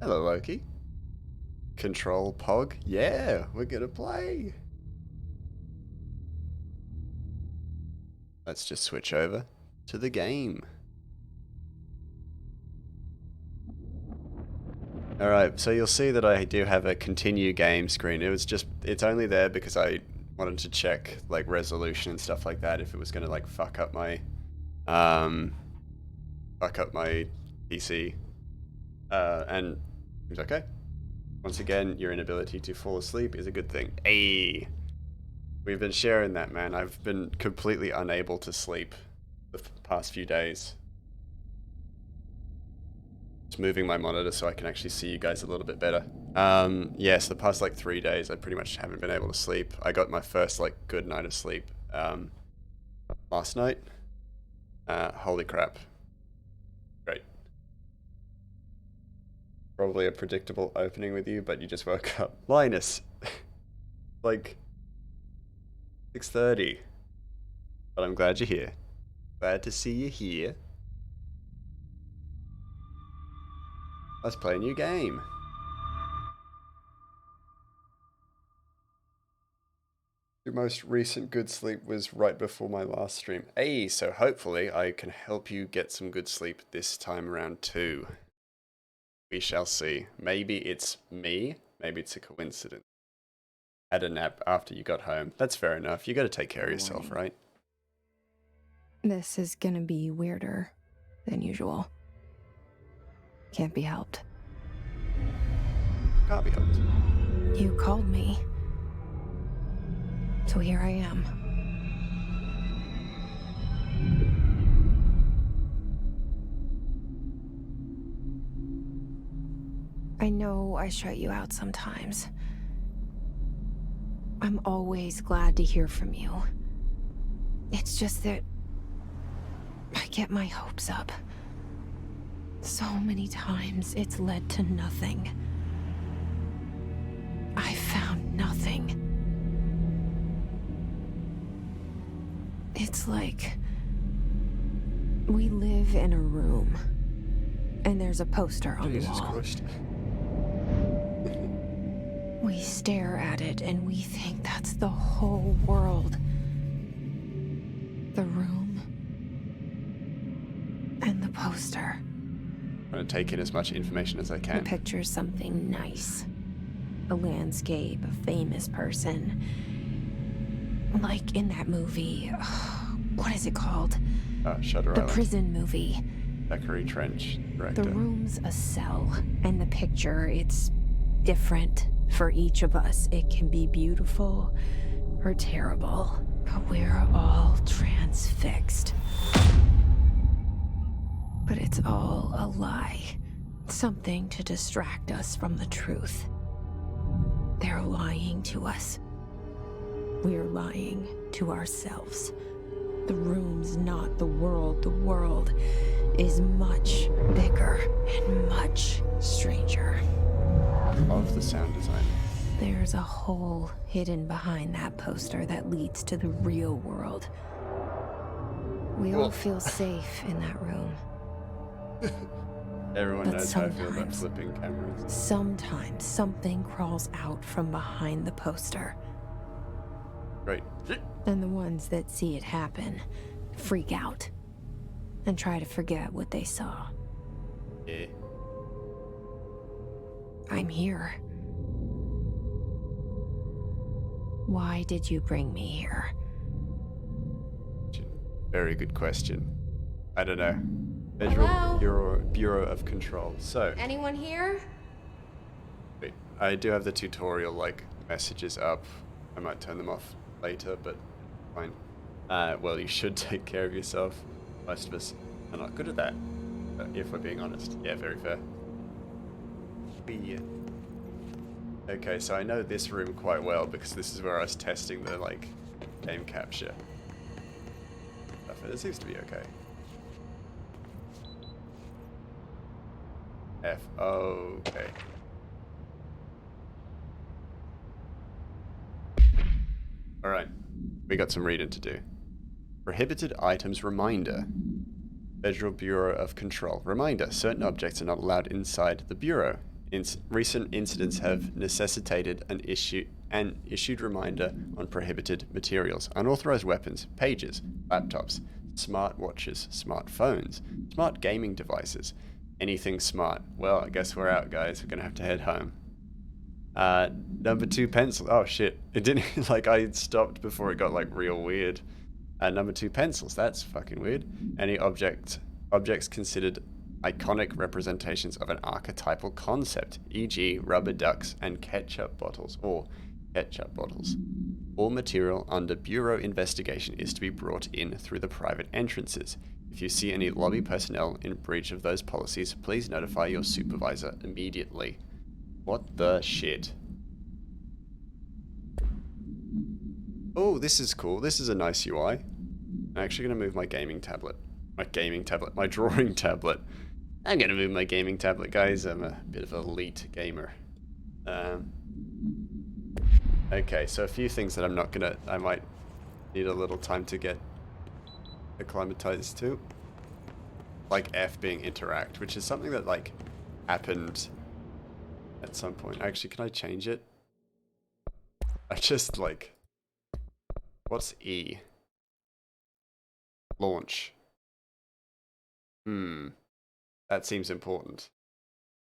Hello, Loki. Control Pog. Yeah, we're gonna play. Let's just switch over to the game. Alright, so you'll see that I do have a continue game screen. It's only there because I wanted to check like resolution and stuff like that if it was gonna like um, fuck up my PC. And it was okay. Once again, your inability to fall asleep is a good thing. Ayy. We've been sharing that, man. I've been completely unable to sleep the past few days. Just moving my monitor so I can actually see you guys a little bit better. Yes, the past like 3 days I pretty much haven't been able to sleep. I got my first like good night of sleep last night. Holy crap. Great. Probably a predictable opening with you, but you just woke up. Linus! Like 6:30. But I'm glad you're here. Glad to see you here. Let's play a new game. Your most recent good sleep was right before my last stream. Hey, so hopefully I can help you get some good sleep this time around too. We shall see. Maybe it's me. Maybe it's a coincidence. Had a nap after you got home. That's fair enough. You gotta take care of yourself, right? This is gonna be weirder than usual. Can't be helped. Can't be helped. You called me. So here I am. I know I shut you out sometimes. I'm always glad to hear from you. It's just that I get my hopes up. So many times it's led to nothing. I found nothing. It's like we live in a room and there's a poster on the Jesus wall. Christ. We stare at it and we think that's the whole world. The room and the poster. I'm gonna take in as much information as I The can. picture's something nice. A landscape, a famous person. Like in that movie, what is it called? Shutter The Island. prison movie. Zachary Trench, director. The room's a cell, and the picture, it's different for each of us. It can be beautiful or terrible, but we're all transfixed. But it's all a lie. Something to distract us from the truth. They're lying to us. We're lying to ourselves. The room's not the world. The world is much bigger and much stranger. Love the sound design. There's a hole hidden behind that poster that leads to the real world. We all feel safe in that room. Everyone But knows how I feel about sometimes- flipping cameras. Sometimes something crawls out from behind the poster. Great. And the ones that see it happen freak out and try to forget what they saw. Yeah. I'm here. Why did you bring me here? Very good question. I don't know. Federal Hello? Bureau of Control. So, Anyone here? wait, I do have the tutorial like messages up. I might turn them off later, but fine. Well, you should take care of yourself. Most of us are not good at that, if we're being honest. Yeah, very fair. Okay, so I know this room quite well because this is where I was testing the like game capture stuff. It seems to be okay. Okay. Alright, we got some reading to do. Prohibited items reminder. Federal Bureau of Control. Reminder, certain objects are not allowed inside the Bureau. recent incidents have necessitated an issued reminder on prohibited materials, unauthorized weapons, pages, laptops, smartwatches, smartphones, smart gaming devices, anything smart. Well, I guess we're out, guys. We're gonna have to head home. Number 2 pencil. Oh shit! It didn't like I stopped before it got like real weird. Number 2 pencils. That's fucking weird. Any objects considered iconic representations of an archetypal concept, e.g., rubber ducks and ketchup bottles, or ketchup bottles. All material under Bureau investigation is to be brought in through the private entrances. If you see any lobby personnel in breach of those policies, please notify your supervisor immediately. What the shit? Oh, this is cool. This is a nice UI. I'm actually going to move my gaming tablet. My drawing tablet. I'm going to move my gaming tablet, guys. I'm a bit of an elite gamer. Okay, so a few things that I might need a little time to get acclimatized to. Like F being interact, which is something that like happened at some point. Actually, can I change it? I just like... What's E? Launch. That seems important.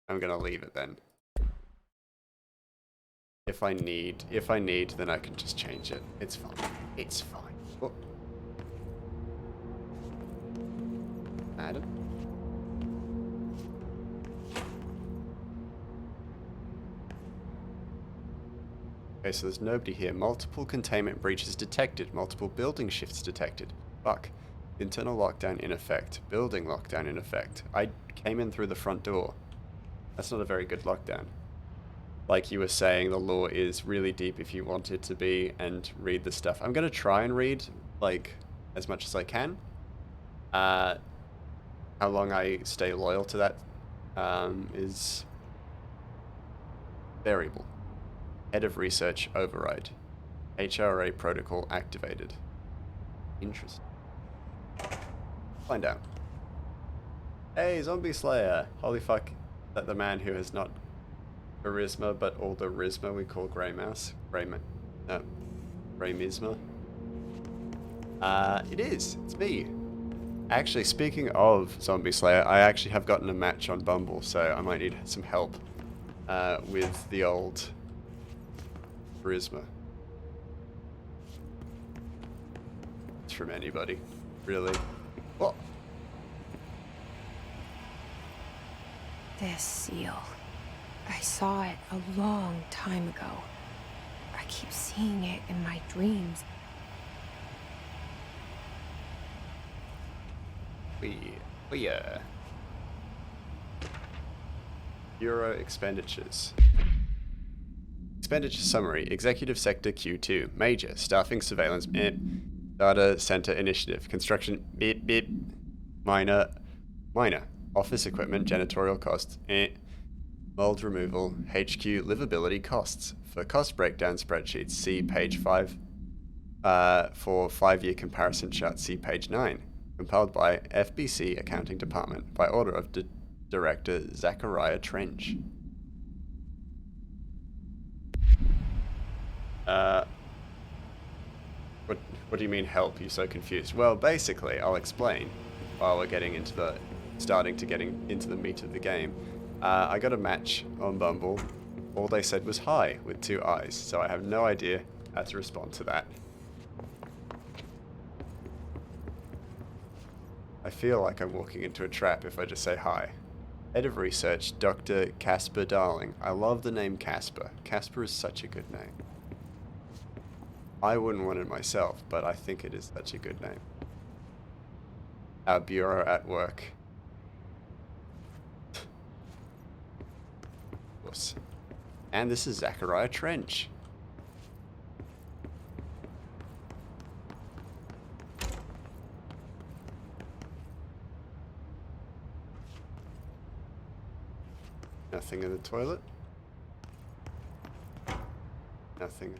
I'm gonna leave it then. If I need, then I can just change it. It's fine. It's fine. Oh. Adam? Okay, so there's nobody here. Multiple containment breaches detected. Multiple building shifts detected. Fuck. Internal lockdown in effect. Building lockdown in effect. I came in through the front door. That's not a very good lockdown. Like you were saying, the lore is really deep if you want it to be, and read the stuff. I'm gonna try and read, like, as much as I can. How long I stay loyal to that is variable. Head of research override. HRA protocol activated. Interesting. Find out. Hey, Zombie Slayer! Holy fuck. That the man who has not charisma, but all the risma we call Grey Mouse. Grey Misma. It is. It's me. Actually, speaking of Zombie Slayer, I actually have gotten a match on Bumble, so I might need some help with the old charisma. It's from anybody, really. Oh. This seal. I saw it a long time ago. I keep seeing it in my dreams. Yeah. Bureau expenditures. Expenditure summary. Executive Sector Q2. Major. Staffing surveillance. Data Center Initiative. Construction. Minor. Office equipment. Janitorial costs. Mold removal. HQ livability costs. For cost breakdown spreadsheets, see page 5. For 5-year comparison chart, see page 9. Compiled by FBC Accounting Department by order of Director Zachariah Trench. What do you mean help? You're so confused. Well, basically, I'll explain while we're getting into the meat of the game. I got a match on Bumble. All they said was hi with 2 eyes, so I have no idea how to respond to that. I feel like I'm walking into a trap if I just say hi. Head of Research, Dr. Casper Darling. I love the name Casper. Casper is such a good name. I wouldn't want it myself, but I think it is such a good name. Our bureau at work. And this is Zachariah Trench. Nothing in the toilet. Nothing.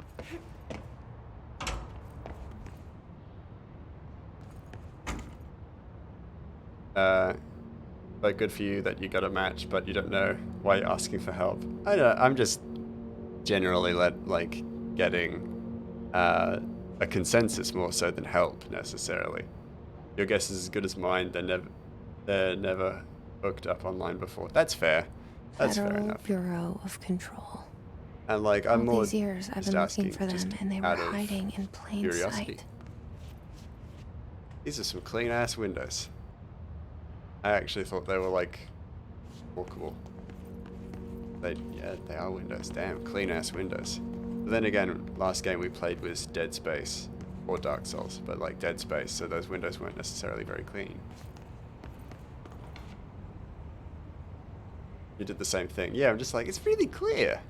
But good for you that you got a match, but you don't know why you're asking for help. I don't know, I'm just generally getting a consensus more so than help necessarily. Your guess is as good as mine. They're never hooked up online before. That's fair. That's fair Federal enough. Bureau of Control. And like I'm All more these years I've just been asking looking for just them, and they were out of hiding in plain curiosity. sight. These are some clean ass windows. I actually thought they were like walkable. They are windows. Damn, clean ass windows. But then again, last game we played was Dead Space or Dark Souls, but like Dead Space, so those windows weren't necessarily very clean. You did the same thing. Yeah, I'm just like, it's really clear.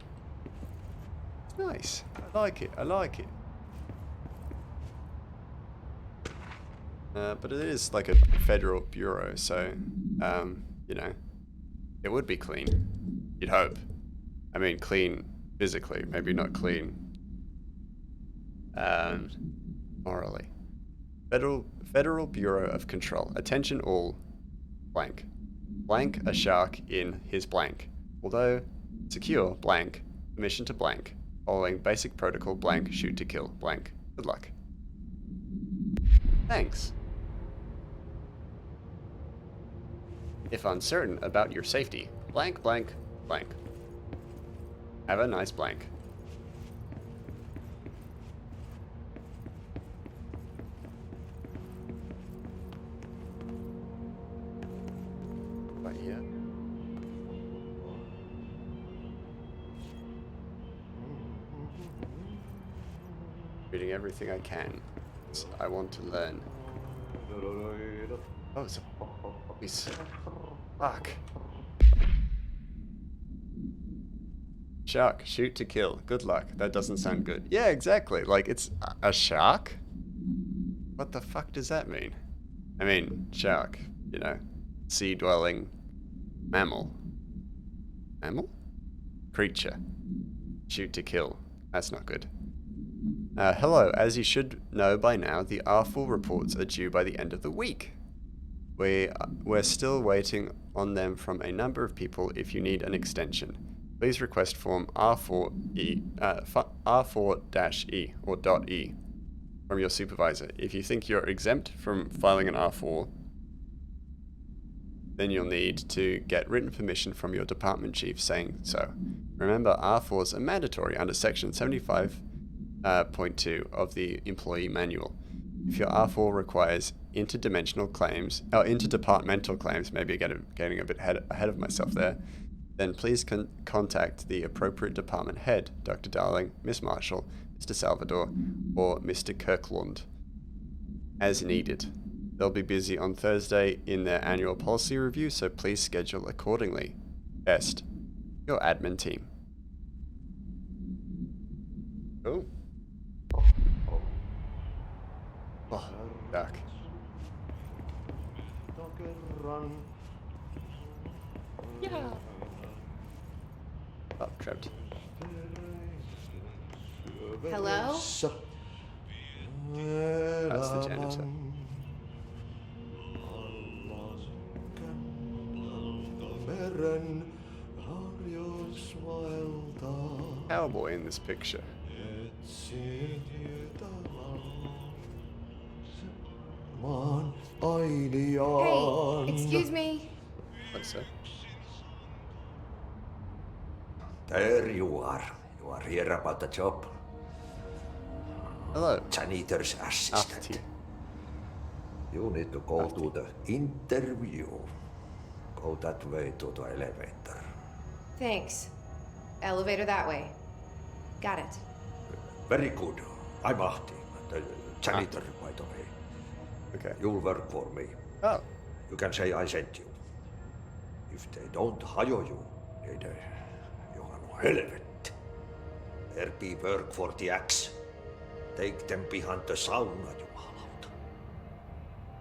It's nice. I like it. I like it. But it is like a federal bureau, so, you know, it would be clean. You'd hope. I mean, clean physically, maybe not clean morally. Federal Bureau of Control. Attention all, blank. Blank a shark in his blank. Although secure, blank. Permission to blank. Following basic protocol, blank. Shoot to kill, blank. Good luck. Thanks. If uncertain about your safety, blank, blank, blank. Have a nice blank. Right here. Reading everything I can. I want to learn. Oh, it's a piece. Fuck. Shark, shoot to kill. Good luck. That doesn't sound good. Yeah, exactly. Like, it's a shark? What the fuck does that mean? I mean, shark, you know, sea-dwelling mammal. Mammal? Creature. Shoot to kill. That's not good. Hello, as you should know by now, the R4 reports are due by the end of the week. We're still waiting on them from a number of people. If you need an extension, please request form R4E, R4-E or .E from your supervisor. If you think you're exempt from filing an R4, then you'll need to get written permission from your department chief saying so. Remember, R4s are mandatory under section 75.2 of the employee manual. If your R4 requires interdepartmental claims, maybe getting a bit ahead of myself there, then please contact the appropriate department head, Dr. Darling, Miss Marshall, Mr. Salvador, or Mr. Kirkland, as needed. They'll be busy on Thursday in their annual policy review, so please schedule accordingly. Best, your admin team. Oh. Oh, dark. Yeah. Oh, trapped. Hello? That's the janitor. Cowboy in this picture. Hey, excuse me. What's that? There you are. You are here about the job. Hello. Janitor's assistant. After You need to go to the interview. Go that way to the elevator. Thanks. Elevator that way. Got it. Very good. I'm Ahti, the janitor, by the way. Okay. You'll work for me. Oh. You can say I sent you. If they don't hire you, niin johan on helvet. There be work for the axe. Take them behind the sauna, jumalauta.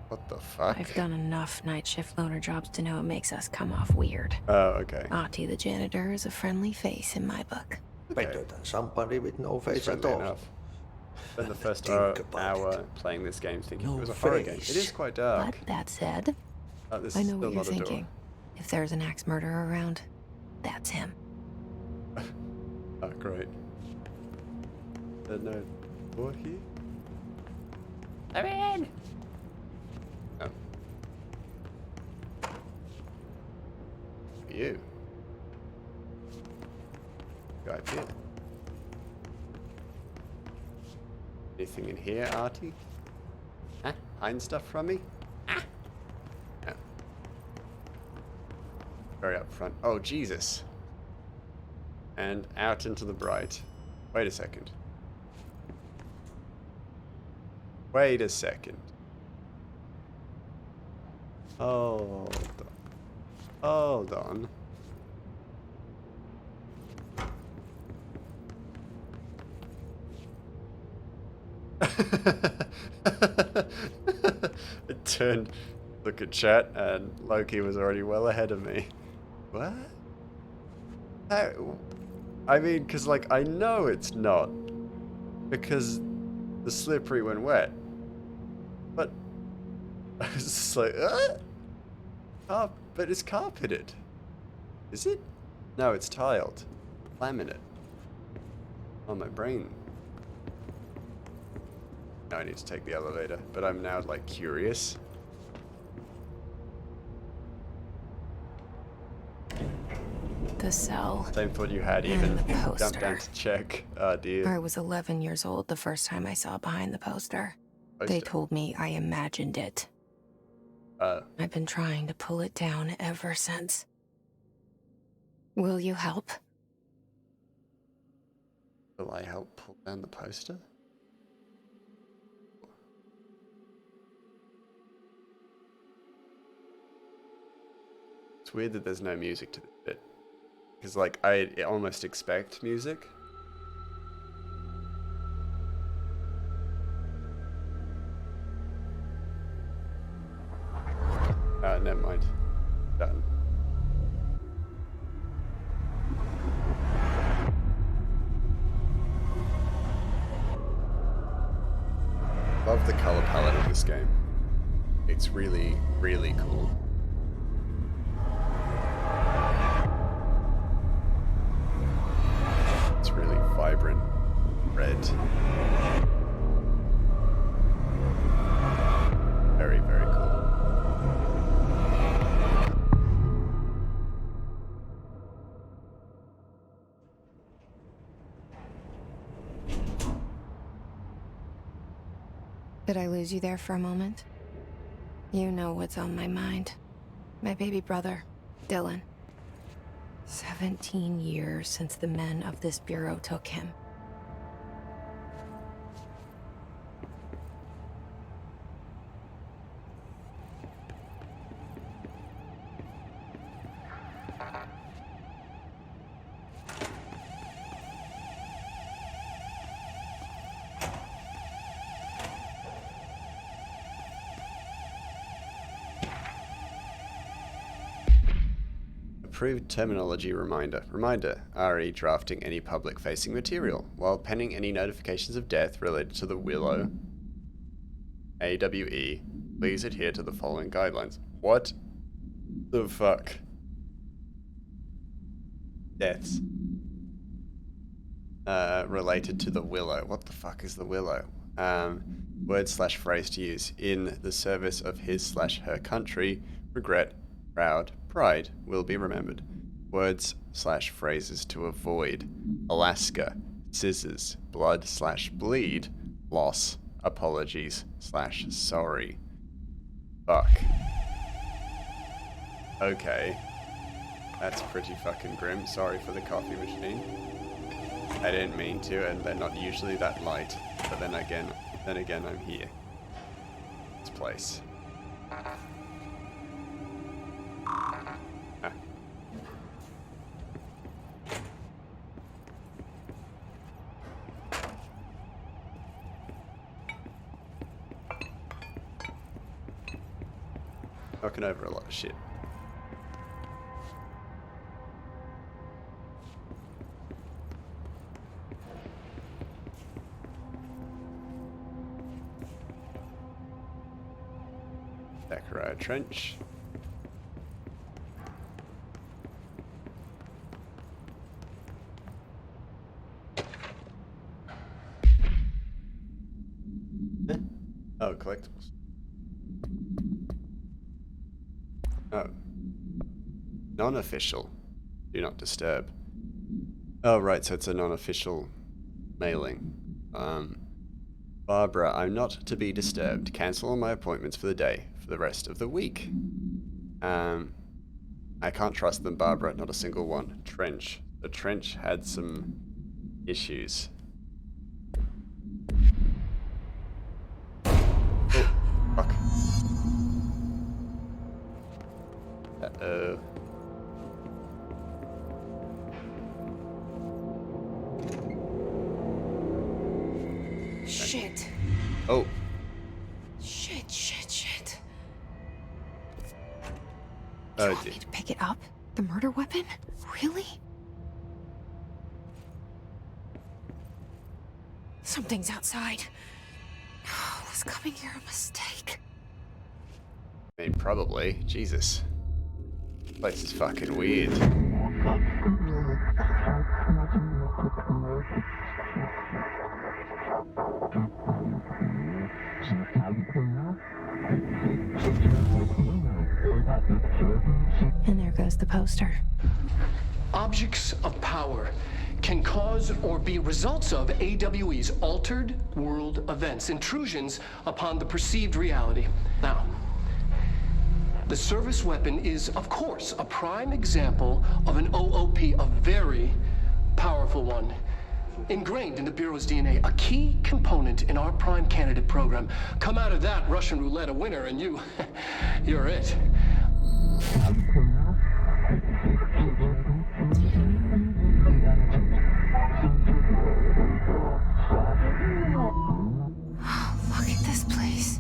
What the fuck? I've done enough night shift loner jobs to know it makes us come off weird. Oh, okay. Ahti the janitor is a friendly face in my book. Better than somebody with no face at Friendly all. enough. Spent the first Think about hour playing this game thinking No it was a horror game. face. It is quite dark. But that said, This I is know still what you're not a door. thinking. If there's an axe murderer around, that's him. Oh, great. There's no door here? I'm in. Oh. You. Go up here. Anything in here, Artie? Huh? Hiding stuff from me? Ah. No. Very up front. Oh, Jesus. And out into the bright. Wait a second. Wait a second. Hold on. Hold on. It turned, look at chat, and Loki was already well ahead of me. What? How? I mean, because, like, I know it's not. Because the slippery when wet. But I was just like, oh, but it's carpeted. Is it? No, it's tiled. Laminate. Oh, my brain. Now I need to take the elevator, but I'm now, like, curious. The cell. Same thought you had, And even the jumped down poster. to check. Oh, dear. I was 11 years old the first time I saw behind the poster. They Poster. told me I imagined it. I've been trying to pull it down ever since. Will you help? Will I help pull down the poster? It's weird that there's no music to this bit. Because, like, I almost expect music. Never mind. Done. Love the color palette of this game. It's really, really cool. It's really vibrant red. Very, very cool. Did I lose you there for a moment? You know what's on my mind. My baby brother, Dylan. 17 years since the men of this bureau took him. Approved terminology reminder. Reminder, RE drafting any public-facing material while penning any notifications of death related to the Willow. AWE, please adhere to the following guidelines. What the fuck? Deaths. Related to the Willow. What the fuck is the Willow? Word/phrase to use. In the service of his/her country, regret, proud, pride will be remembered. Words/phrases to avoid. Alaska, scissors, blood/bleed, loss, apologies/sorry. Fuck. Okay. That's pretty fucking grim. Sorry for the coffee machine. I didn't mean to, and they're not usually that light. But then again, I'm here. This place. Ah. Knocking over a lot of shit. Zachariah Trench. Oh, collectibles. Oh. Non-official. Do not disturb. Oh, right, so it's a non-official mailing. Barbara, I'm not to be disturbed. Cancel all my appointments for the day, for the rest of the week. I can't trust them, Barbara, not a single one. Trench. The Trench had some issues. Oh, fuck. Uh-oh. Shit. Oh. Shit. Oh, Want dear. me to pick it up? The murder weapon? Really? Something's outside. Was coming here a mistake? I mean, probably. Jesus. This place is fucking weird. And there goes the poster. Objects of power can cause or be results of AWE's altered world events, intrusions upon the perceived reality. Now, the service weapon is, of course, a prime example of an OOP, a very powerful one. Ingrained in the Bureau's DNA, a key component in our prime candidate program. Come out of that Russian roulette a winner and you're it. Look at this place.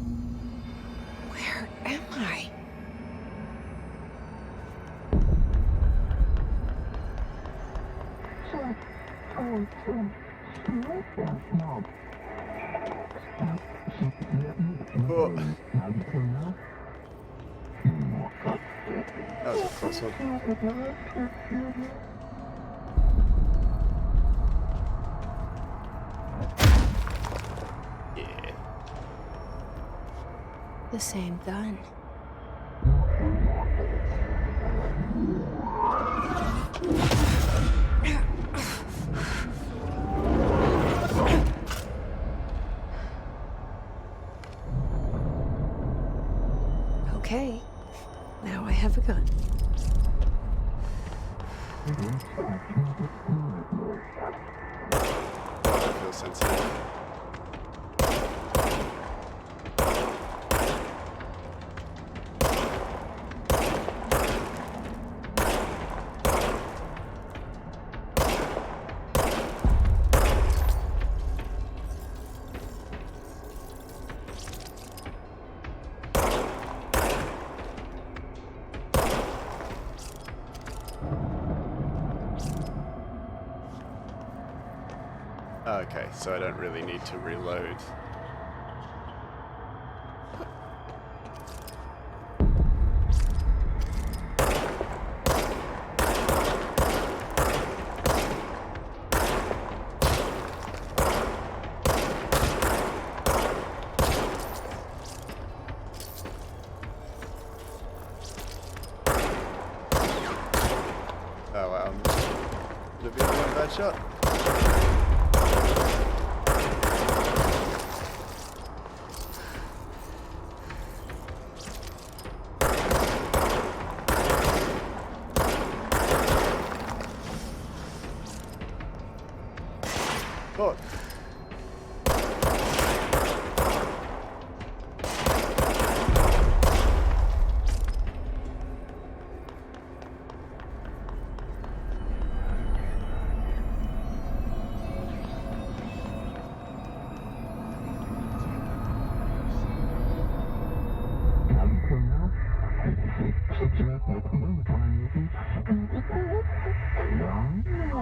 Where am I? Oh. That was a close one. Yeah. The same gun. Okay, now I have a gun. I feel sensitive. Okay, so I don't really need to reload. Oh wow, would have been a bad shot. Fuck.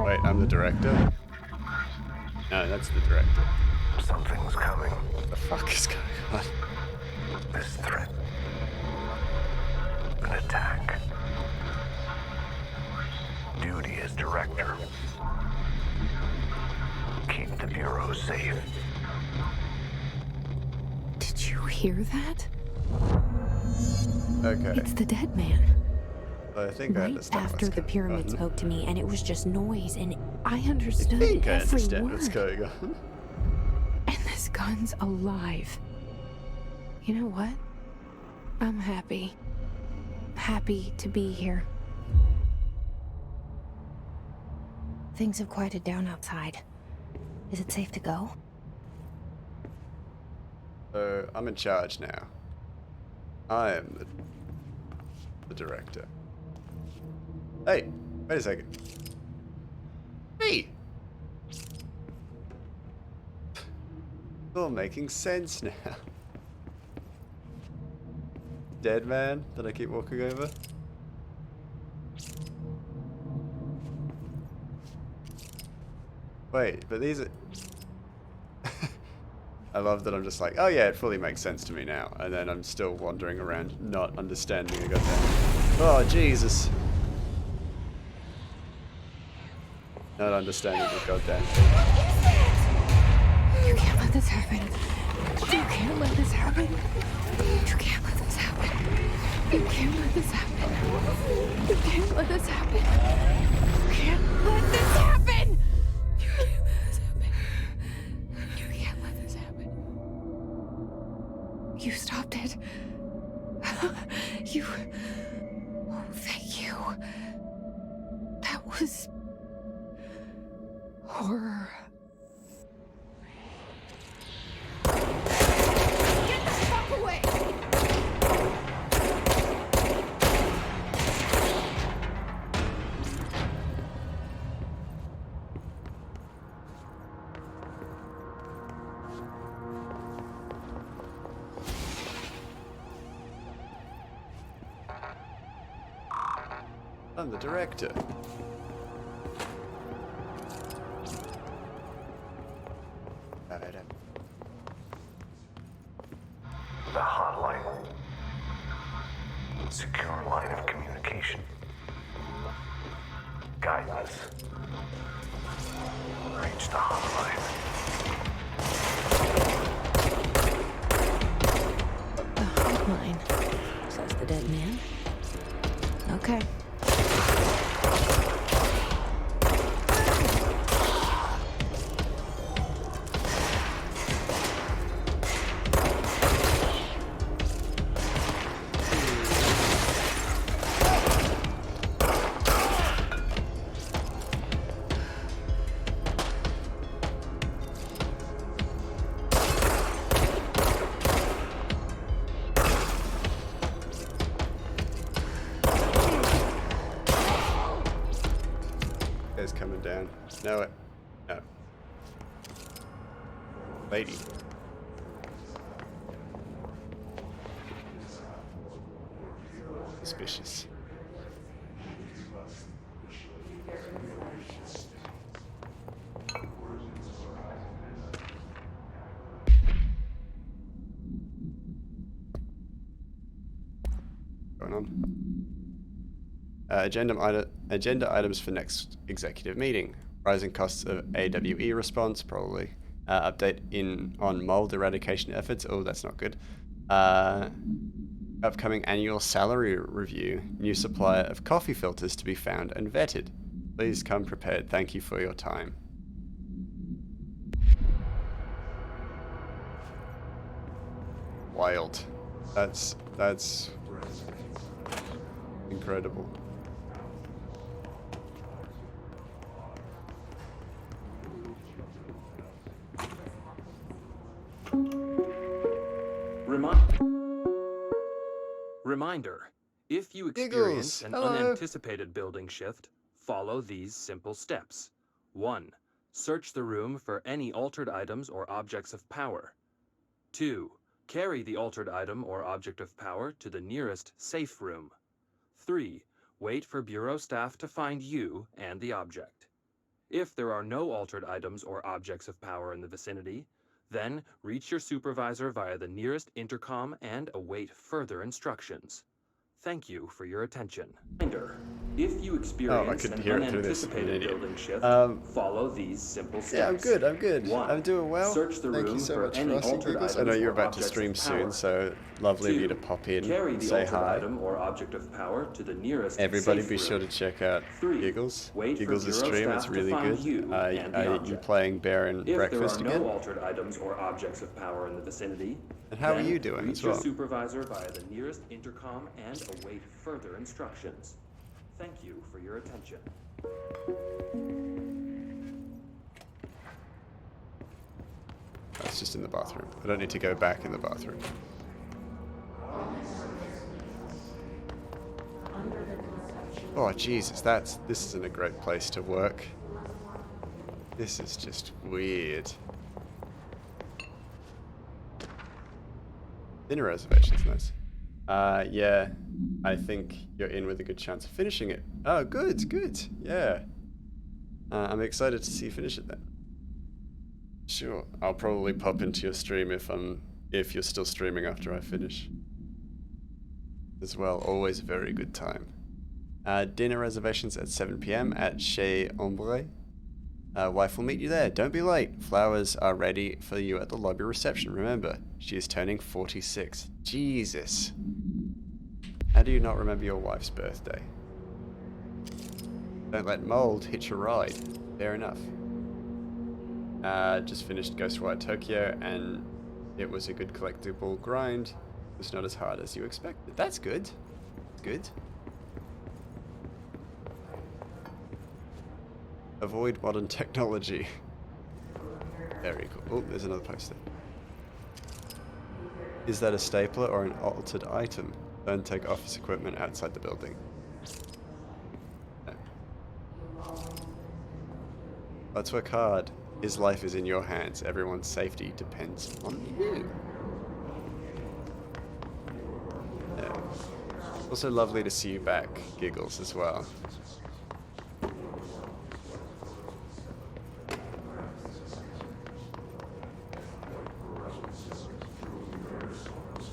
Wait, I'm the director? No, that's the director. Something's coming. What the fuck is going on? This threat. An attack. Duty as director. Keep the Bureau safe. Did you hear that? Okay. It's the dead man. I think I Right understand after what's the going pyramid on. spoke to me, and it was just noise, and I I understood think I every understand word. what's going on. And this gun's alive. You know what? I'm happy. Happy to be here. Things have quieted down outside. Is it safe to go? So I'm in charge now. I am the director. Hey, wait a second. Hey! It's all making sense now. Dead man that I keep walking over? Wait, but these are... I love that I'm just like, oh yeah, it fully makes sense to me now. And then I'm still wandering around, not understanding a goddamn... Oh, Jesus. Not understanding the goddamn thing. You can't let this happen. You can't let this happen. You can't let this happen. You can't let this happen. You can't let this happen. You can't let this happen. You can't let this happen. You can't let this happen. You stopped it. You... Oh, thank you. That was... horror. Get the fuck away! I'm the director. The hotline. Secure line of communication. Guidance. Reach the hotline. The hotline, says the dead man. Okay. Guy's coming down. No, it. No. Lady. Suspicious. Going on? Agenda items for next executive meeting. Rising costs of AWE response, probably. Update on mold eradication efforts. Oh, that's not good. Upcoming annual salary review. New supplier of coffee filters to be found and vetted. Please come prepared. Thank you for your time. Wild. That's incredible. Reminder, if you Giggles, experience an hello. unanticipated building shift, follow these simple steps. 1. Search the room for any altered items or objects of power. 2. Carry the altered item or object of power to the nearest safe room. 3. Wait for Bureau staff to find you and the object. If there are no altered items or objects of power in the vicinity, then reach your supervisor via the nearest intercom and await further instructions. Thank you for your attention. Reminder, If you experience could an hear it through this. unanticipated Idiot. building shift, Um, follow these simple steps. Yeah, I'm good. I'm good. 1. I'm doing well. Search the Thank room you so for much any for asking, altered Giggles. I items know you're or about to objects stream of soon, power. so lovely of you 2. to pop in Carry and the say altered hi. item or object of power to the nearest Everybody safe be room. sure to check out 3. Giggles. Wait for Giggles' Bureau stream, staff it's to really find good. you and the You object. playing Bear and If Breakfast there are again? no altered items or objects of power in the vicinity, And how are then you doing reach as well? your supervisor via the nearest intercom and await further instructions. Thank you for your attention. That's just in the bathroom. I don't need to go back in the bathroom. Oh Jesus, this isn't a great place to work. This is just weird. Dinner reservations, nice. Yeah, I think you're in with a good chance of finishing it. Oh, good, good, yeah. I'm excited to see you finish it then. Sure, I'll probably pop into your stream if you're still streaming after I finish. As well, always a very good time. Dinner reservations at 7 PM at Chez Ombre. Wife will meet you there. Don't be late. Flowers are ready for you at the lobby reception. Remember, she is turning 46. Jesus. How do you not remember your wife's birthday? Don't let mold hit your ride. Fair enough. Just finished Ghostwire Tokyo, and it was a good collectible grind. It was not as hard as you expected. That's good. That's good. Avoid modern technology. Very cool. Oh, there's another poster. Is that a stapler or an altered item? Don't take office equipment outside the building. No. Let's work hard. His life is in your hands. Everyone's safety depends on you. Yeah. Also lovely to see you back, Giggles, as well.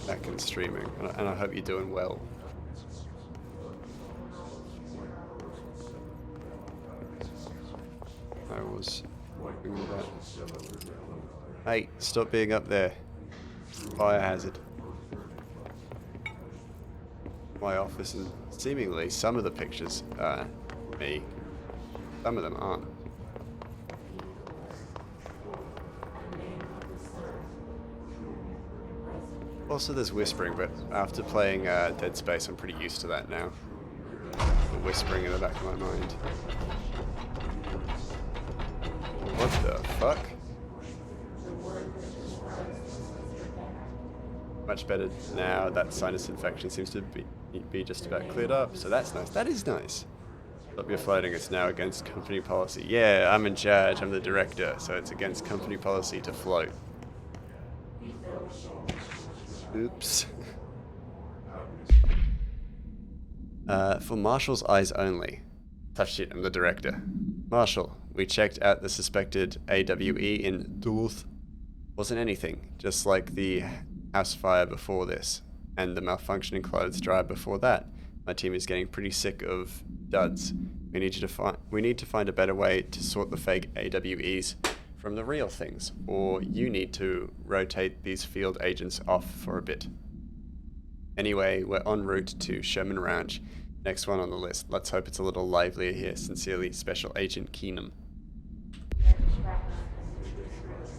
Back in streaming, and I hope you're doing well. I was doing that. Hey, stop being up there. Fire hazard. My office, and seemingly some of the pictures are me. Some of them aren't. Also, there's whispering, but after playing Dead Space, I'm pretty used to that now. The whispering in the back of my mind. What the fuck? Much better now. That sinus infection seems to be just about cleared up, so that's nice. That is nice. Stop your floating. It's now against company policy. Yeah, I'm in charge. I'm the director, so it's against company policy to float. Oops. For Marshall's eyes only. Touch it, I'm the director. Marshall, we checked out the suspected AWE in Duluth. Wasn't anything, just like the house fire before this, and the malfunctioning clothes drive before that. My team is getting pretty sick of duds. We need to find a better way to sort the fake AWEs from the real things, or you need to rotate these field agents off for a bit. Anyway, we're en route to Sherman Ranch. Next one on the list. Let's hope it's a little livelier here. Sincerely, Special Agent Keenum.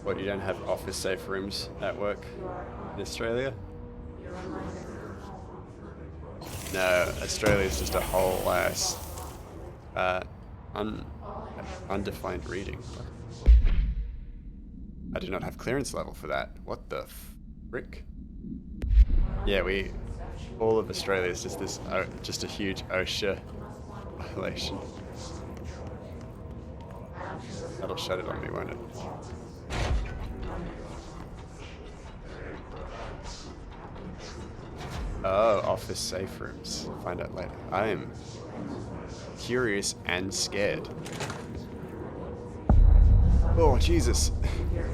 What, you don't have office safe rooms at work in Australia? No, Australia's just a whole ass undefined reading. I do not have clearance level for that. What the frick? Yeah, all of Australia is just this, just a huge OSHA violation. That'll shut it on me, won't it? Oh, office safe rooms. Find out later. I am curious and scared. Oh, Jesus.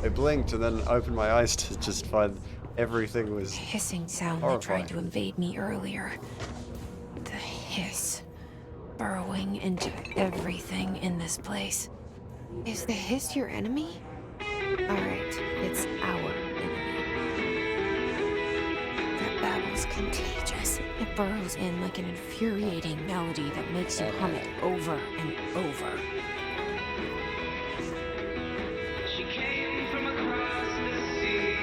I blinked and then opened my eyes to just find everything was Hissing sound that horrifying. tried to invade me earlier. The hiss. burrowing into everything in this place. Is the Hiss your enemy? Alright, it's our enemy. That babble's contagious. It burrows in like an infuriating melody that makes you hum it over and over. She came from across the sea.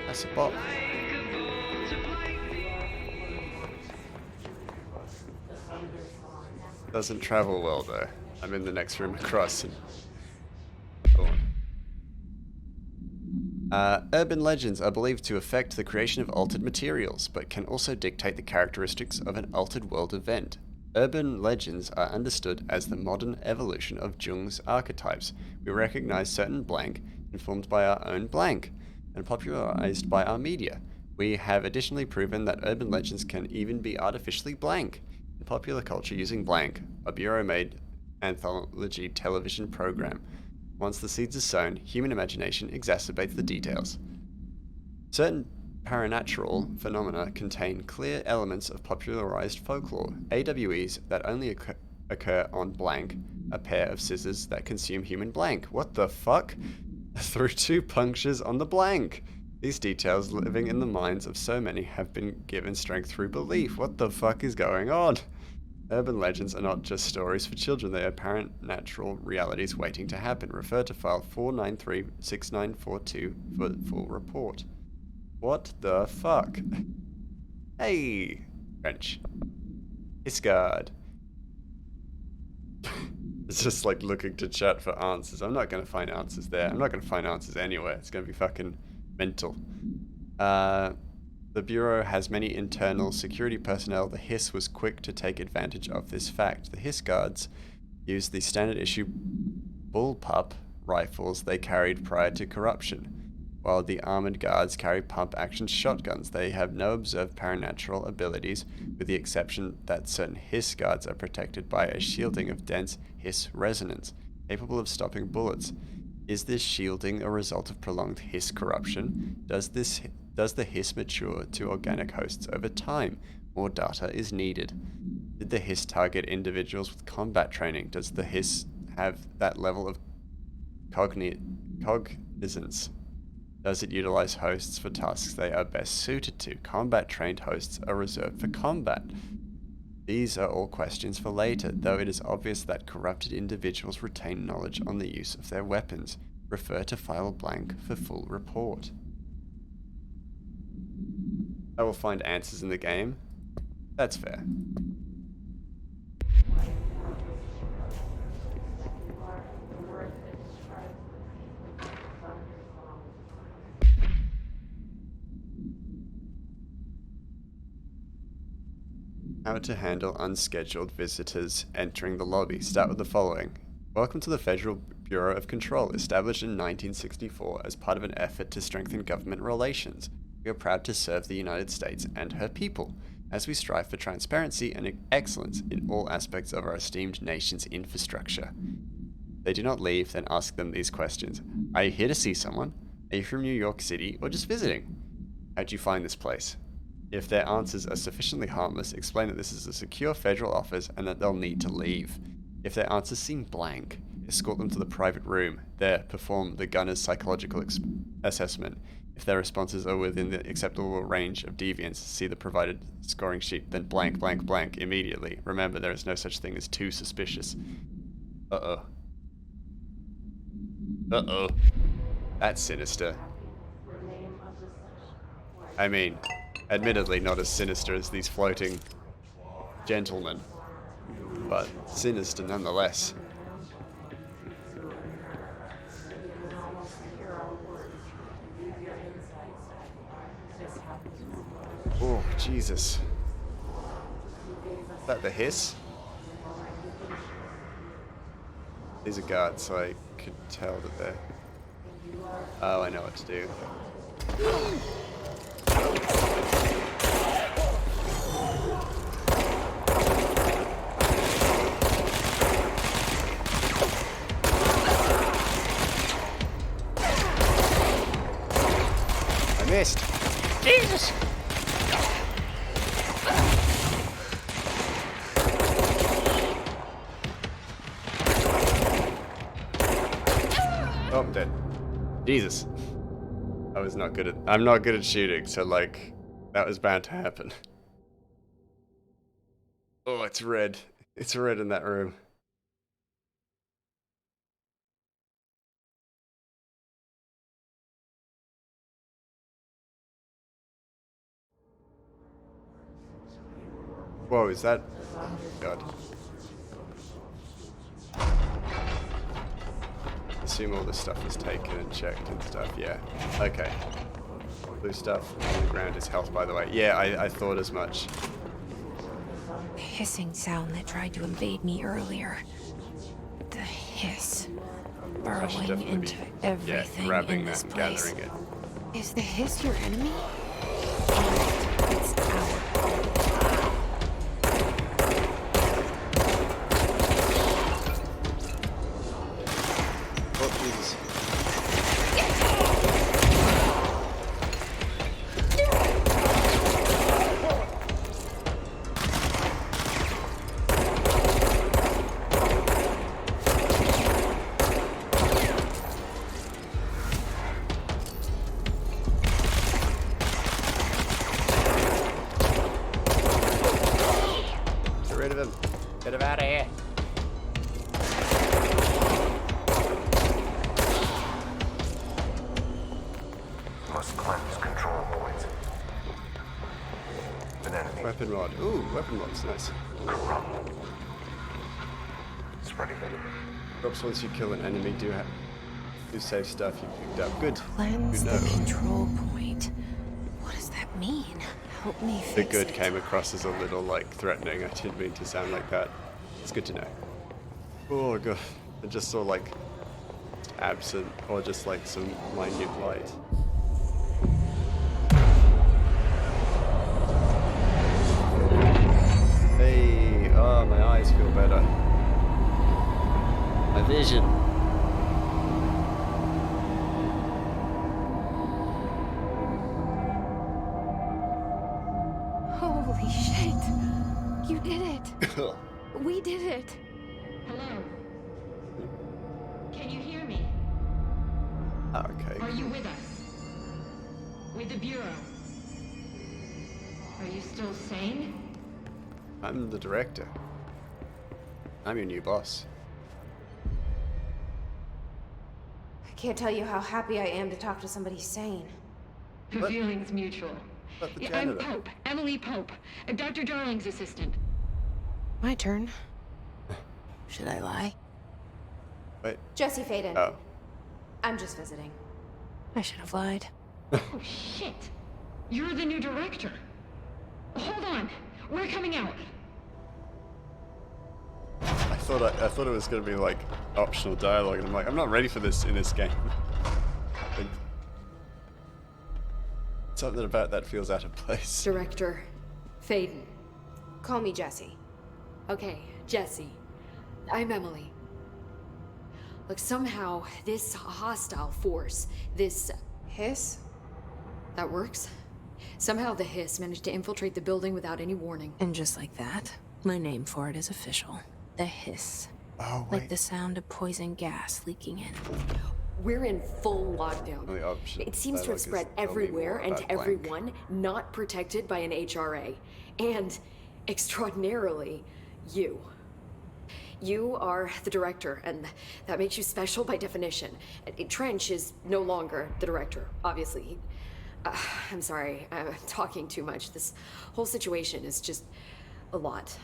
That's a bot. Doesn't travel well though. I'm in the next room across and go on. Urban legends are believed to affect the creation of altered materials, but can also dictate the characteristics of an altered world event. Urban legends are understood as the modern evolution of Jung's archetypes. We recognize certain blank, informed by our own blank, and popularized by our media. We have additionally proven that urban legends can even be artificially blank. In popular culture using blank, a Bureau-made anthology television program. Once the seeds are sown, human imagination exacerbates the details. Certain paranatural phenomena contain clear elements of popularized folklore. AWEs that only occur on blank, a pair of scissors that consume human blank. What the fuck? Through 2 punctures on the blank. These details, living in the minds of so many, have been given strength through belief. What the fuck is going on? Urban legends are not just stories for children, they are paranatural realities waiting to happen. Refer to file 4936942 for the full report. What the fuck? Hey! French. Iscard. It's just like looking to chat for answers. I'm not going to find answers there. I'm not going to find answers anywhere. It's going to be fucking mental. The Bureau has many internal security personnel. The Hiss was quick to take advantage of this fact. The Hiss guards used the standard issue bullpup rifles they carried prior to corruption, while the armored guards carry pump-action shotguns. They have no observed paranatural abilities, with the exception that certain Hiss guards are protected by a shielding of dense Hiss resonance, capable of stopping bullets. Is this shielding a result of prolonged Hiss corruption? Does the Hiss mature to organic hosts over time? More data is needed. Did the Hiss target individuals with combat training? Does the Hiss have that level of cognizance? Does it utilize hosts for tasks they are best suited to? Combat-trained hosts are reserved for combat. These are all questions for later, though it is obvious that corrupted individuals retain knowledge on the use of their weapons. Refer to file blank for full report. I will find answers in the game. That's fair. How to handle unscheduled visitors entering the lobby. Start with the following. Welcome to the Federal Bureau of Control, established in 1964 as part of an effort to strengthen government relations. We are proud to serve the United States and her people, as we strive for transparency and excellence in all aspects of our esteemed nation's infrastructure. They do not leave, then ask them these questions. Are you here to see someone? Are you from New York City or just visiting? How'd you find this place? If their answers are sufficiently harmless, explain that this is a secure federal office and that they'll need to leave. If their answers seem blank, escort them to the private room. There, perform the gunner's psychological assessment. If their responses are within the acceptable range of deviance, see the provided scoring sheet, then blank, blank, blank immediately. Remember, there is no such thing as too suspicious. Uh-oh. Uh-oh. That's sinister. I mean, admittedly not as sinister as these floating gentlemen, but sinister nonetheless. Oh, Jesus. Is that the Hiss? These are guards, so I could tell that they're... Oh, I know what to do. I missed. Jesus! I'm dead. Jesus. I'm not good at shooting, so like, that was bound to happen. Oh, it's red. It's red in that room. Whoa, is that... Oh, God. Assume all this stuff is taken and checked and stuff, yeah. Okay. Blue stuff on the ground is health, by the way. Yeah, I thought as much. The hissing sound that tried to invade me earlier. The hiss. I should Burrowing definitely into be, everything grabbing in this that and place. gathering it. Is the hiss your enemy? It's our Oh, Jesus. Get rid of him. Get him out of here. Must cleanse control points. An enemy Weapon rod. Ooh, weapon rod's nice. corrupt. Spreading them. Drops once you kill an enemy. Do save stuff you picked up. Good. cleanse Good the know. control point. What does that mean? Help me fix The good it. came across as a little like threatening. I didn't mean to sound like that. It's good to know. Oh god, I just saw like absent or just like some minute light. Hey, oh my eyes feel better. My vision. Holy shit. You did it. We did it. Hello? Can you hear me? Okay. Are you with us? With the Bureau? Are you still sane? I'm the director. I'm your new boss. I can't tell you how happy I am to talk to somebody sane. The What? feeling's mutual. But the Yeah, I'm janitor. Pope. Emily Pope. Dr. Darling's assistant. My turn. Should I lie? Wait. Jesse Faden. Oh. I'm just visiting. I should have lied. Oh, shit. You're the new director. Hold on. We're coming out. I thought it was gonna be like optional dialogue, and I'm like, I'm not ready for this in this game. Like, something about that feels out of place. Director Faden. Call me Jesse. Okay, Jesse. I'm Emily. Look, somehow this hostile force, this... Hiss? that works? Somehow the hiss managed to infiltrate the building without any warning. And just like that, my name for it is official. The hiss. Oh Like the sound of poison gas leaking in. We're in full lockdown. Only option It seems to dialogue have spread is, "Tell me everywhere more and to about blank." everyone not protected by an HRA. And, extraordinarily, you. You are the director, and that makes you special by definition. Trench is no longer the director, obviously. I'm sorry, I'm talking too much. This whole situation is just a lot.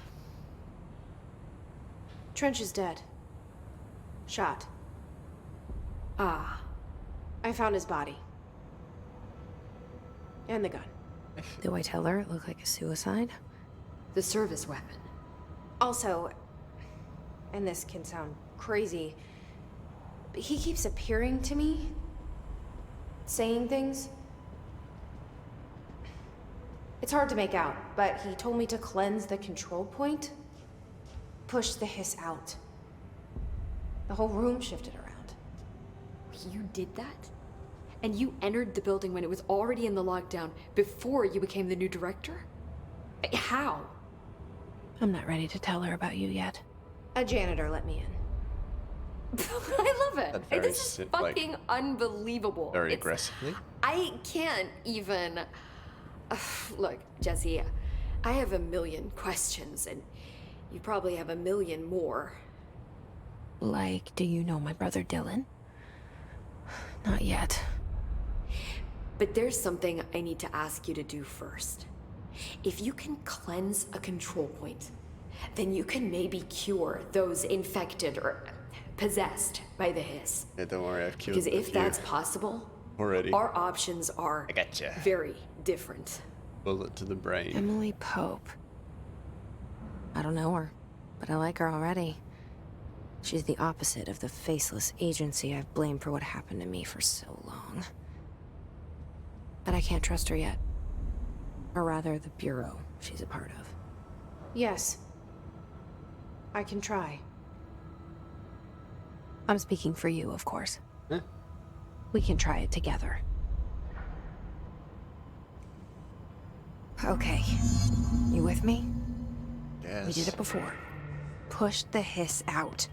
Trench is dead. Shot. Ah, I found his body. And the gun. Do I tell her it looked like a suicide? the service weapon. Also, and this can sound crazy, but he keeps appearing to me, saying things. It's hard to make out, but he told me to cleanse the control point, push the hiss out. The whole room shifted around. You did that? And you entered the building when it was already in the lockdown before you became the new director? How? I'm not ready to tell her about you yet. A janitor let me in. I love it. That very This is fucking unbelievable. Very aggressively. I can't even. Look, Jesse, I have a million questions, and you probably have a million more. Like, do you know my brother Dylan? Not yet. But there's something I need to ask you to do first. If you can cleanse a control point, then you can maybe cure those infected or possessed by the hiss. Yeah, don't worry, I've killed Because a if few that's possible, already. our options are I gotcha. very different. Bullet to the brain. Emily Pope. I don't know her, but I like her already. She's the opposite of the faceless agency I've blamed for what happened to me for so long. But I can't trust her yet. Or rather, the Bureau she's a part of. Yes. I can try. I'm speaking for you, of course. Huh? We can try it together. Okay. You with me? Yes. We did it before. Push the hiss out.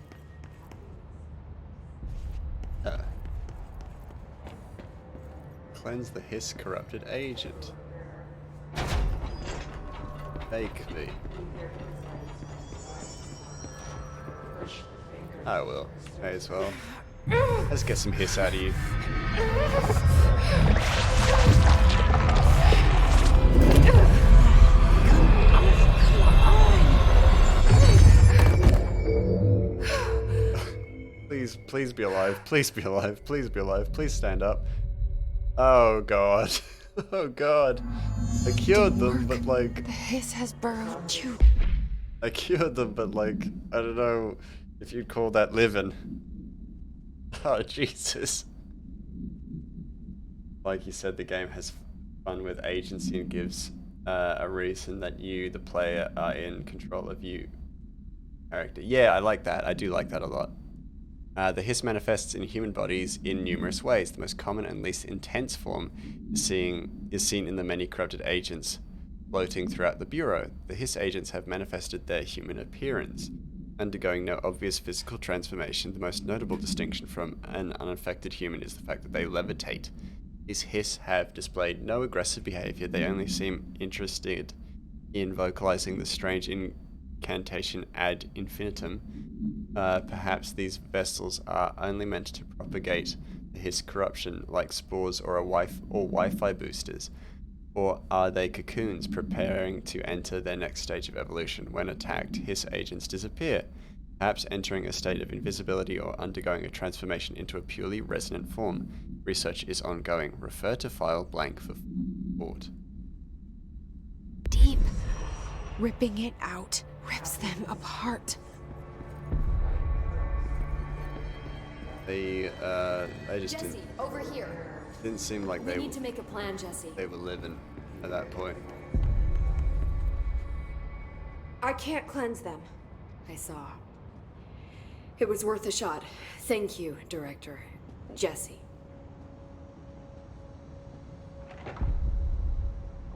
Cleanse the hiss corrupted agent. Fake me. I will. May as well. Let's get some hiss out of you. Please be alive. Please be alive. Please be alive. Please stand up. Oh god. Oh god. I cured them, but like... The hiss has burrowed you. I cured them, but like, I don't know if you'd call that living. Oh, Jesus. Like you said, the game has fun with agency and gives a reason that you, the player, are in control of you character. Yeah, I like that. I do like that a lot. The hiss manifests in human bodies in numerous ways. The most common and least intense form is seen in the many corrupted agents floating throughout the Bureau. The hiss agents have manifested their human appearance, undergoing no obvious physical transformation. The most notable distinction from an unaffected human is the fact that they levitate. These hiss have displayed no aggressive behavior. They only seem interested in vocalizing the strange incantation ad infinitum. Perhaps these vessels are only meant to propagate the hiss corruption like spores or Wi-Fi boosters. Or are they cocoons preparing to enter their next stage of evolution? When attacked, hiss agents disappear, perhaps entering a state of invisibility or undergoing a transformation into a purely resonant form. Research is ongoing. Refer to file blank for support. Deep. Ripping it out rips them apart. They just Jesse, over here. didn't seem like We need to make a plan, Jesse. they were living at that point. I can't cleanse them. I saw. It was worth a shot. Thank you, Director. Jesse.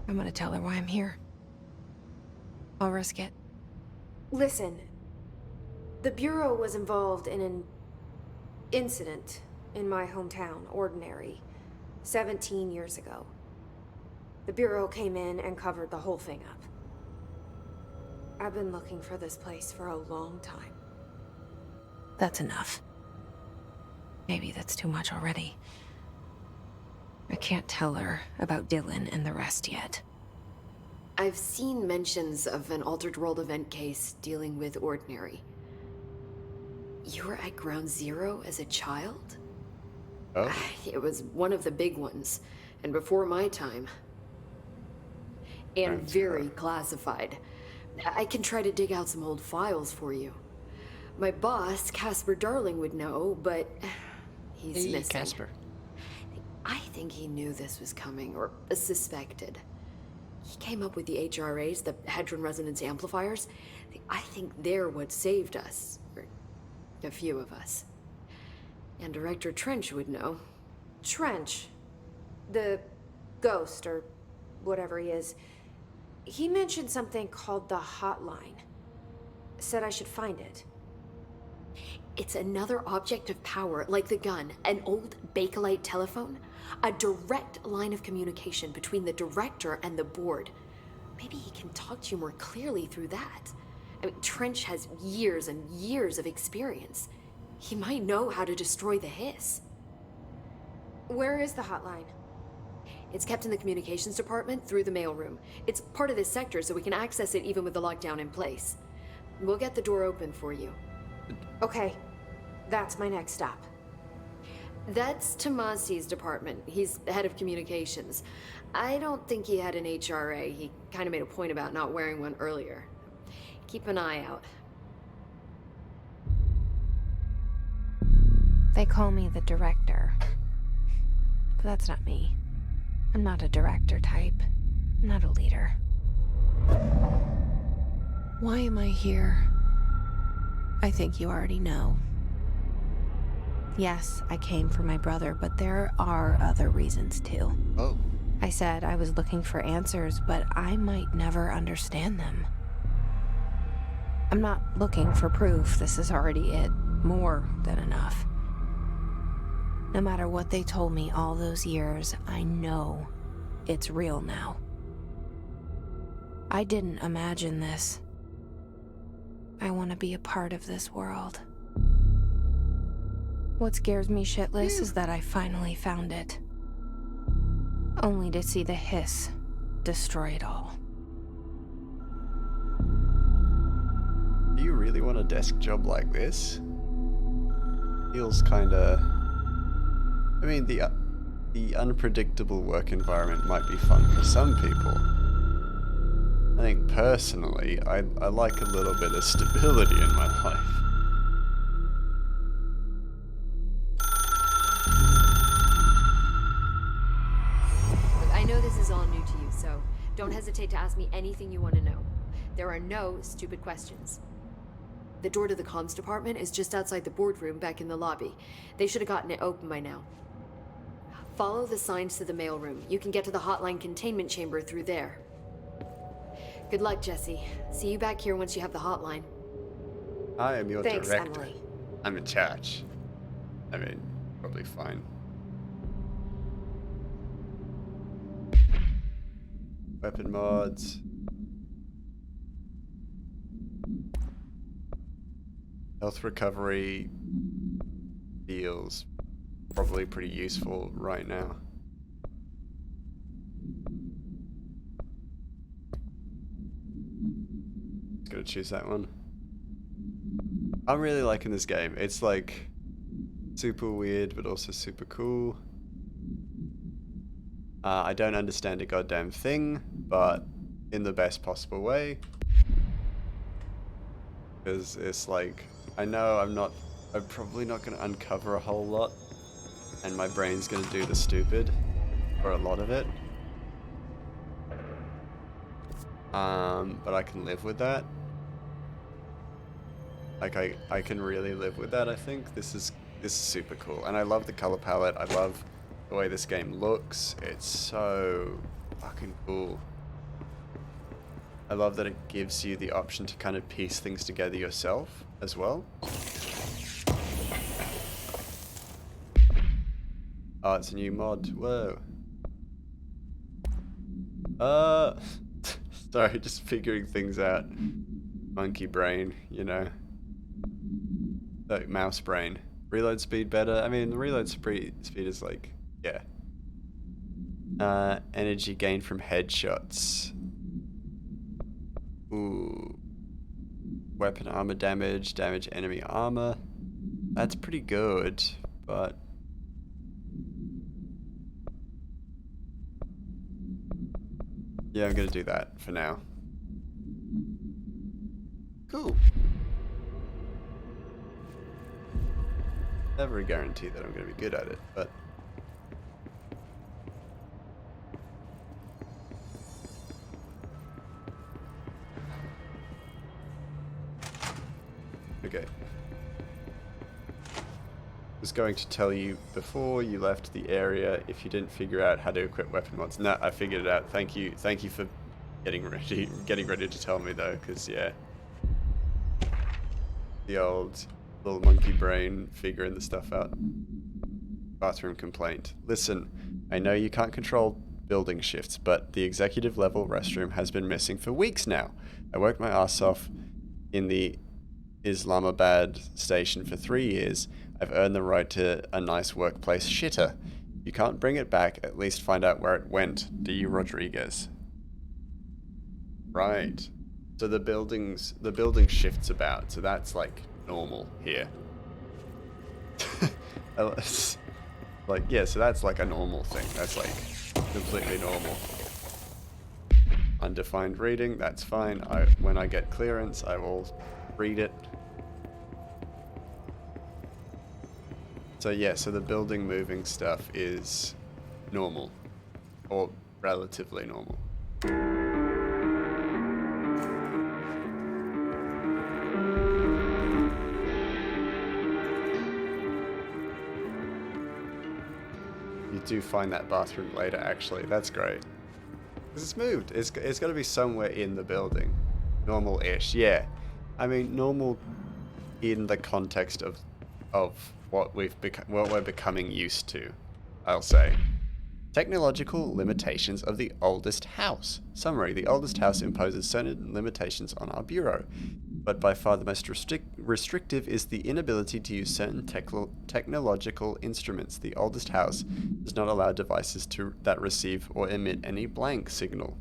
I'm gonna tell her why I'm here. I'll risk it. Listen, the Bureau was involved in an incident in my hometown, Ordinary, 17 years ago. The Bureau came in and covered the whole thing up. I've been looking for this place for a long time. That's enough. Maybe that's too much already. I can't tell her about Dylan and the rest yet. I've seen mentions of an Altered World event case dealing with Ordinary. You were at Ground Zero as a child? Oh. It was one of the big ones, and before my time. And very classified. I can try to dig out some old files for you. My boss, Casper Darling, would know, but he's missing. Casper. I think he knew this was coming, or suspected. He came up with the HRAs, the Hadron Resonance Amplifiers. I think they're what saved us. Or a few of us. And Director Trench would know. Trench, the ghost, or whatever he is, he mentioned something called the Hotline. Said I should find it. It's another object of power, like the gun, an old Bakelite telephone. A direct line of communication between the director and the board. Maybe he can talk to you more clearly through that. I mean, Trench has years and years of experience. He might know how to destroy the Hiss. Where is the hotline? It's kept in the communications department through the mailroom. It's part of this sector, so we can access it even with the lockdown in place. We'll get the door open for you. Okay, that's my next stop. That's Tomasi's department. He's head of communications. I don't think he had an HRA. He kind of made a point about not wearing one earlier. Keep an eye out. They call me the director. But that's not me. I'm not a director type. I'm not a leader. Why am I here? I think you already know. Yes, I came for my brother, but there are other reasons too. Oh. I said I was looking for answers, but I might never understand them. I'm not looking for proof. This is already it. More than enough. No matter what they told me all those years, I know it's real now. I didn't imagine this. I want to be a part of this world. What scares me shitless is that I finally found it. Only to see the Hiss destroy it all. Do you really want a desk job like this? Feels kinda... I mean, the unpredictable work environment might be fun for some people. I think personally, I like a little bit of stability in my life. Look, I know this is all new to you, so don't hesitate to ask me anything you want to know. There are no stupid questions. The door to the comms department is just outside the boardroom back in the lobby. They should have gotten it open by now. Follow the signs to the mailroom. You can get to the hotline containment chamber through there. Good luck, Jesse. See you back here once you have the hotline. I am your Thanks, director. Emily. I'm in charge. I mean, probably fine. Weapon mods. Health recovery feels probably pretty useful right now. Just gonna choose that one. I'm really liking this game. It's like super weird but also super cool. I don't understand a goddamn thing, but in the best possible way. Because it's like, I know I'm probably not going to uncover a whole lot, and my brain's going to do the stupid for a lot of it. But I can live with that. Like I can really live with that. I think this is super cool, and I love the color palette. I love the way this game looks. It's so fucking cool. I love that it gives you the option to kind of piece things together yourself as well. Oh, it's a new mod. Whoa. Sorry, just figuring things out. Monkey brain, you know. Like mouse brain. Reload speed better. I mean, the reload speed is like, yeah. Energy gain from headshots. Ooh. Weapon armor damage, damage enemy armor. That's pretty good, but... yeah, I'm gonna do that for now. Cool. Never a guarantee that I'm gonna be good at it, but... okay. Was going to tell you before you left the area if you didn't figure out how to equip weapon mods. No, I figured it out. Thank you for getting ready to tell me though, because yeah, the old little monkey brain figuring the stuff out. Bathroom complaint. Listen, I know you can't control building shifts, but the executive level restroom has been missing for weeks now. I worked my ass off in the Islamabad station for 3 years. I've earned the right to a nice workplace shitter. You can't bring it back, at least find out where it went. D. Rodriguez. Right. So the building shifts about, so that's like normal here. Like, yeah, so that's like a normal thing. That's like completely normal. Undefined reading, that's fine. When I get clearance, I will read it. So yeah, so the building moving stuff is normal. Or relatively normal. You do find that bathroom later, actually. That's great. Because it's moved. It's got to be somewhere in the building. Normal-ish, yeah. I mean, normal in the context of what we're becoming used to, I'll say. Technological limitations of the oldest house. Summary: the oldest house imposes certain limitations on our bureau, but by far the most restrictive is the inability to use certain technological instruments. The oldest house does not allow devices that receive or emit any blank signal.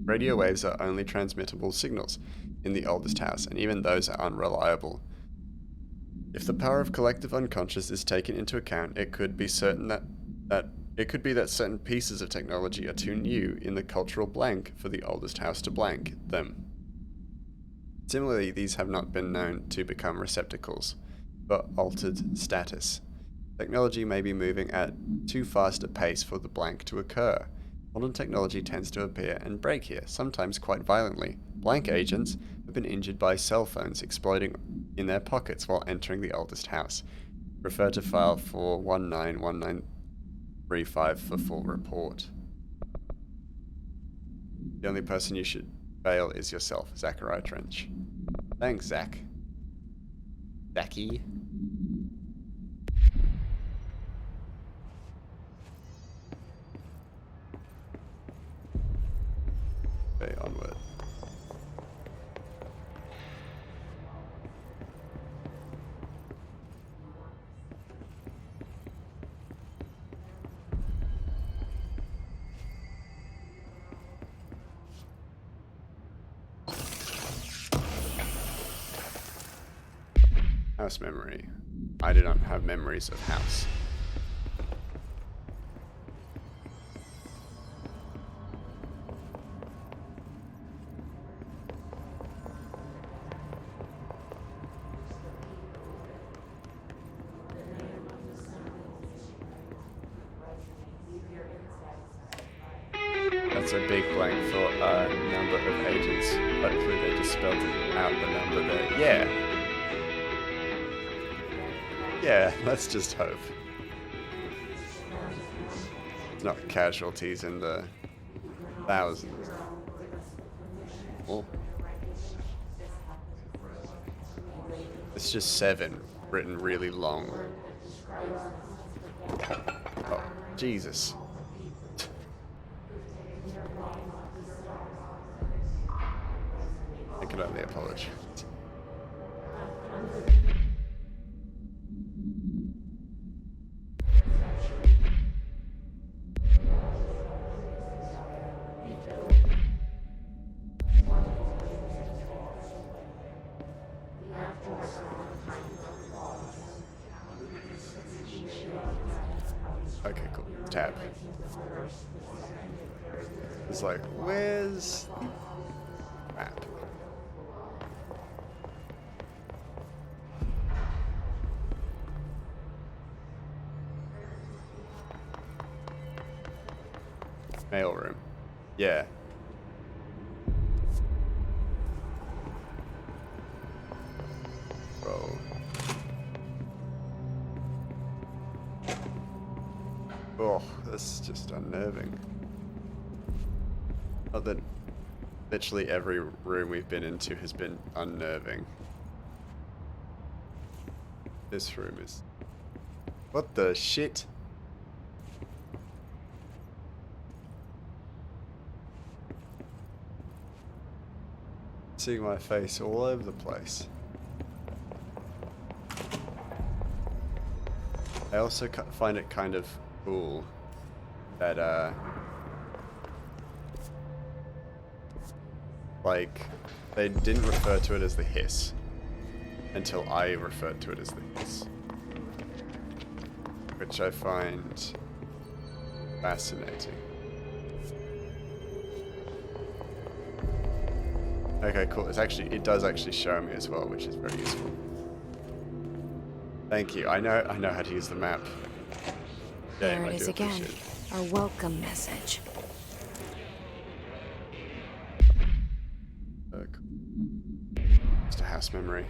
Radio waves are only transmittable signals in the oldest house, and even those are unreliable. If the power of collective unconscious is taken into account, it could be certain that certain pieces of technology are too new in the cultural blank for the oldest house to blank them. Similarly, these have not been known to become receptacles for altered status. Technology may be moving at too fast a pace for the blank to occur. Modern technology tends to appear and break here, sometimes quite violently. Blank agents have been injured by cell phones exploding in their pockets while entering the oldest house. Refer to file 4191935 for full report. The only person you should fail is yourself, Zachariah Trench. Thanks, Zach. Zachy. Okay, onward. House memory. I do not have memories of house. That's a big blank for a number of agents. Hopefully they just spelled out the number there. Yeah. Yeah, let's just hope. It's not casualties in the thousands. Oh. It's just 7, written really long. Oh, Jesus. I can only apologize. Okay, cool. Tab. It's like, where's the map? Mailroom. Yeah. Bro. Oh, that's just unnerving. Not that literally every room we've been into has been unnerving. this room is. What the shit? Seeing my face all over the place. I also find it kind of cool that like they didn't refer to it as the hiss until I referred to it as the hiss, which I find fascinating. Okay, cool. It does actually show me as well, which is very useful. Thank you. I know how to use the map. There it is again. Our welcome message. Cool. Just a house memory.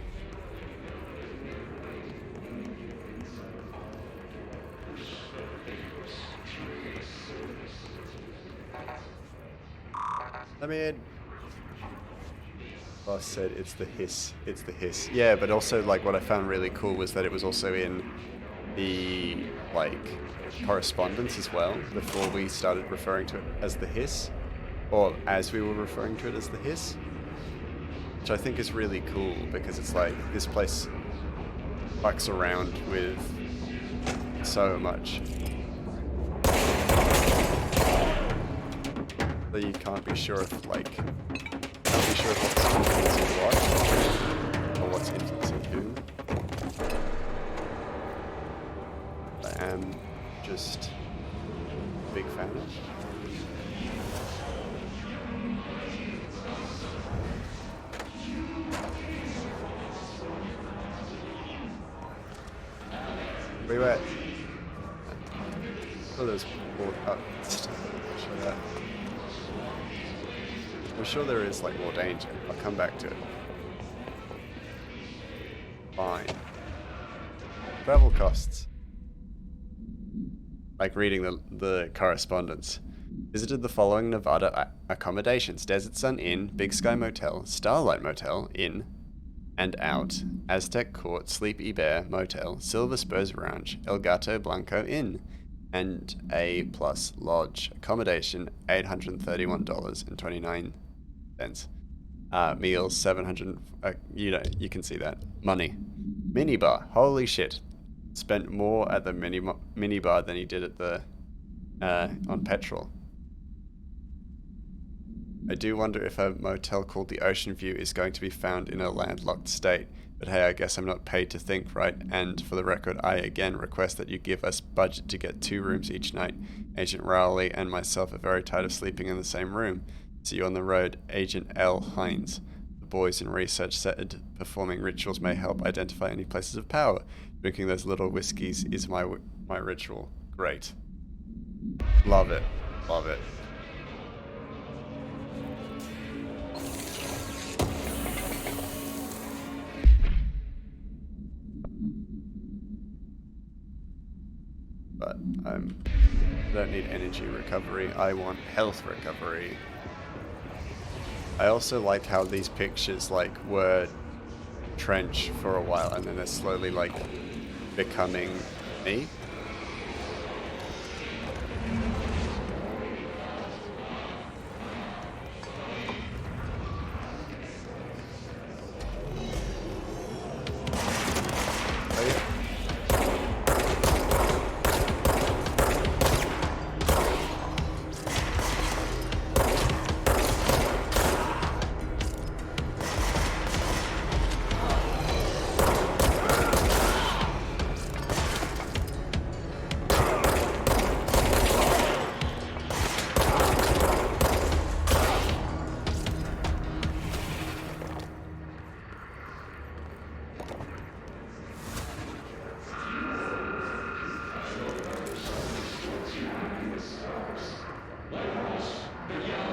Let me in. Boss said it's the hiss. It's the hiss. Yeah, but also like what I found really cool was that it was also in the like correspondence as well before we started referring to it as the hiss, or as we were referring to it as the hiss, which I think is really cool because it's like this place fucks around with so much that you can't be sure if like what's influencing what or what's influencing who. I am just a big fan of. Where you at? Oh, there's more. Show that. I'm sure there is like more danger. I'll come back to it. Fine. Travel costs. Like reading the correspondence. Visited the following Nevada accommodations: Desert Sun Inn, Big Sky Motel, Starlight Motel, Inn and Out, Aztec Court, Sleepy Bear Motel, Silver Spurs Ranch, El Gato Blanco Inn, and A Plus Lodge. Accommodation $831.29. Meals 700. You can see that. Money. Minibar. Holy shit. Spent more at the minibar than he did at the on petrol. I do wonder if a motel called the Ocean View is going to be found in a landlocked state. But hey, I guess I'm not paid to think, right? And for the record, I again request that you give us budget to get 2 rooms each night. Agent Rowley and myself are very tired of sleeping in the same room. See you on the road, Agent L. Hines. The boys in research said performing rituals may help identify any places of power. Drinking those little whiskeys is my ritual. Great. Love it. Love it. But I don't need energy recovery. I want health recovery. I also like how these pictures like were Trench for a while and then they're slowly like becoming me.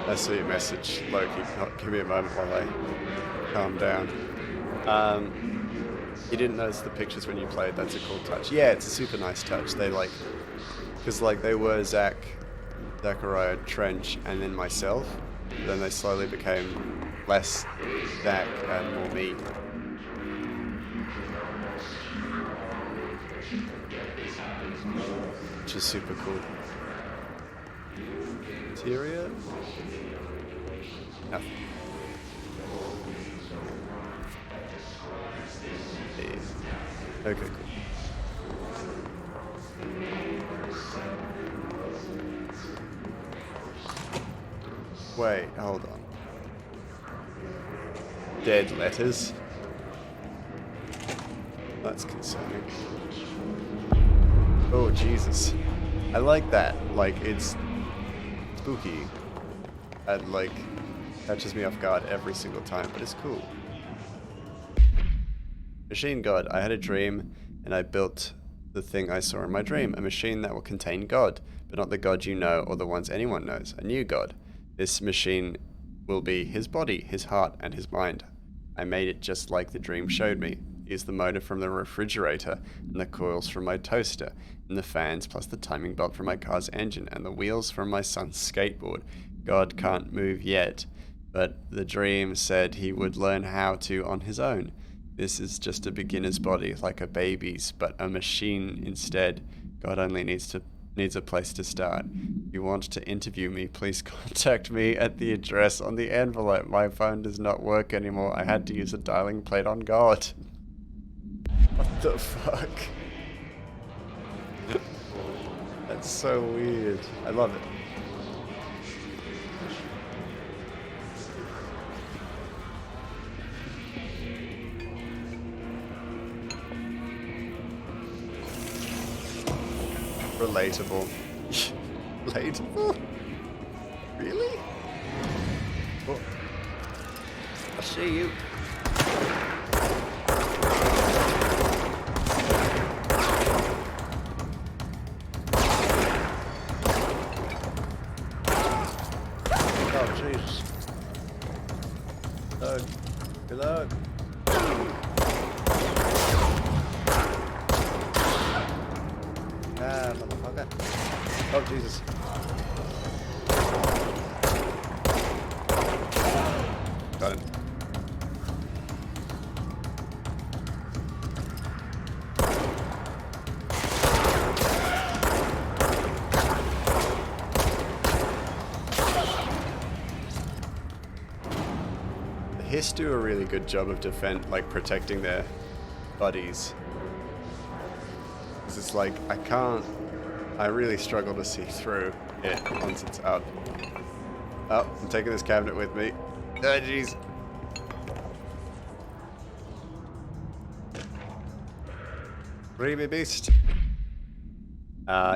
I see your message, Loki. Give me a moment while I calm down. You didn't notice the pictures when you played. That's a cool touch. Yeah, it's a super nice touch. They like, because like they were Zachariah, Trench, and then myself. Then they slowly became less Zach and more me. Which is super cool. Interior? Nothing. Yeah. Okay, cool. Wait, hold on. Dead letters? That's concerning. Oh, Jesus. I like that. Like, it's spooky. And, like, catches me off guard every single time, but it's cool. Machine God. I had a dream, and I built the thing I saw in my dream. A machine that will contain God, but not the God you know or the ones anyone knows. A new God. This machine will be his body, his heart, and his mind. I made it just like the dream showed me. Use the motor from the refrigerator, and the coils from my toaster, and the fans plus the timing belt from my car's engine, and the wheels from my son's skateboard. God can't move yet, but the dream said he would learn how to on his own. This is just a beginner's body, like a baby's, but a machine instead. God only needs a place to start. If you want to interview me, please contact me at the address on the envelope. My phone does not work anymore. I had to use a dialing plate on God. What the fuck? That's so weird. I love it. Relatable. Relatable? Really? Oh. I see you. Oh, Jesus. Reload. Reload. Ah, motherfucker. Oh, Jesus. Got him. The Hiss do a really good job of protecting their buddies. It's like, I really struggle to see through it once it's up. Oh, I'm taking this cabinet with me. Oh, jeez. Really, beast.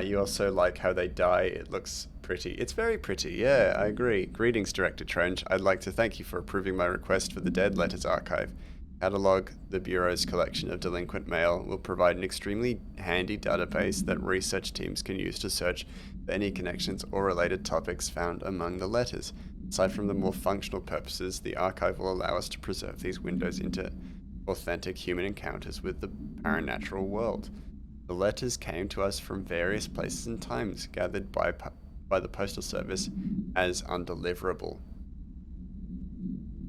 You also like how they die. It looks pretty. It's very pretty, yeah, I agree. Greetings, Director Trench. I'd like to thank you for approving my request for the Dead Letters Archive. Catalog the Bureau's collection of delinquent mail will provide an extremely handy database that research teams can use to search for any connections or related topics found among the letters. Aside from the more functional purposes, the archive will allow us to preserve these windows into authentic human encounters with the paranatural world. The letters came to us from various places and times, gathered by the Postal Service as undeliverable.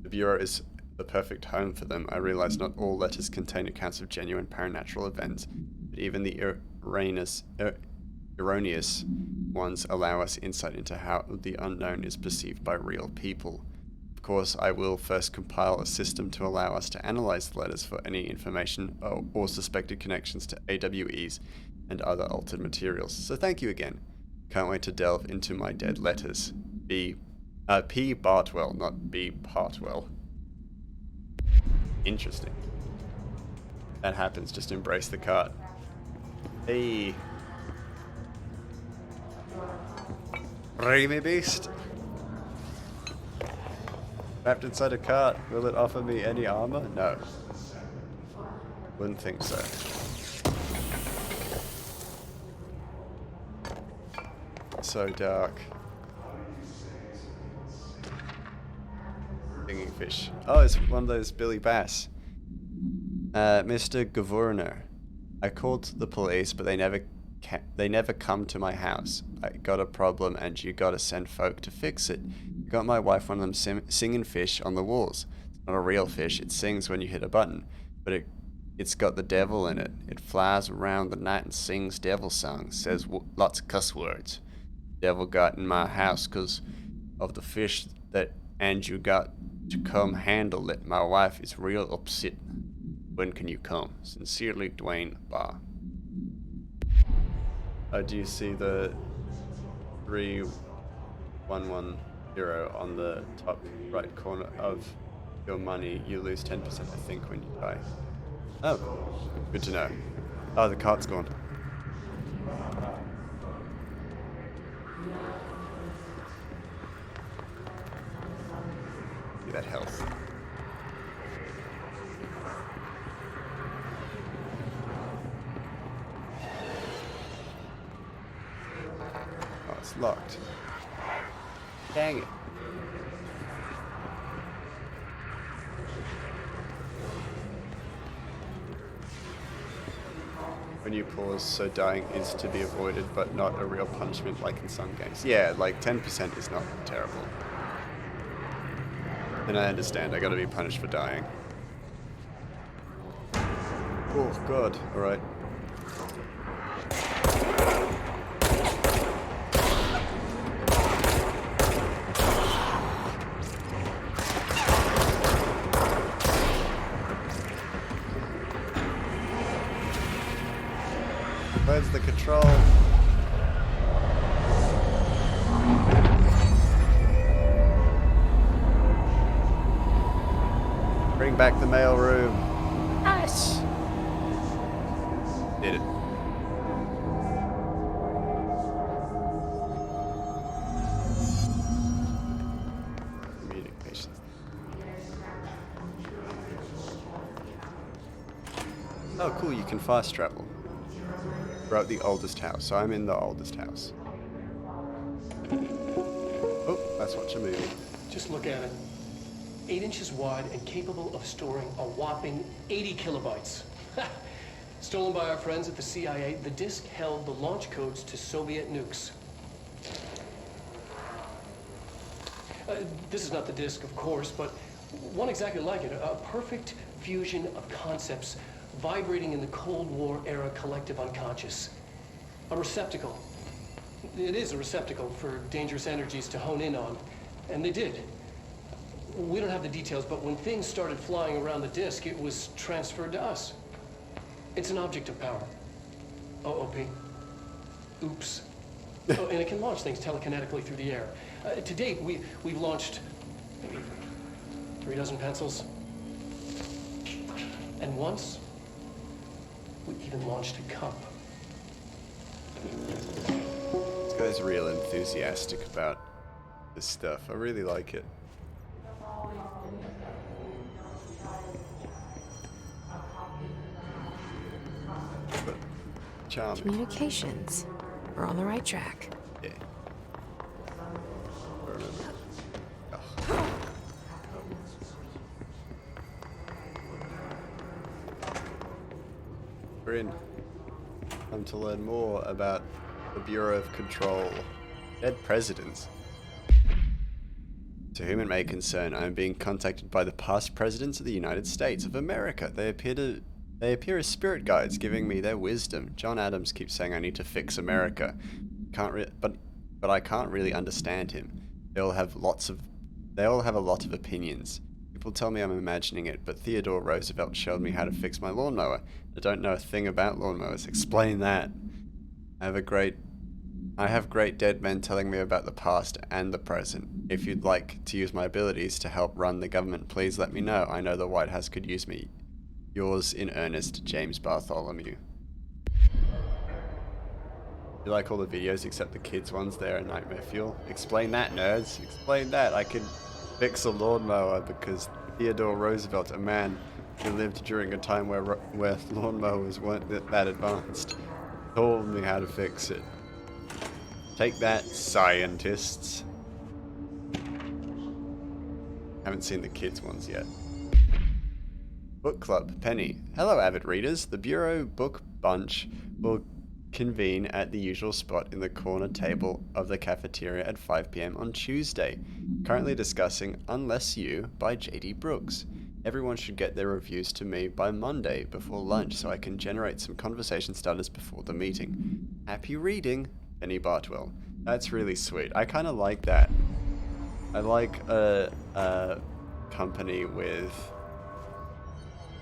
The Bureau is the perfect home for them. I realize not all letters contain accounts of genuine paranatural events, but even the erroneous ones allow us insight into how the unknown is perceived by real people. Of course, I will first compile a system to allow us to analyze the letters for any information or suspected connections to AWEs and other altered materials. So thank you again. Can't wait to delve into my dead letters. P. Bartwell, not B. Partwell. Interesting. That happens, just embrace the cart. Hey. Dreamy beast. Trapped inside a cart. Will it offer me any armor? No. Wouldn't think so. So dark. Stinging fish. Oh, it's one of those Billy Bass. Mr. Governor, I called the police, but they never come to my house. I got a problem, and you gotta send folk to fix it. I got my wife one of them singing fish on the walls. It's not a real fish. It sings when you hit a button, but It's got the devil in it. It flies around the night and sings devil songs, says lots of cuss words. Devil got in my house 'cause of the fish that Andrew got to come handle it. My wife is real upset. When can you come? Sincerely, Dwayne Barr. Do you see the 3110 on the top right corner of your money? You lose 10%, I think, when you die. Oh, good to know. Oh, the cart's gone. Get that health. Oh, it's locked. Dang it. When you pause, so dying is to be avoided, but not a real punishment like in some games. Yeah, like 10% is not terrible. And I understand, I gotta be punished for dying. Oh god, alright. Where's the control? Bring back the mail room. Nice. Did it. Communications. Oh, cool, you can fast travel. We're at the oldest house, so I'm in the oldest house. Oh, let's watch a movie. Just look at it. 8 inches wide and capable of storing a whopping 80 kilobytes. Stolen by our friends at the CIA, the disk held the launch codes to Soviet nukes. This is not the disk, of course, but one exactly like it. A perfect fusion of concepts vibrating in the Cold War era collective unconscious. A receptacle. It is a receptacle for dangerous energies to hone in on. And they did. We don't have the details, but when things started flying around the disk, it was transferred to us. It's an object of power. OOP. Oops. Oh, and it can launch things telekinetically through the air. To date, we've launched maybe 3 dozen pencils. And once, we even launched a cup. This guy's real enthusiastic about this stuff. I really like it. But charming. Communications. We're on the right track. Yeah. I remember. Oh. We're in. Time to learn more about the Bureau of Control. Dead presidents. To whom it may concern, I am being contacted by the past presidents of the United States of America. They appear as spirit guides, giving me their wisdom. John Adams keeps saying I need to fix America. But I can't really understand him. They all have a lot of opinions. People tell me I'm imagining it, but Theodore Roosevelt showed me how to fix my lawnmower. I don't know a thing about lawnmowers. Explain that. I have great dead men telling me about the past and the present. If you'd like to use my abilities to help run the government, please let me know. I know the White House could use me. Yours in earnest, James Bartholomew. You like all the videos except the kids ones? They're a nightmare fuel. Explain that, nerds. Explain that. I can fix a lawnmower because Theodore Roosevelt, a man who lived during a time where lawnmowers weren't that advanced, told me how to fix it. Take that, scientists. Haven't seen the kids ones yet. Book Club, Penny. Hello, avid readers. The Bureau Book Bunch will convene at the usual spot in the corner table of the cafeteria at 5 p.m. on Tuesday. Currently discussing Unless You by J.D. Brooks. Everyone should get their reviews to me by Monday before lunch so I can generate some conversation starters before the meeting. Happy reading, Penny Bartwell. That's really sweet. I kind of like that. I like a company with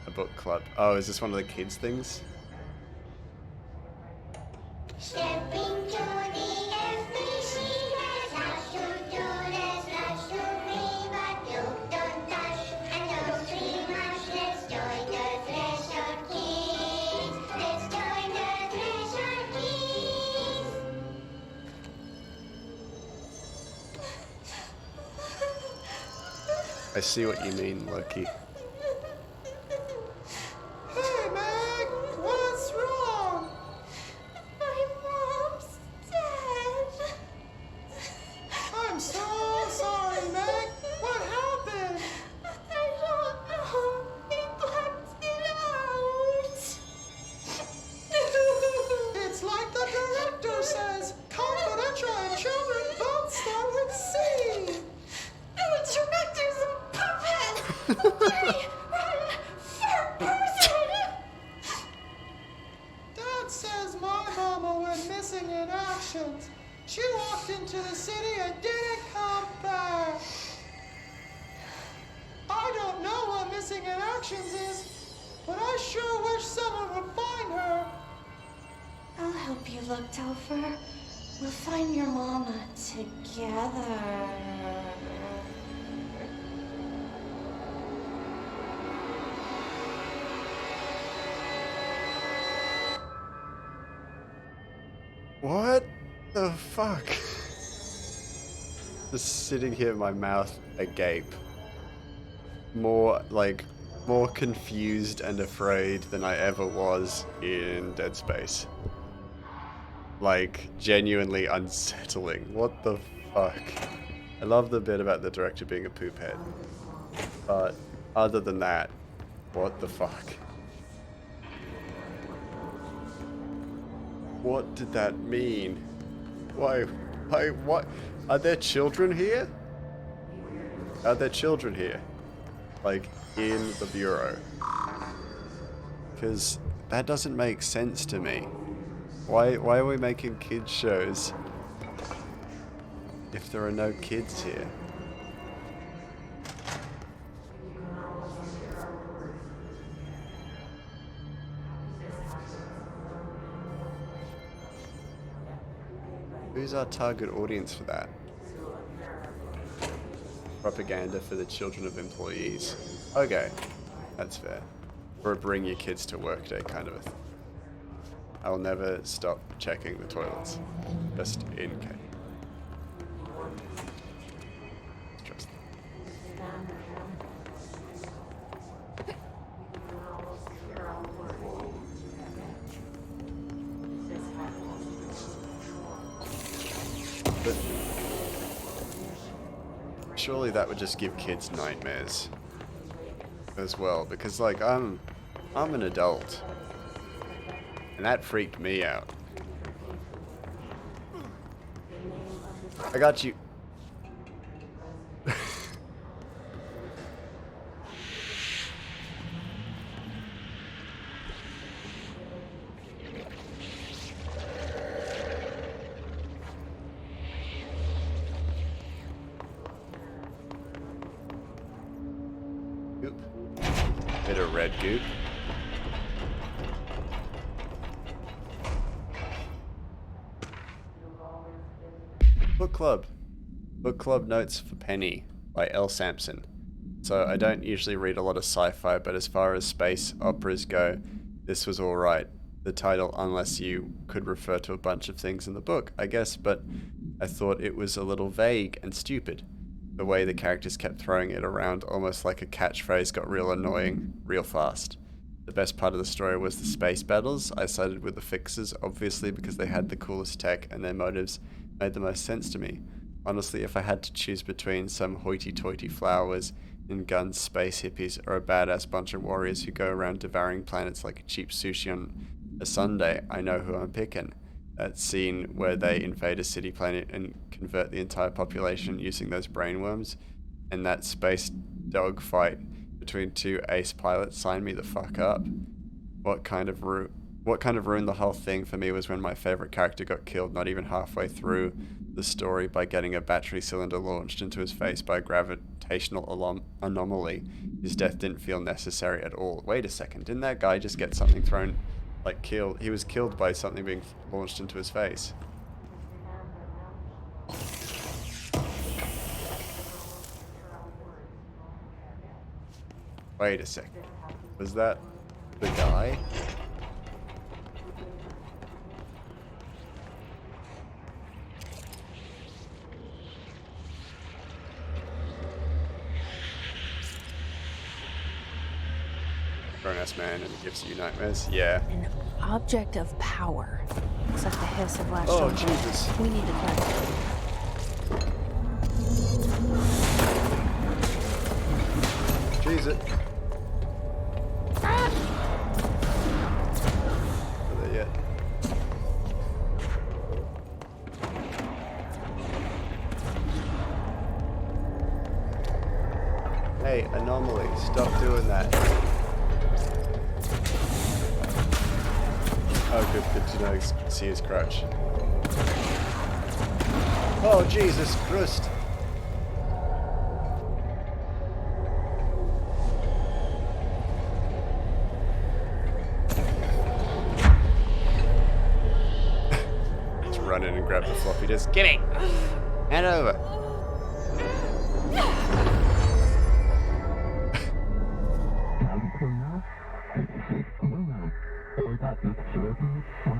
a book club. Oh, is this one of the kids' things? Step into the FBC, there's lots to do, there's lots to read, but you don't touch and don't dream much. Let's join the Thresher Kids. Let's join the Thresher Kids. I see what you mean, Loki. Hey, Meg, what's wrong? My mom's dead. I'm so sorry, Meg. What happened? I don't know. They blacked it out. It's like the director says. Confidential and children both start with C. The director's a puppet. Very fat person. Dad says my mama went missing in actions. She walked into the city and didn't come back. I don't know what missing in actions is, but I sure wish someone would find her. I'll help you look, Topher. We'll find your mama together. What the fuck? Just sitting here, my mouth agape. More confused and afraid than I ever was in Dead Space. Like, genuinely unsettling. What the fuck? I love the bit about the director being a poop head. But other than that, what the fuck? What did that mean? Why, what? Are there children here? Are there children here? Like, in the Bureau? Because that doesn't make sense to me. Why are we making kids shows if there are no kids here? Who's our target audience for that? Propaganda for the children of employees. Okay, that's fair. For a bring your kids to work day kind of a thing. I'll never stop checking the toilets, just in case. Trust them. But surely that would just give kids nightmares as well, because like I'm an adult. And that freaked me out. I got you. Goop. Bit of red goop. Book Club. Book Club Notes for Penny by L. Sampson. So I don't usually read a lot of sci-fi, but as far as space operas go, this was alright. The title, unless you could refer to a bunch of things in the book, I guess, but I thought it was a little vague and stupid. The way the characters kept throwing it around almost like a catchphrase got real annoying real fast. The best part of the story was the space battles. I sided with the Fixers, obviously because they had the coolest tech and their motives made the most sense to me. Honestly, if I had to choose between some hoity-toity flowers and guns space hippies or a badass bunch of warriors who go around devouring planets like cheap sushi on a Sunday, I know who I'm picking. That scene where they invade a city planet and convert the entire population using those brainworms, and that space dogfight between two ace pilots. Sign me the fuck up. What kind of ruined the whole thing for me was when my favorite character got killed not even halfway through the story by getting a battery cylinder launched into his face by a gravitational anomaly. His death didn't feel necessary at all. Wait a second, didn't that guy just get something thrown, like killed? He was killed by something being launched into his face. Wait a second, was that the guy? Grown-ass man and gives you nightmares. Yeah. An object of power. Looks like the hiss of last Oh, shelter. Jesus. We need to find it. Cheese it. Not there yet. Hey, anomaly, stop doing that. Oh, good to know. See his crutch. Oh, Jesus Christ. Just run in and grab the floppy disk. Gimme! Hand over.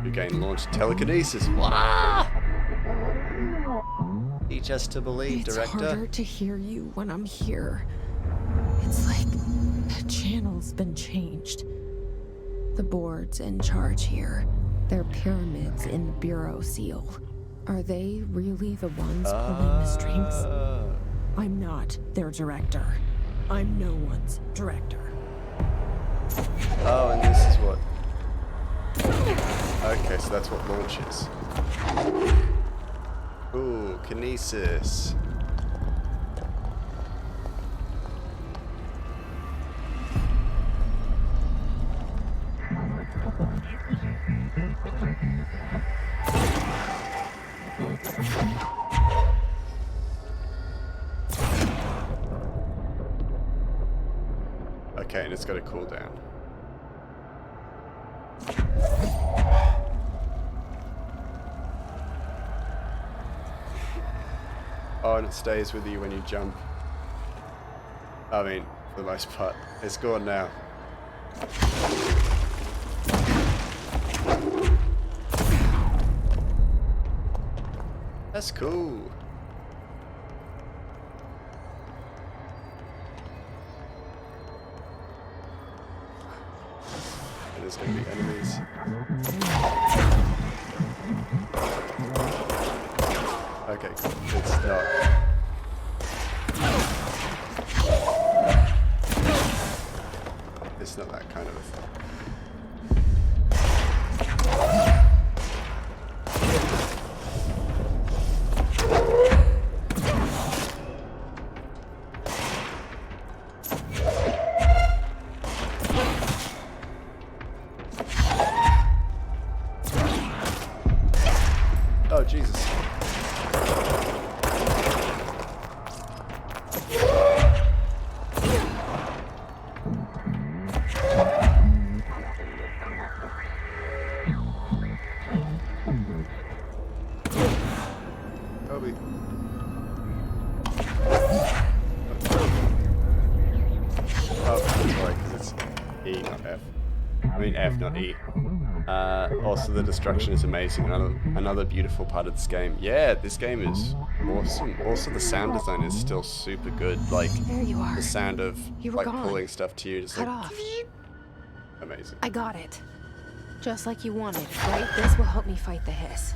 You gain launched telekinesis. Wow! Teach us to believe, It's director. harder to hear you when I'm here. It's like the channel's been changed. The board's in charge here. They're pyramids in the Bureau seal. Are they really the ones pulling the strings? I'm not their director. I'm no one's director. Oh, and this is what... Okay, so that's what launches. Ooh, kinesis. Okay, and it's got a cooldown. Oh, and it stays with you when you jump. I mean, for the most part. It's gone now. That's cool. And there's gonna be enemies. Okay, cool. It's not. It's not that kind of a thing. Oh, Jesus. Kobe. Oh, that's right, because it's E, not F. I mean F, not E. Also, the destruction is amazing. Another beautiful part of this game. Yeah, this game is awesome. Also, the sound design is still super good. Like, There you are. the sound of You were like gone. pulling stuff to you. Just Cut like, off. amazing. I got it. Just like you wanted, right? This will help me fight the hiss.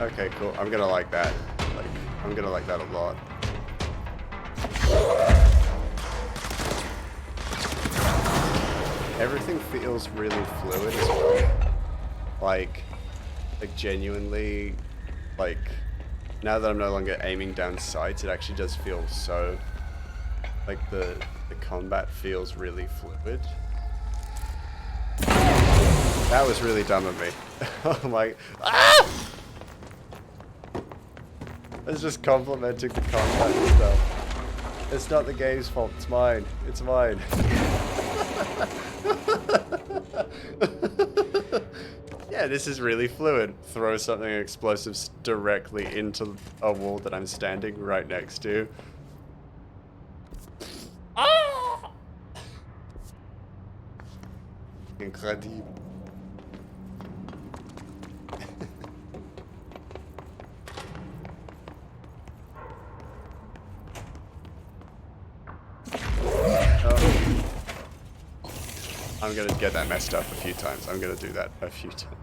Okay, cool. I'm gonna like that. Like, I'm gonna like that a lot. Everything feels really fluid as well. Like genuinely, like, now that I'm no longer aiming down sights, it actually does feel so, like, the combat feels really fluid. That was really dumb of me. Oh my, ah! I was just complimenting the combat and stuff. It's not the game's fault, it's mine. It's mine. Yeah, this is really fluid. Throw something explosive directly into a wall that I'm standing right next to. Ah! Incredible. I'm gonna get that messed up a few times. I'm gonna do that a few times.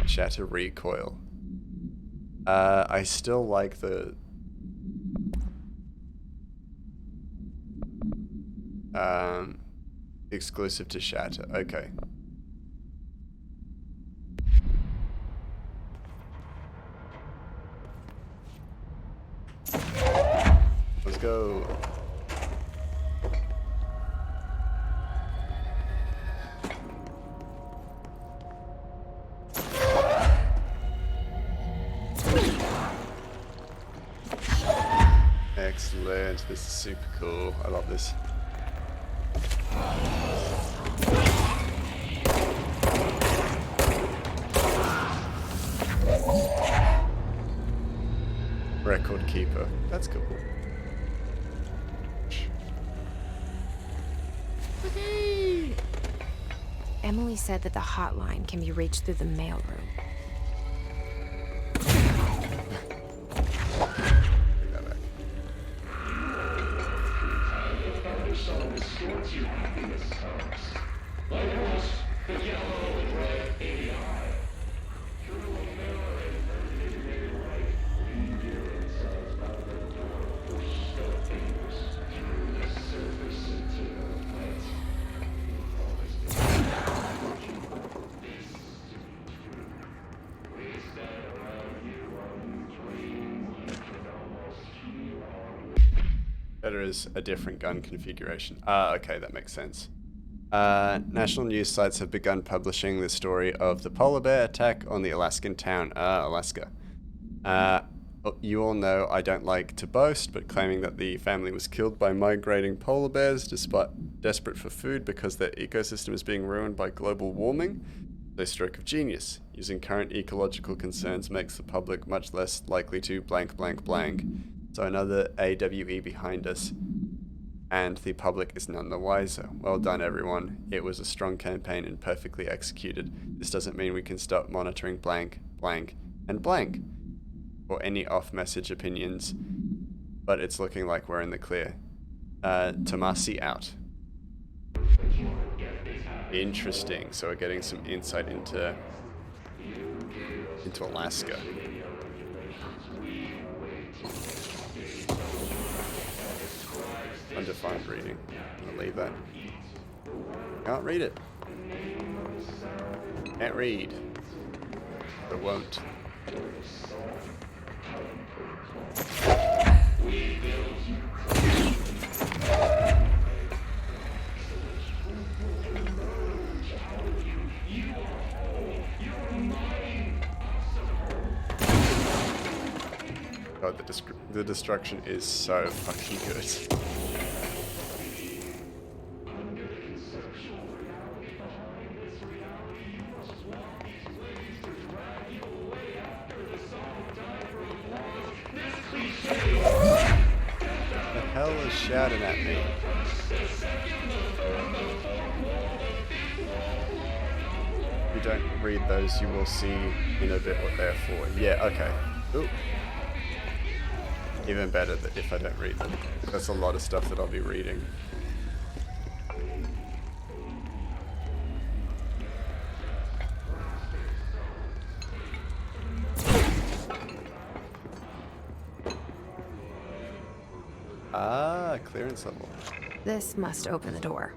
Shatter recoil. I still like the... exclusive to Shatter. Okay. Let's go. Excellent. This is super cool. I love this. Record keeper. That's cool. Emily said that the hotline can be reached through the mailroom. Bring that back. Better is a different gun configuration. Ah, okay, that makes sense. National news sites have begun publishing the story of the polar bear attack on the Alaskan town, Alaska. You all know I don't like to boast, but claiming that the family was killed by migrating polar bears despite desperate for food because their ecosystem is being ruined by global warming, is a stroke of genius. Using current ecological concerns makes the public much less likely to blank blank blank. So another AWE behind us, and the public is none the wiser. Well done, everyone. It was a strong campaign and perfectly executed. This doesn't mean we can stop monitoring blank, blank, and blank for any off-message opinions, but it's looking like we're in the clear. Tomasi out. Interesting. So we're getting some insight into Alaska. Undefined reading. I'm gonna leave that. Can't read it. Can't read. But won't. God, the destruction is so fucking good. Shouting at me. If you don't read those, you will see in a bit what they're for. Yeah, okay. Ooh. Even better if I don't read them. That's a lot of stuff that I'll be reading. Ah, clearance level. This must open the door.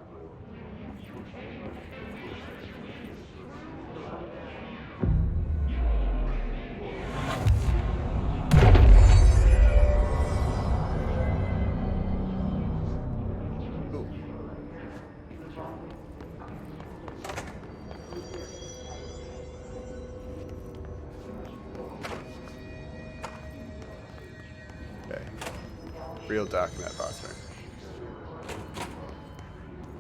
Cool. Okay. Real dark in that bathroom.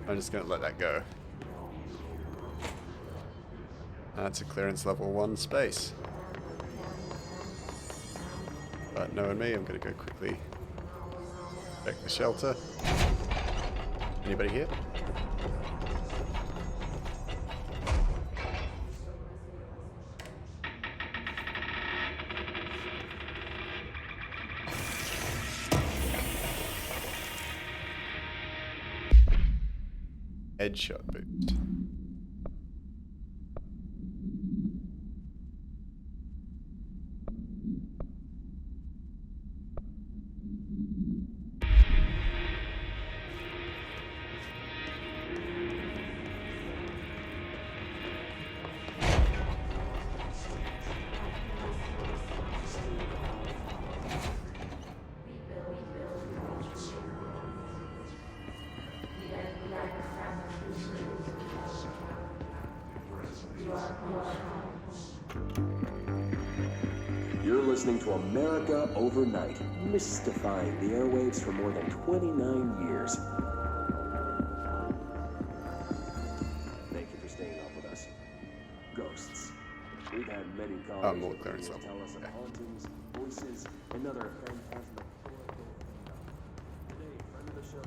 I'm just gonna let that go. That's a clearance level 1 space. But knowing me, I'm gonna go quickly check the shelter. Anybody here? Headshot boost. You're listening to America Overnight, mystifying the airwaves for more than 29 years. Thank you for staying up with us. Ghosts. We've had many callers more that clearance level. tell us of hauntings, voices, and other phantasmagorical phenomena. Today, friend of the show,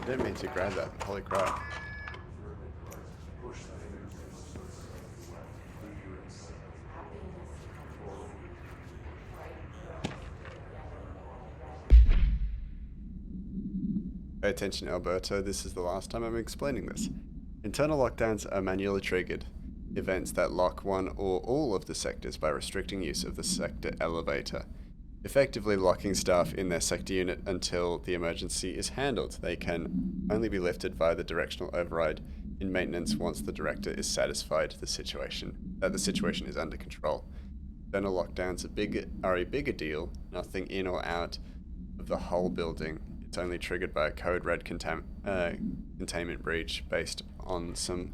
Didn't mean to grab that. Holy crap. Pay attention, Alberto. This is the last time I'm explaining this. Internal lockdowns are manually triggered events that lock one or all of the sectors by restricting use of the sector elevator, effectively locking staff in their sector unit until the emergency is handled. They can only be lifted via the directional override in maintenance once the director is satisfied that the situation is under control. Internal lockdowns are a bigger deal, nothing in or out of the whole building. It's only triggered by a code red containment breach based on some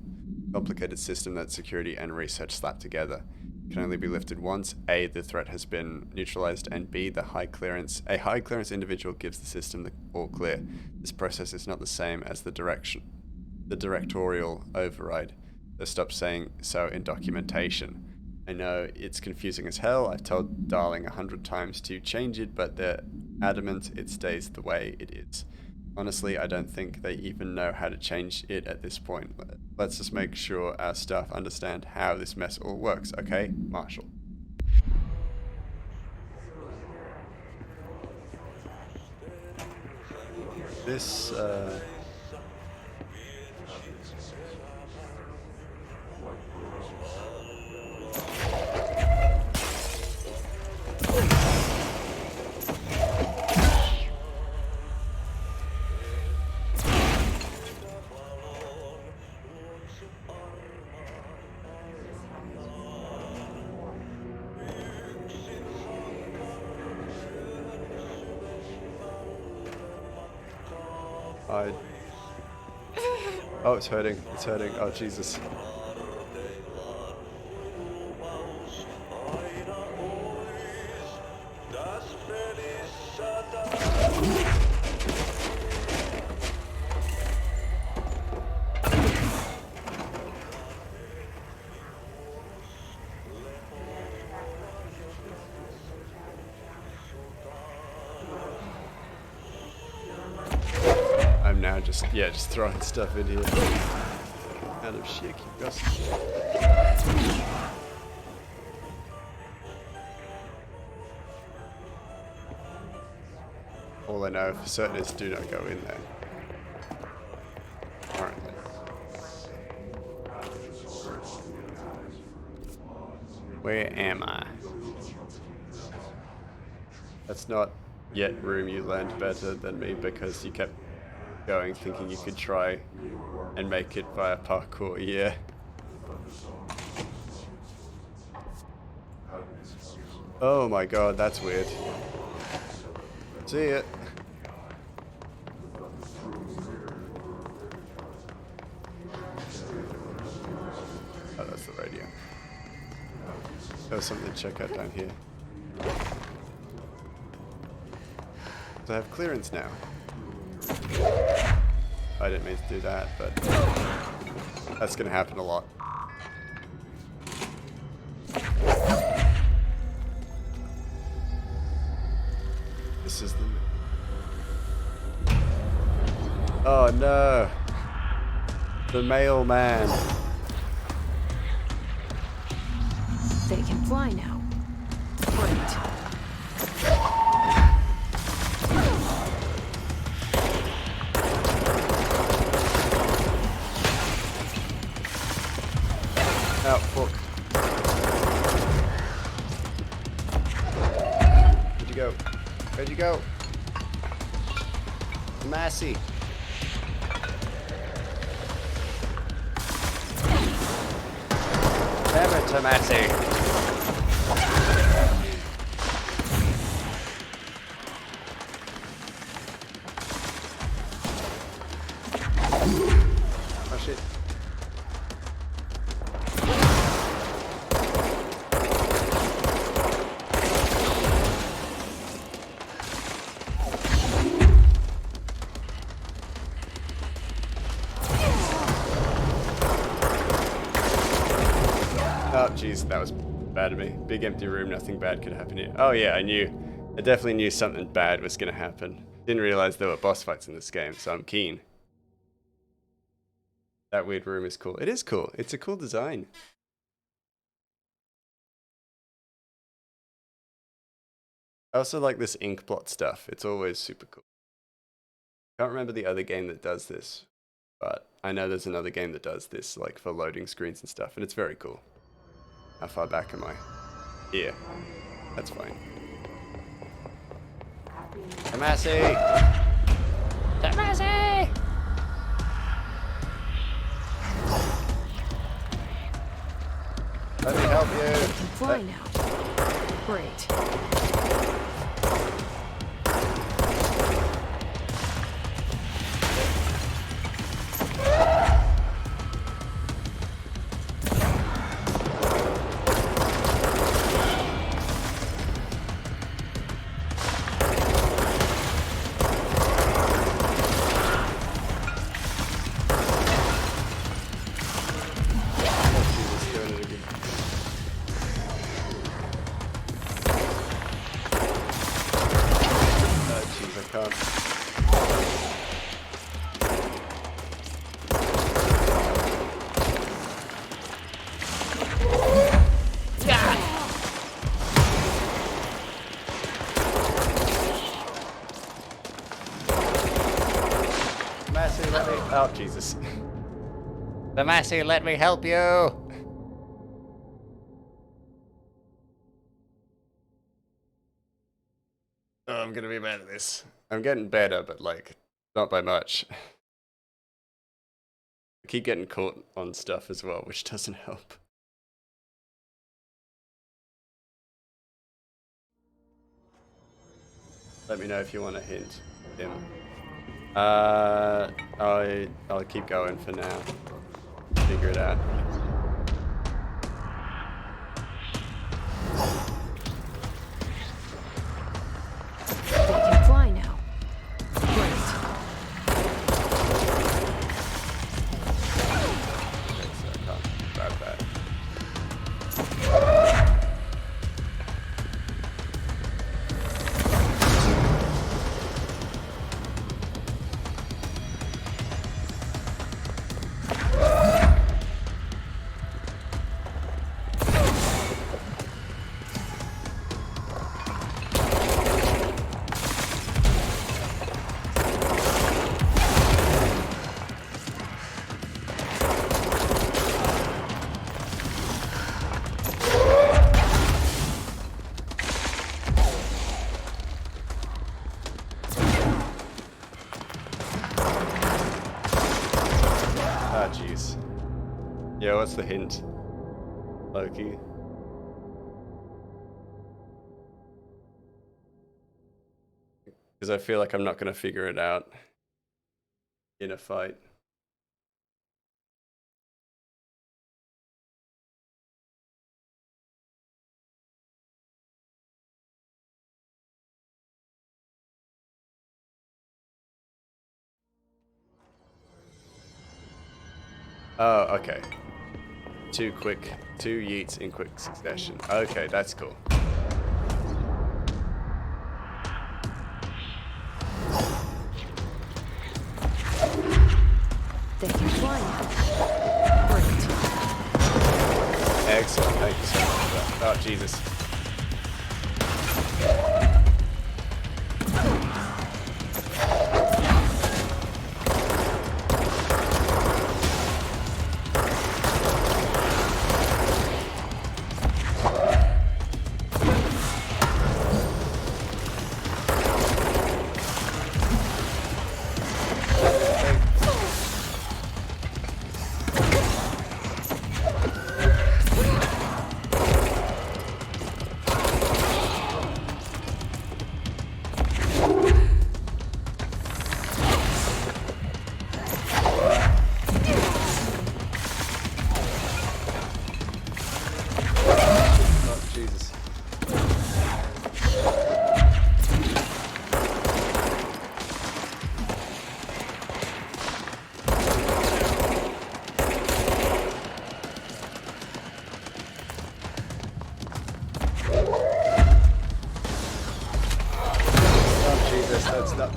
complicated system that security and research slapped together. Can only be lifted once A, the threat has been neutralized, and B, a high clearance individual gives the system the all clear. This process is not the same as the directorial override. So stop saying so in documentation. I know it's confusing as hell. I've told Darling 100 times to change it, but they're adamant it stays the way it is. Honestly, I don't think they even know how to change it at this point. Let's just make sure our staff understand how this mess all works, okay? Marshall. This, oh, it's hurting. It's hurting. Oh, Jesus. I'm now just throwing stuff in here. Out of sheer curiosity. All I know for certain is do not go in there. Where am I? That's not yet room. You learned better than me because you kept going thinking you could try and make it via parkour. Yeah. Oh my god, that's weird. See it. Oh, that's the radio. There's something to check out down here. So I have clearance now. I didn't mean to do that, but that's gonna happen a lot. This is the... Oh no! The mailman. They can fly now. Great. Oh, fuck. Where'd you go? Where'd you go? Massey. Damn it, Tomasi. Oh shit. Oh jeez, that was bad of me. Big empty room, nothing bad could happen here. Oh yeah, I definitely knew something bad was gonna happen. Didn't realize there were boss fights in this game, so I'm keen. That weird room is cool. It is cool. It's a cool design. I also like this ink blot stuff. It's always super cool. Can't remember the other game that does this, but I know there's another game that does this, like for loading screens and stuff, and it's very cool. How far back am I? Here. That's fine. Tomasi! Tomasi! Let me help you. Fly now. Great. Oh, Jesus. Tomasi, let me help you! Oh, I'm gonna be bad at this. I'm getting better, but like, not by much. I keep getting caught on stuff as well, which doesn't help. Let me know if you want a hint, Tim. I'll keep going for now. Figure it out. They can fly now. Great. Okay, so I can't grab that. Yeah, what's the hint, Loki? Because I feel like I'm not going to figure it out in a fight. Oh, okay. Two yeets in quick succession. Okay, that's cool. They can fly now. Excellent, thank you so much for that. Oh, Jesus.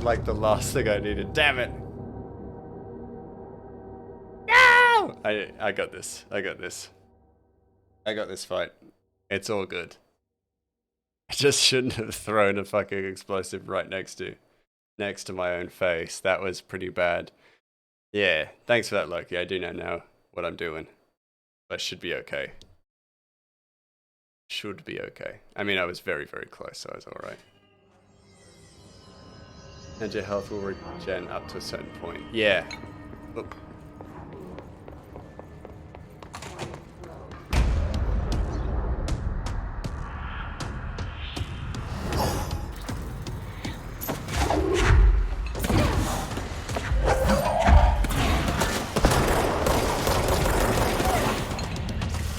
Like the last thing I needed. Damn it! No! I got this. I got this. I got this fight. It's all good. I just shouldn't have thrown a fucking explosive right next to my own face. That was pretty bad. Yeah, thanks for that, Loki. I do know now what I'm doing. But should be okay. Should be okay. I mean, I was very, very close, so I was alright. And your health will regen up to a certain point. Yeah. Oop.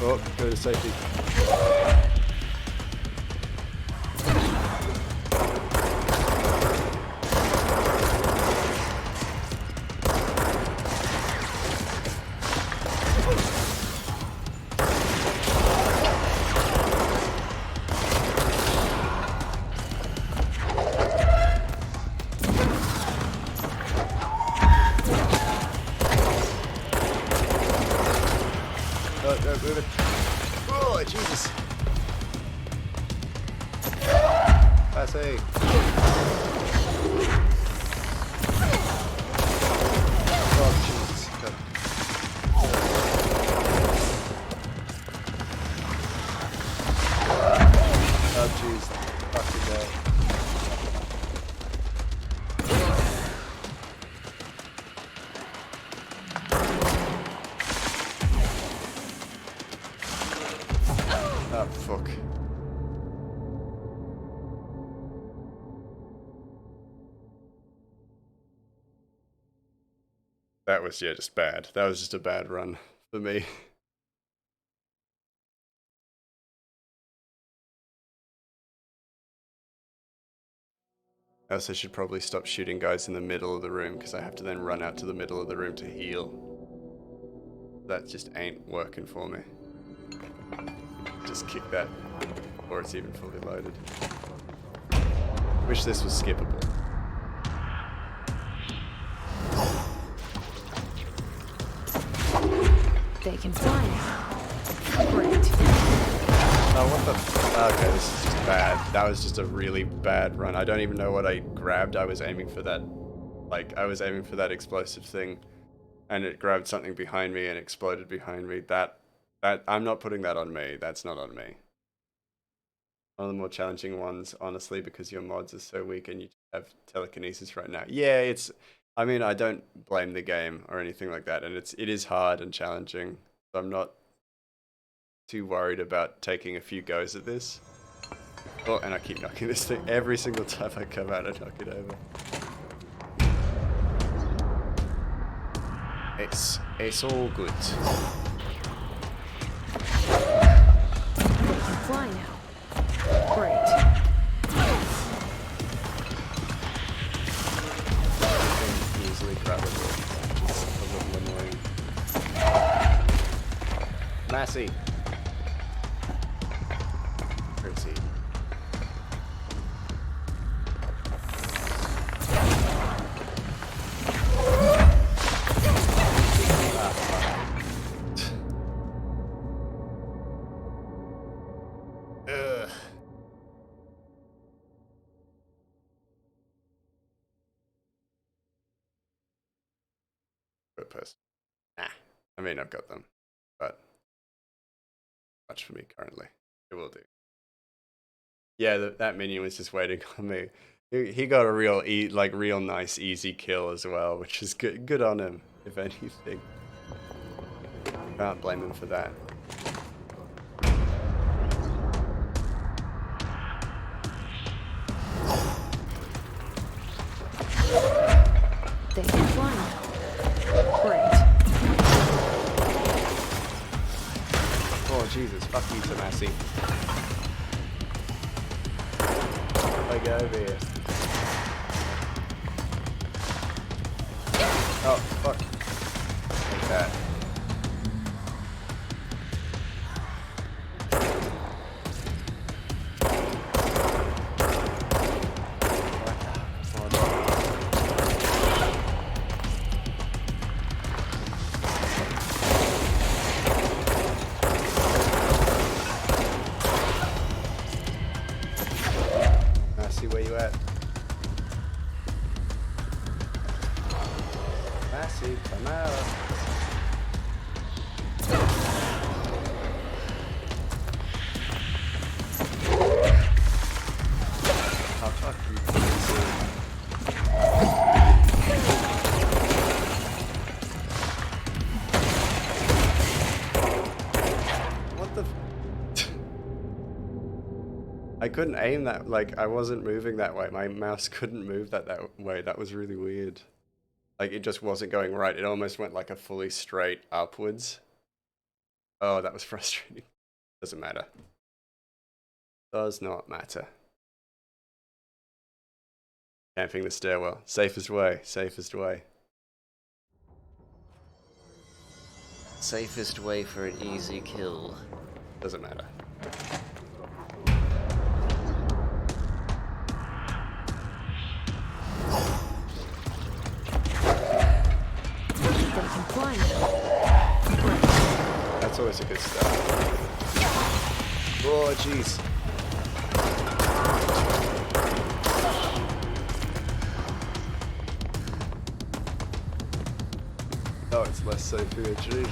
Oh, go to safety. Move it. Oh, Jesus. Passe. Oh, Jesus. God. Oh, jeez. Fucking hell. Oh, fuck. That was, yeah, just bad. That was just a bad run for me. I also should probably stop shooting guys in the middle of the room because I have to then run out to the middle of the room to heal. That just ain't working for me. Just kick that, or it's even fully loaded. Wish this was skippable. They can fly now. Great. Oh, what the okay, this is just bad. That was just a really bad run. I don't even know what I grabbed. I was aiming for that, like, I was aiming for that explosive thing, and it grabbed something behind me and exploded behind me. That I'm not putting that on me. That's not on me. One of the more challenging ones, honestly, because your mods are so weak and you have telekinesis right now. Yeah, it's, I mean, I don't blame the game or anything like that, and it is hard and challenging, so I'm not too worried about taking a few goes at this. Oh, and I keep knocking this thing every single time I come out, I knock it over. It's all good. Fly now. Great. Easily grabbable. Just a little annoying. Massey. Where is he? Nah. I mean, I've got them, but much for me currently. It will do. Yeah, that minion was just waiting on me. He got a real real nice easy kill as well, which is good. Good on him, if anything. Can't blame him for that. They can fly now. Great. Oh Jesus, fuck you, Tomasi. I get over here. Oh, fuck. Like that. Where you at? Massey, come out. Oh, fuck you. What the? I couldn't aim that, like, I wasn't moving that way. My mouse couldn't move that way. That was really weird. Like, it just wasn't going right. It almost went like a fully straight upwards. Oh, that was frustrating. Doesn't matter. Does not matter. Camping the stairwell. Safest way. Safest way. Safest way for an easy kill. Doesn't matter. That's always a good start. Oh, jeez. Oh, it's less safe PhD.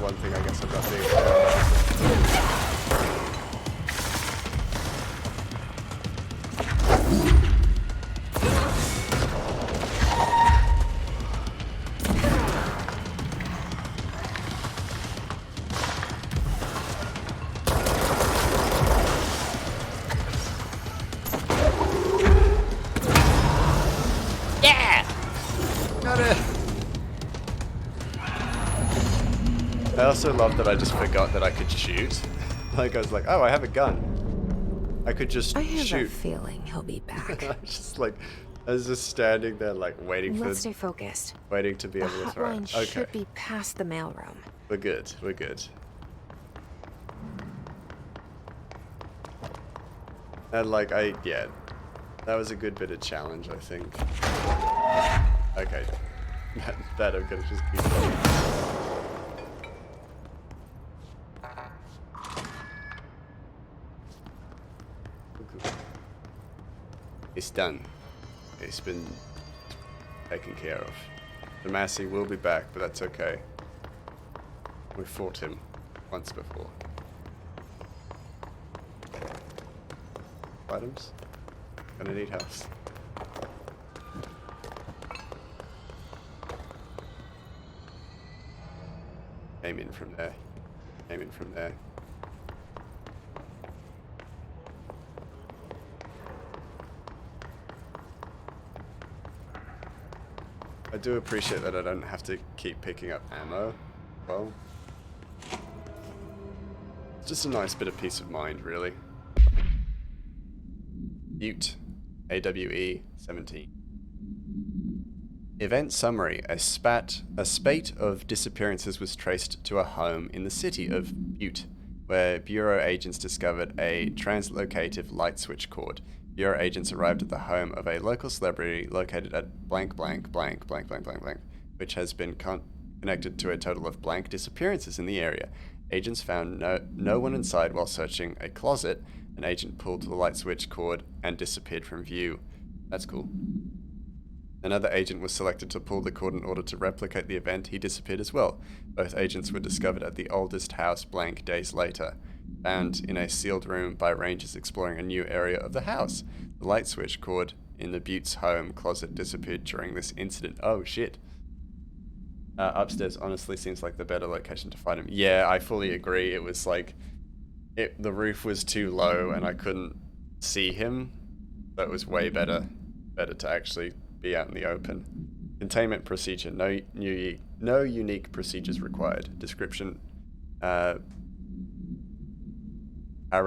One thing I guess I'm not doing. Yeah! Got it! I also love that I just forgot that I could shoot. Like, I was like, oh, I have a gun. I could just I have shoot. a feeling he'll be back. I was just standing there, like, waiting Let's stay focused. Waiting to be able to throw it. The hotline Okay. should be past the mailroom. We're good. We're good. And, like, yeah. That was a good bit of challenge, I think. Okay. That I'm gonna just keep going. It's done. It's been taken care of. Demacy will be back, but that's okay. We fought him once before. Items? Gonna need house. Came in from there. Came in from there. I do appreciate that I don't have to keep picking up ammo. Well, it's just a nice bit of peace of mind, really. Butte, AWE 17. Event summary: a spate of disappearances was traced to a home in the city of Butte, where Bureau agents discovered a translocative light switch cord. Bureau agents arrived at the home of a local celebrity located at blank blank blank blank blank blank blank, which has been connected to a total of blank disappearances in the area. Agents found no one inside while searching a closet. An agent pulled the light switch cord and disappeared from view. That's cool. Another agent was selected to pull the cord in order to replicate the event. He disappeared as well. Both agents were discovered at the oldest house blank days later, found in a sealed room by rangers exploring a new area of the house. The light switch cord in the Butte's home closet disappeared during this incident. Oh shit. Upstairs honestly seems like the better location to find him. Yeah, I fully agree. It was like, the roof was too low and I couldn't see him. So it was way better to actually be out in the open. Containment procedure. No unique procedures required. Description. Para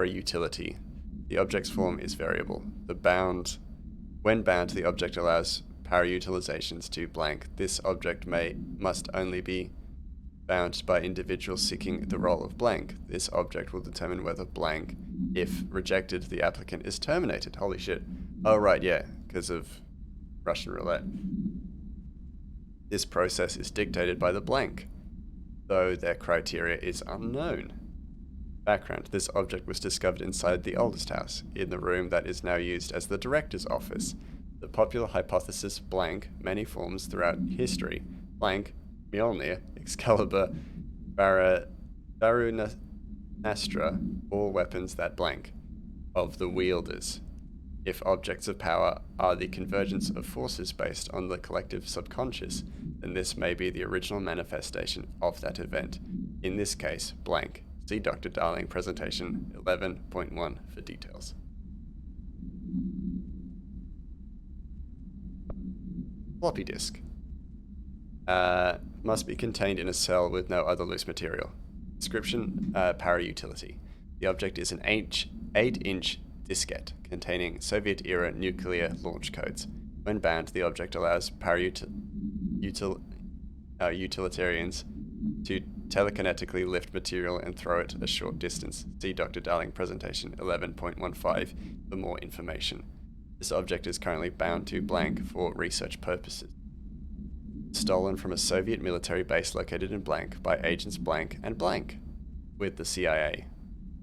utility. The object's form is variable. When bound, the object allows para utilizations to blank. This object must only be bound by individuals seeking the role of blank. This object will determine whether blank. If rejected, the applicant is terminated. Holy shit. Oh right, yeah, because of Russian roulette. This process is dictated by the blank, though their criteria is unknown. Background: this object was discovered inside the oldest house, in the room that is now used as the director's office. The popular hypothesis blank, many forms throughout history. Blank, Mjolnir, Excalibur, Varunastra, all weapons that blank, of the wielders. If objects of power are the convergence of forces based on the collective subconscious, then this may be the original manifestation of that event. In this case, blank. See Dr. Darling presentation 11.1 for details. Floppy disk. Must be contained in a cell with no other loose material. Description, para utility. The object is an 8-inch diskette containing Soviet-era nuclear launch codes. When bound, the object allows utilitarians to telekinetically lift material and throw it a short distance. See Dr. Darling presentation 11.15 for more information. This object is currently bound to blank for research purposes. Stolen from a Soviet military base located in blank by agents blank and blank with the CIA.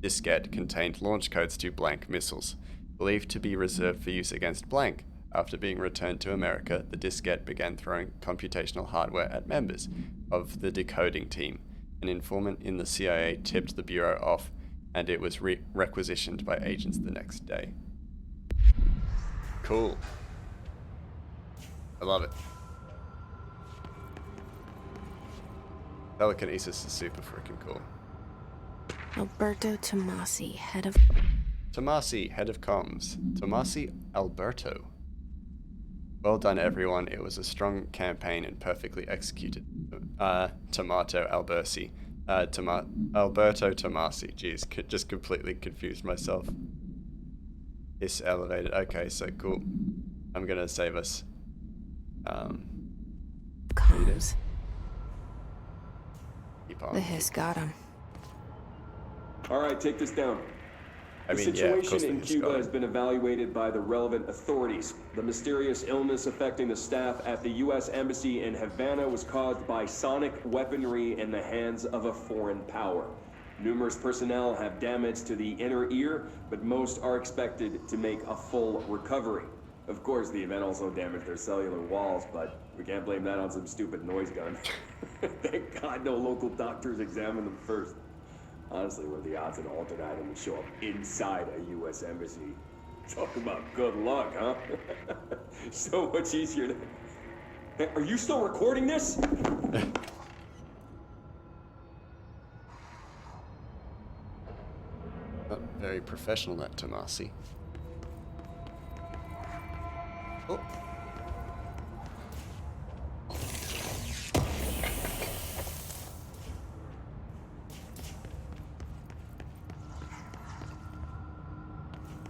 Diskette contained launch codes to blank missiles, believed to be reserved for use against blank. After being returned to America, the diskette began throwing computational hardware at members of the decoding team. An informant in the CIA tipped the Bureau off, and it was requisitioned by agents the next day. Cool. I love it. Telekinesis is super freaking cool. Alberto Tomasi, head of comms. Tomasi Alberto. Well done, everyone. It was a strong campaign and perfectly executed. Alberto Tomasi. Jeez, just completely confused myself. It's elevated. Okay, so cool. I'm gonna save us. Comms. Keep on. The hiss got him. All right, take this down. I The mean, yeah, of course situation in the Cuba Hiss has been evaluated by the relevant authorities. The mysterious illness affecting the staff at the U.S. Embassy in Havana was caused by sonic weaponry in the hands of a foreign power. Numerous personnel have damage to the inner ear, but most are expected to make a full recovery. Of course, the event also damaged their cellular walls, but we can't blame that on some stupid noise gun. Thank God no local doctors examined them first. Honestly, what are the odds an altered item would show up inside a U.S. embassy? Talk about good luck, huh? So much easier to... Hey, are you still recording this? Not very professional, that Tomasi. Oh.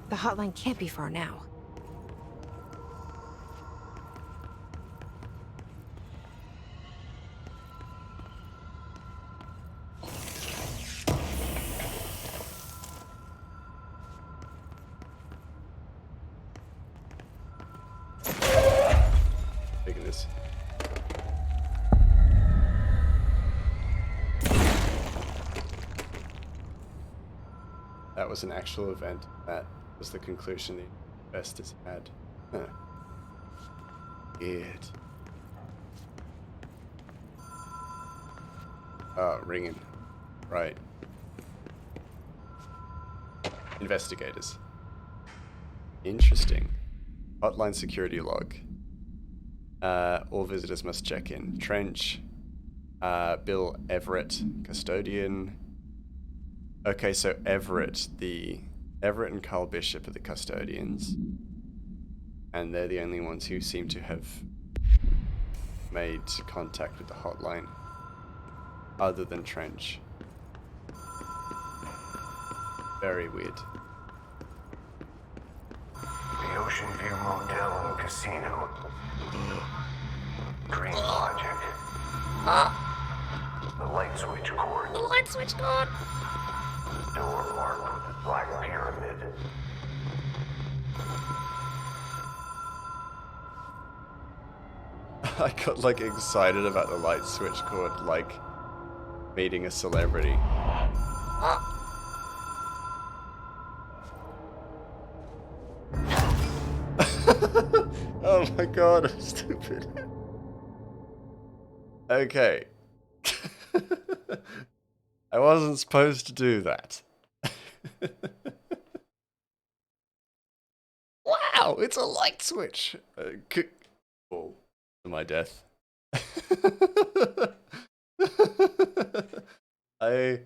The hotline can't be far now. Taking this. That was an actual event. That was the conclusion the investors had. Huh. Weird. Oh, ringing. Right. Investigators. Interesting. Hotline security log. All visitors must check in. Trench. Bill Everett, custodian. Okay, so Everett and Carl Bishop are the custodians. And they're the only ones who seem to have made contact with the hotline. Other than Trench. Very weird. The Ocean View Motel and Casino. Green Logic. The light switch cord. The light switch cord. Door marked with the Black Pyramid. I got like excited about the light switch cord, like meeting a celebrity. Oh my god, I'm stupid. Okay. I wasn't supposed to do that. Wow, it's a light switch. Oh, to my death. I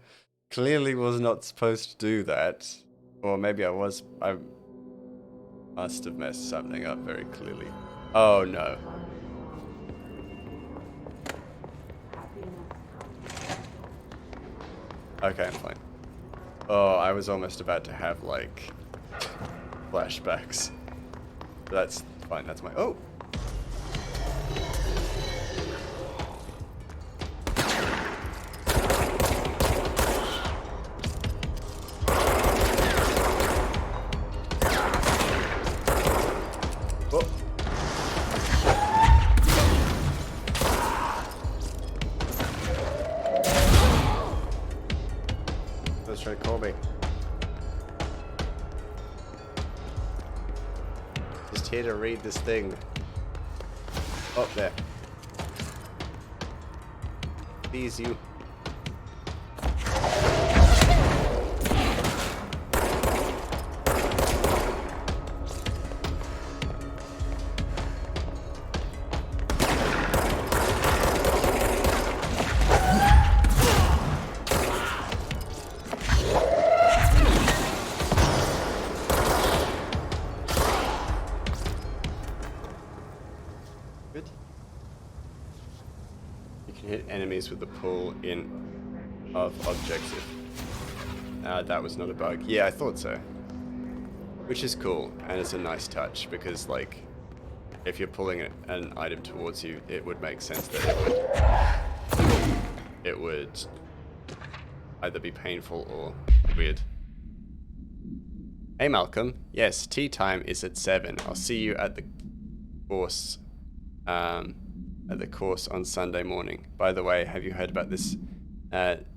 clearly was not supposed to do that. Or maybe I was. I must have messed something up very clearly. Oh no. Okay, I'm fine. Oh, I was almost about to have, like, flashbacks. But that's fine, that's my... Oh! Trying to call me. Just here to read this thing. Oh, there. Please, you. With the pull in of objective. That was not a bug. Yeah, I thought so. Which is cool, and it's a nice touch, because, like, if you're pulling an item towards you, it would make sense that it would either be painful or weird. Hey Malcolm, yes, tea time is at 7. I'll see you at the course, on Sunday morning. By the way, have you heard about this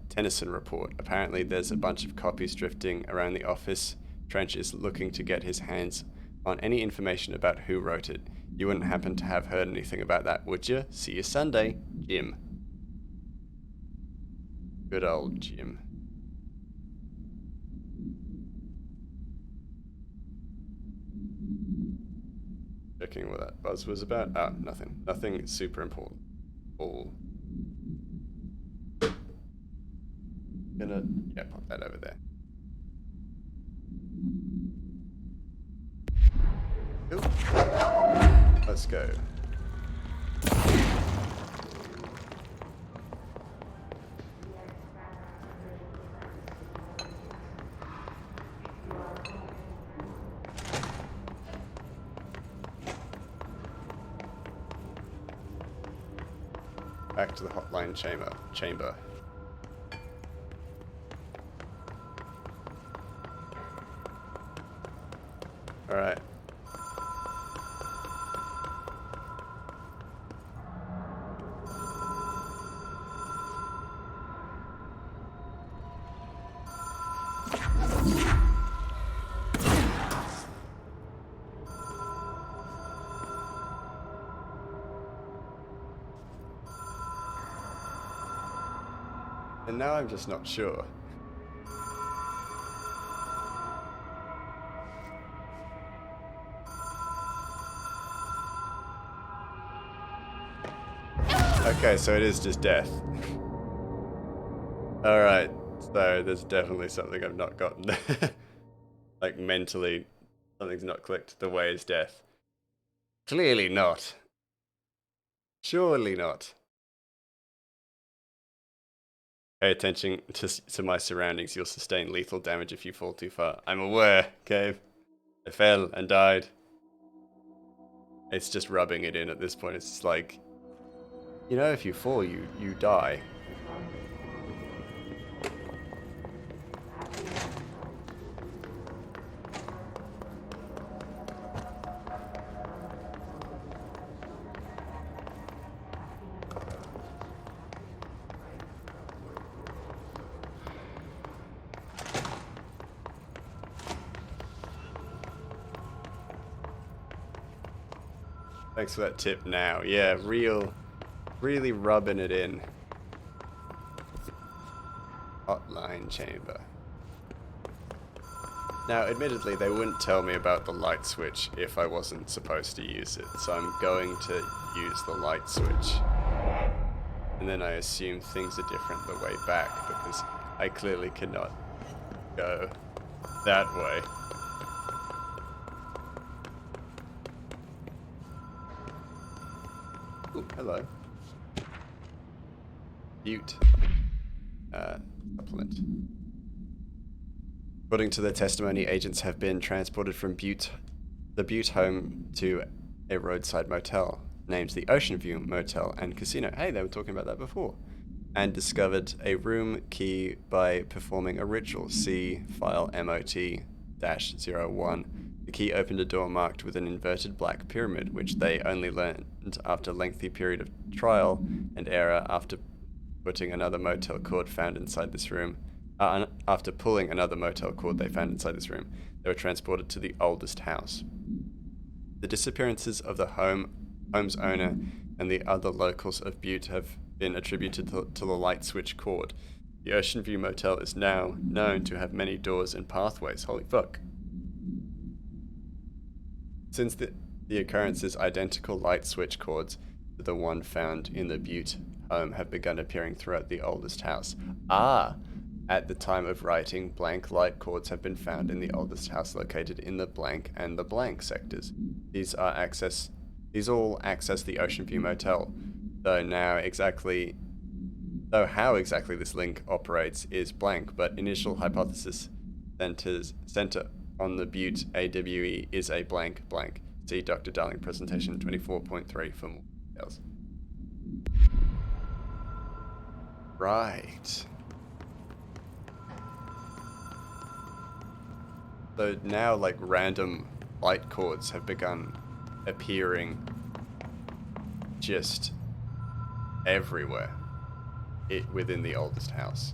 Tennyson report? Apparently there's a bunch of copies drifting around the office. Trench is looking to get his hands on any information about who wrote it. You wouldn't happen to have heard anything about that, would you? See you Sunday, Jim. Good old Jim. Checking what that buzz was about. Ah, nothing. Nothing super important. All. Gonna, yeah, pop that over there. Cool. Let's go. Back to the hotline chamber. All right. And now I'm just not sure. Okay, so it is just death. Alright, so there's definitely something I've not gotten. Like mentally, something's not clicked. The way is death. Clearly not. Surely not. Pay attention to my surroundings. You'll sustain lethal damage if you fall too far. I'm aware, Cave. I fell and died. It's just rubbing it in at this point. It's like, you know, if you fall, you die. Thanks for that tip now. Yeah, really rubbing it in. Hotline chamber. Now, admittedly, they wouldn't tell me about the light switch if I wasn't supposed to use it, so I'm going to use the light switch. And then I assume things are different the way back, because I clearly cannot go that way. Ooh, hello. Butte. Supplement. According to their testimony, agents have been transported from the Butte home to a roadside motel, named the Ocean View Motel and Casino. Hey, they were talking about that before. And discovered a room key by performing a ritual. See file MOT-01. The key opened a door marked with an inverted black pyramid, which they only learned after a lengthy period of trial and error after putting another motel cord found inside this room. After pulling another motel cord they found inside this room, they were transported to the oldest house. The disappearances of the home's owner and the other locals of Butte have been attributed to the light switch cord. The Ocean View Motel is now known to have many doors and pathways. Holy fuck. Since the occurrences, identical light switch cords to the one found in the Butte home have begun appearing throughout the oldest house. At the time of writing, blank light cords have been found in the oldest house located in the blank and the blank sectors. These all access the Ocean View Motel, though how exactly this link operates is blank, but initial hypothesis center on the Butte AWE is a blank. See Dr. Darling presentation 24.3 for more details. Right. So now, like, random light cords have begun appearing just everywhere within the oldest house.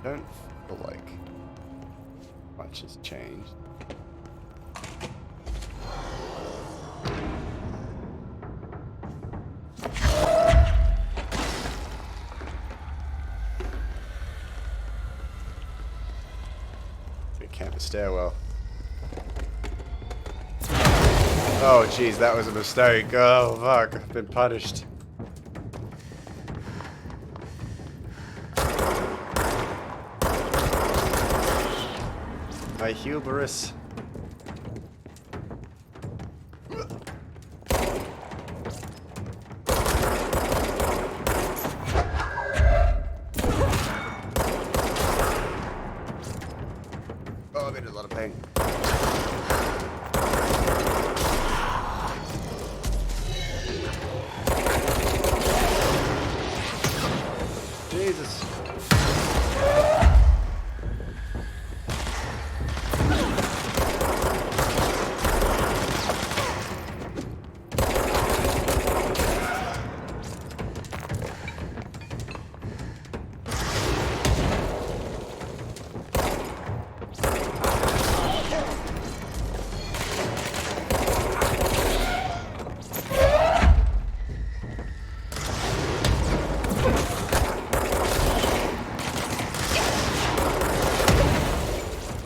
don't feel like much has changed. Campus stairwell. Oh jeez, that was a mistake. Oh fuck, I've been punished. My hubris. Oh, I'm in a lot of pain. Jesus.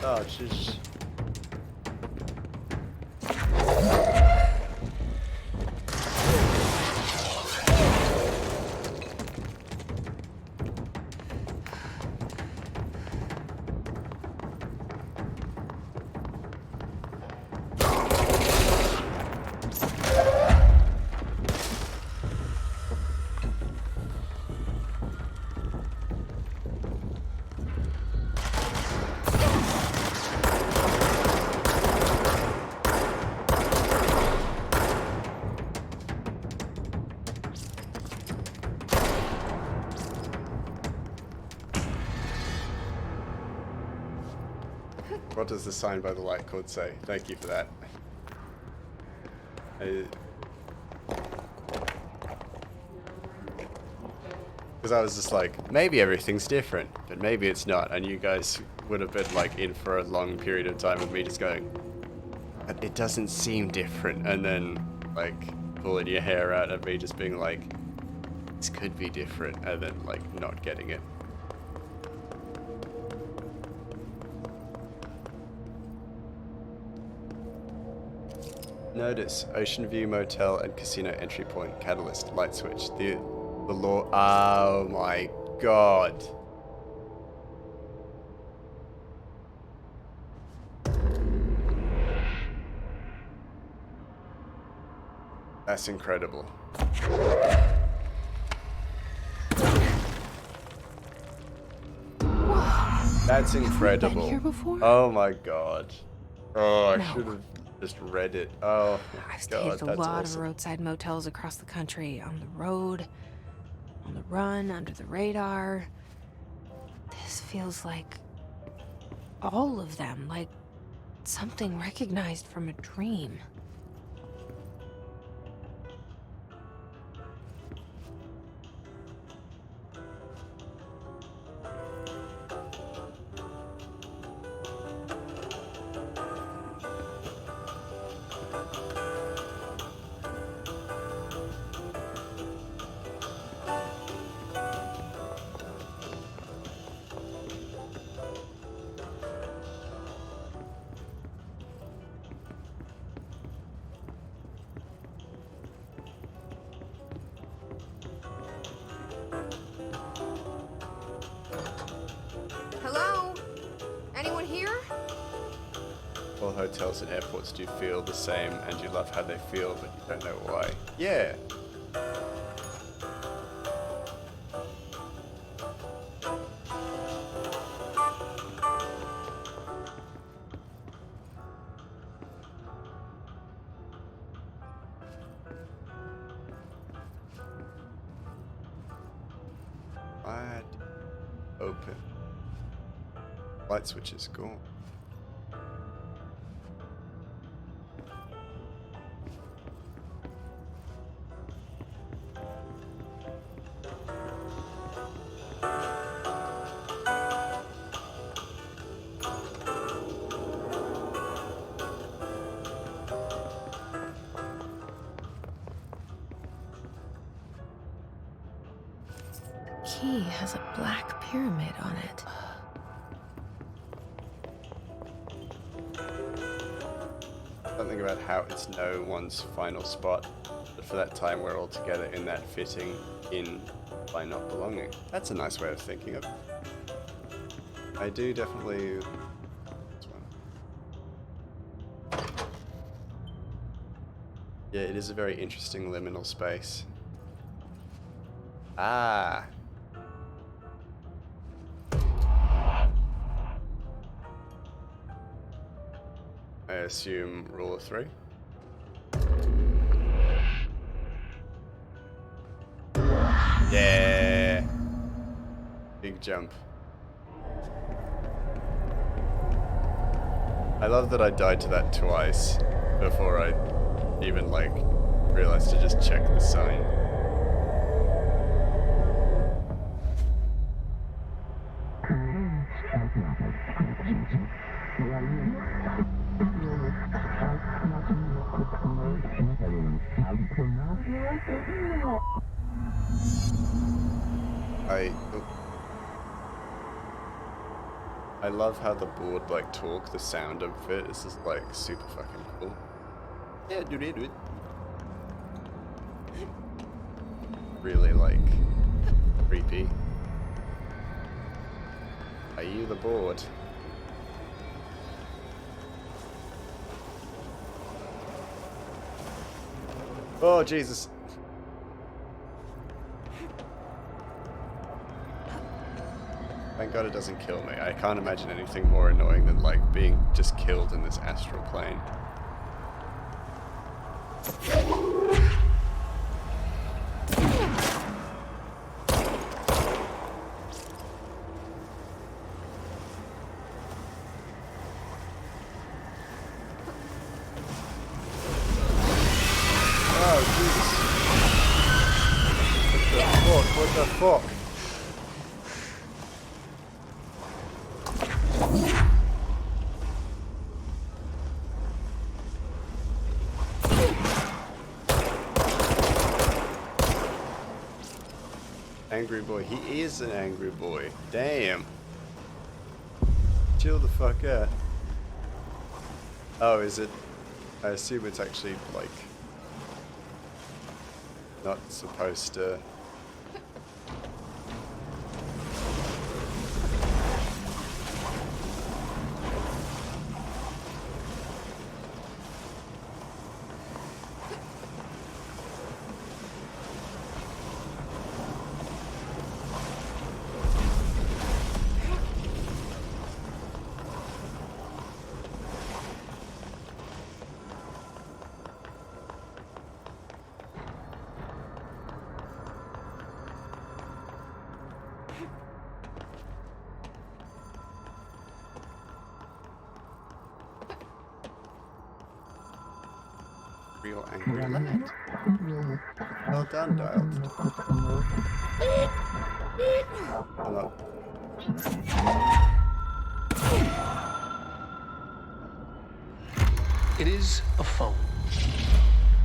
Oh, jeez. What does the sign by the light cord say? Thank you for that. Because I was just like, maybe everything's different, but maybe it's not, and you guys would have been like in for a long period of time with me just going, but it doesn't seem different, and then like pulling your hair out at me just being like, this could be different, and then like not getting it. Notice, Ocean View Motel and Casino entry point, catalyst, light switch, the law. Oh my god. That's incredible. That's incredible. Been here before? Oh my god. Oh, No. I should have just read it. Oh my I've stayed god, at a that's lot awesome. of roadside motels across the country, on the road, on the run, under the radar. This feels like all of them, like something recognized from a dream. Hello? Anyone here? All hotels and airports do feel the same, and you love how they feel, but you don't know why. Yeah. Wide open. Light switch is gone. key has a black pyramid on it. Something about how it's no one's final spot, but for that time we're all together in that fitting in by not belonging. That's a nice way of thinking of it. I do definitely... This one. Yeah, it is a very interesting liminal space. Ah! I assume rule of 3. Yeah! Big jump. I love that I died to that twice before I even, like, realized to just check the sign. I love how the board like talk, the sound of it is just like super fucking cool. Yeah, do it. Really like creepy. Are you the board? Oh Jesus. Thank God it doesn't kill me. I can't imagine anything more annoying than like being just killed in this astral plane. Oh Jesus. What the fuck? Angry boy. He is an angry boy. Damn. Chill the fuck out. Oh, is it? I assume it's actually, like, not supposed to... Real angry lad. Well done, Dialed. Hello. It is a phone.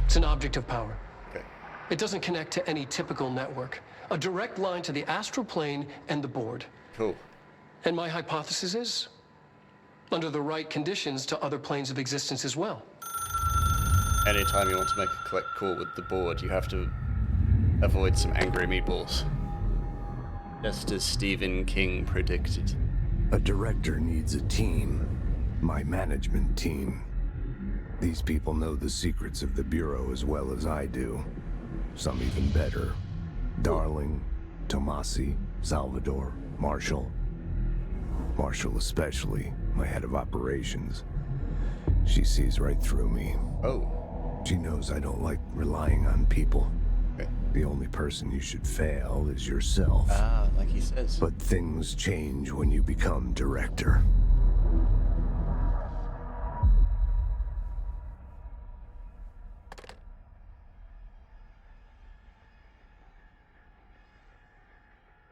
It's an object of power. Okay. It doesn't connect to any typical network. A direct line to the astral plane and the board. Cool. And my hypothesis is, under the right conditions, to other planes of existence as well. Anytime you want to make a collect call with the board, you have to avoid some angry meatballs. Just as Stephen King predicted. A director needs a team. My management team. These people know the secrets of the Bureau as well as I do. Some even better. Darling, Tomasi, Salvador, Marshall. Marshall especially, my head of operations. She sees right through me. Oh. She knows I don't like relying on people. Okay. The only person you should fail is yourself. Ah, like he says. But things change when you become director.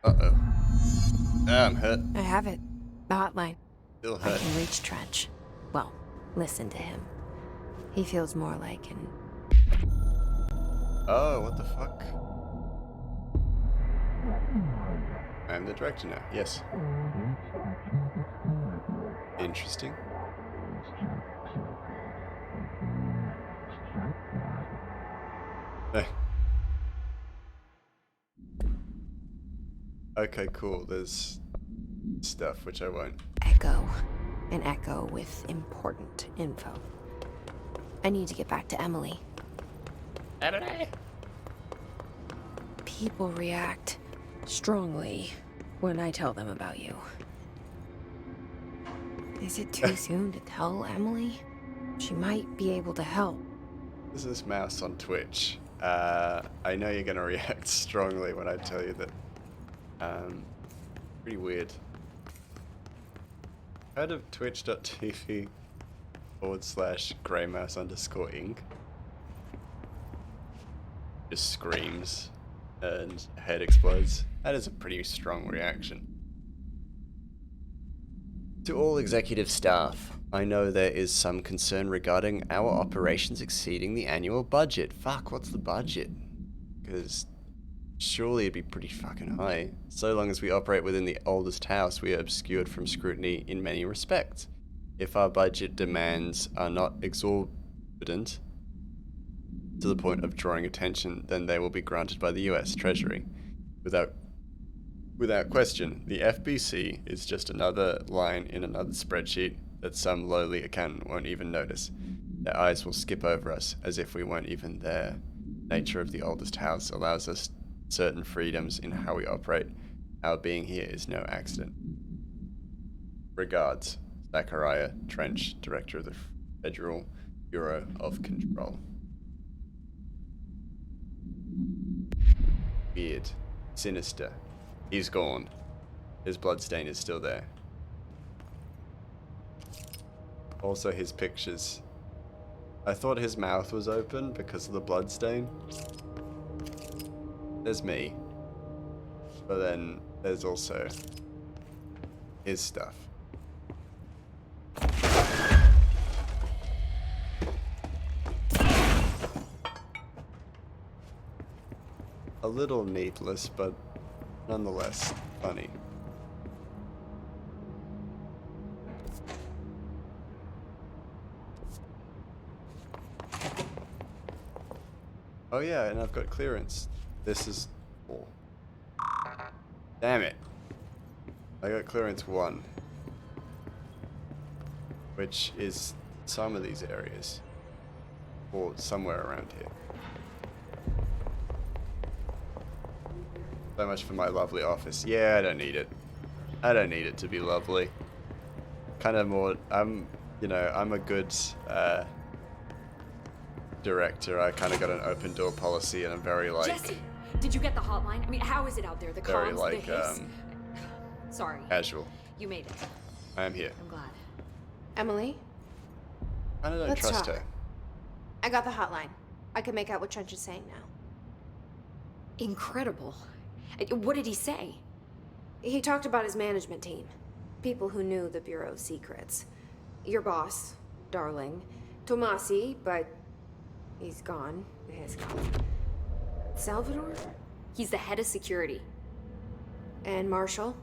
Uh-oh. Ah, I'm hurt. I have it. The hotline. Still I hurt. can reach Trench. Well, listen to him. He feels more like an... Oh, what the fuck? I'm the director now. Yes. Interesting. Okay, cool. There's stuff which I won't. Echo. An echo with important info. I need to get back to Emily. Emily? People react strongly when I tell them about you. Is it too soon to tell Emily? She might be able to help. This is Mouse on Twitch. I know you're gonna react strongly when I tell you that. Pretty weird. Heard of twitch.tv/greymouse_inc. Just screams and head explodes. That is a pretty strong reaction. To all executive staff, I know there is some concern regarding our operations exceeding the annual budget. Fuck, what's the budget? Because surely it'd be pretty fucking high. So long as we operate within the oldest house, we are obscured from scrutiny in many respects. If our budget demands are not exorbitant to the point of drawing attention, then they will be granted by the US Treasury. Without question, the FBC is just another line in another spreadsheet that some lowly accountant won't even notice. Their eyes will skip over us as if we weren't even there. Nature of the oldest house allows us certain freedoms in how we operate. Our being here is no accident. Regards, Zachariah Trench, Director of the Federal Bureau of Control. Weird. Sinister. He's gone. His bloodstain is still there. Also his pictures. I thought his mouth was open because of the bloodstain. There's me. But then there's also his stuff. A little needless, but nonetheless funny. Oh yeah, and I've got clearance. This is 4. Damn it. I got clearance 1. Which is some of these areas. Or somewhere around here. So much for my lovely office. Yeah, I don't need it. I don't need it to be lovely. Kind of more, I'm a good director. I kind of got an open door policy and I'm very like... Jesse, did you get the hotline? I mean, how is it out there? The very comms, like, the hiss? Sorry. Casual. You made it. I am here. I'm glad. Emily? I don't Let's trust talk. her. I got the hotline. I can make out what Trench is saying now. Incredible. What did he say? He talked about his management team. People who knew the Bureau's secrets. Your boss, Darling. Tomasi, but he's gone. He's gone. Salvador? He's the head of security. And Marshall?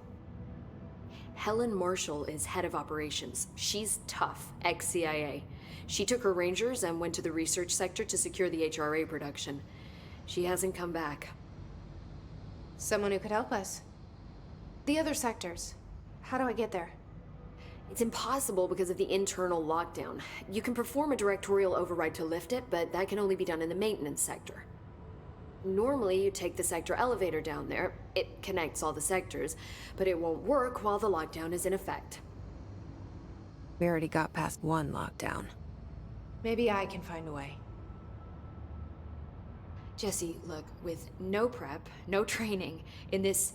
Helen Marshall is head of operations. She's tough, ex-CIA. She took her Rangers and went to the research sector to secure the HRA production. She hasn't come back. Someone who could help us. The other sectors. How do I get there? It's impossible because of the internal lockdown. You can perform a directorial override to lift it, but that can only be done in the maintenance sector. Normally, you take the sector elevator down there. It connects all the sectors, but it won't work while the lockdown is in effect. We already got past 1 lockdown. Maybe I can find a way. Jesse, look, with no prep, no training, in this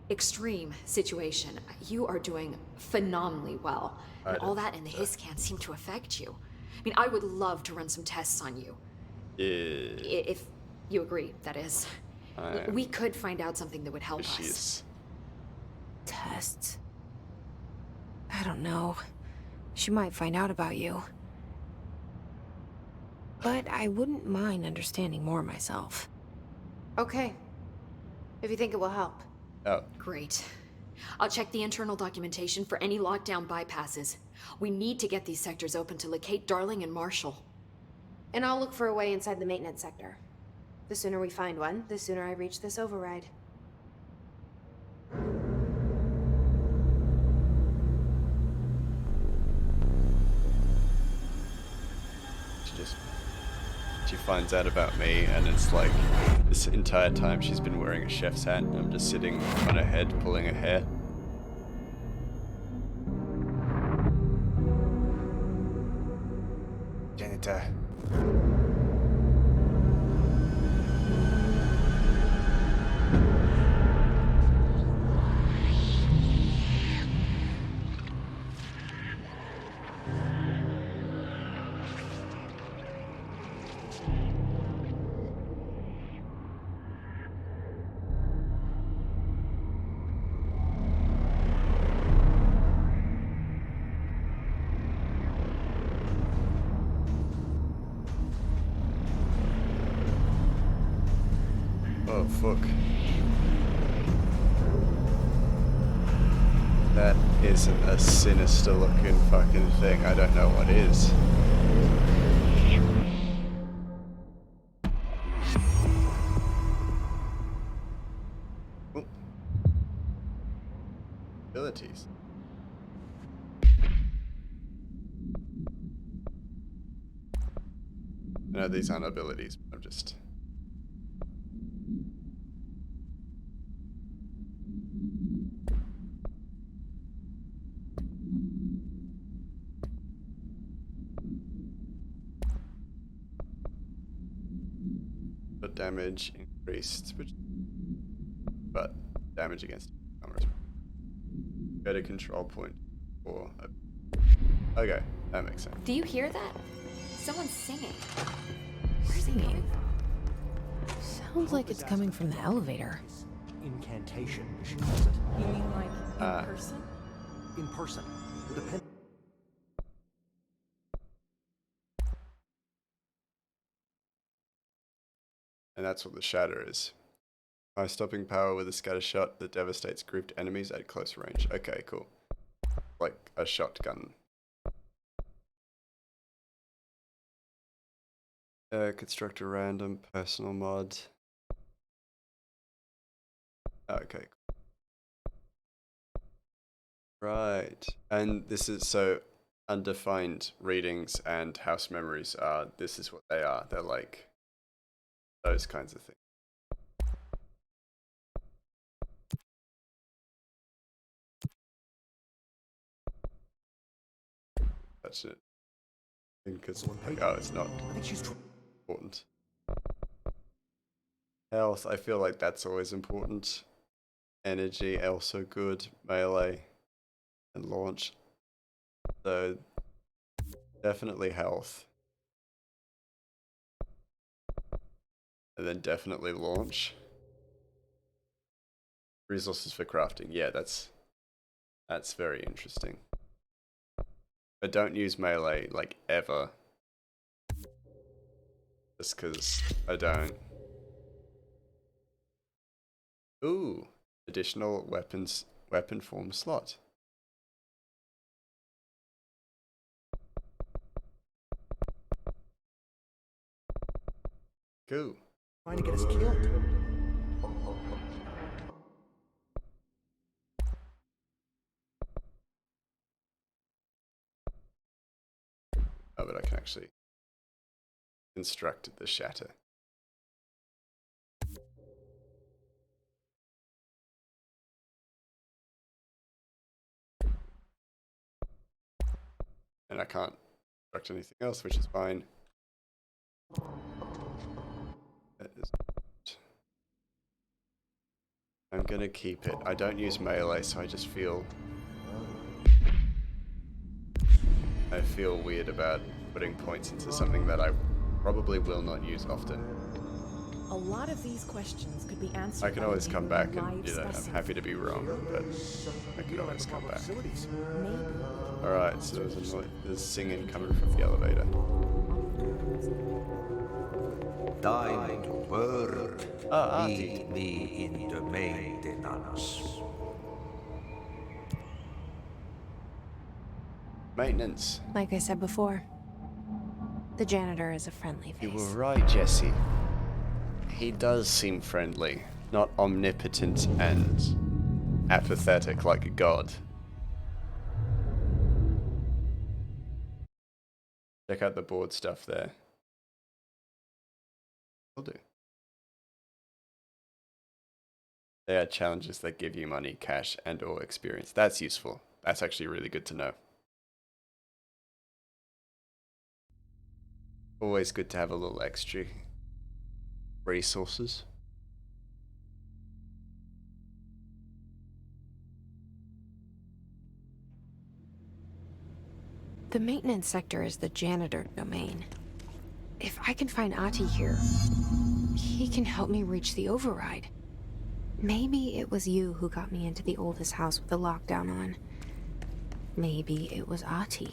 extreme situation, you are doing phenomenally well. And all that and the hiss can't seem to affect you. I mean, I would love to run some tests on you. Yeah. If you agree, that is. We could find out something that would help us. Tests? I don't know. She might find out about you. But I wouldn't mind understanding more myself. Okay. If you think it will help. Oh. Great. I'll check the internal documentation for any lockdown bypasses. We need to get these sectors open to locate Darling and Marshall. And I'll look for a way inside the maintenance sector. The sooner we find one, the sooner I reach this override. She finds out about me, and it's like this entire time she's been wearing a chef's hat, and I'm just sitting on her head pulling her hair. Janitor. Oh, fuck. That isn't a sinister looking fucking thing. I don't know what is. Ooh. Abilities. No, these aren't abilities. I'm just... But damage increased, but damage against cameras. Go to control point or... Okay, that makes sense. Do you hear that? Someone's singing. Singing? Sounds like it's coming from the elevator. Incantation, she calls it. You mean like in person? In person. And that's what the shatter is. By stopping power with a scatter shot that devastates grouped enemies at close range. Okay, cool. Like a shotgun. Construct a random personal mod. Okay. Right. And this is so undefined readings and house memories are, this is what they are. They're like those kinds of things. That's it. Because like, oh, it's not important. Health, I feel like that's always important. Energy, also good. Melee and launch. So definitely health. And then definitely launch. Resources for crafting. Yeah, that's very interesting. But don't use melee, like, ever. Just because I don't. Ooh, additional weapon form slot. Cool. Trying to get us killed. Oh, but I can actually construct the shatter. And I can't construct anything else, which is fine. That is... I'm gonna keep it. I don't use melee, so I just feel... I feel weird about putting points into something that I probably will not use often. A lot of these questions could be answered. I can always come back and, you know, I'm happy to be wrong, but I can always come back. Alright, so there's singing coming from the elevator. Thine word Ah, lead me in the maintenance. Maintenance. Like I said before, the janitor is a friendly face. You were right, Jesse. He does seem friendly, not omnipotent and apathetic like a god. Check out the board stuff there. Will do. They are challenges that give you money, cash, and or experience. That's useful. That's actually really good to know. Always good to have a little extra resources. The maintenance sector is the janitor domain. If I can find Ahti here, he can help me reach the override. Maybe it was you who got me into the oldest house with the lockdown on. Maybe it was Ahti.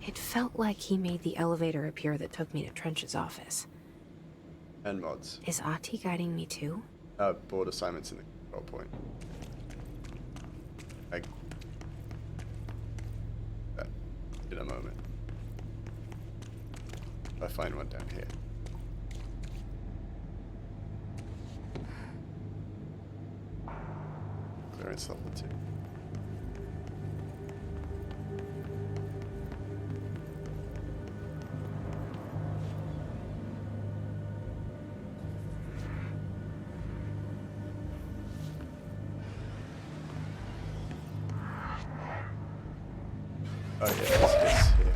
It felt like he made the elevator appear that took me to Trench's office. And mods. Is Ahti guiding me too? Board assignments in the control point. In a moment. I find one down here. Clearance level 2. Oh yeah, this here.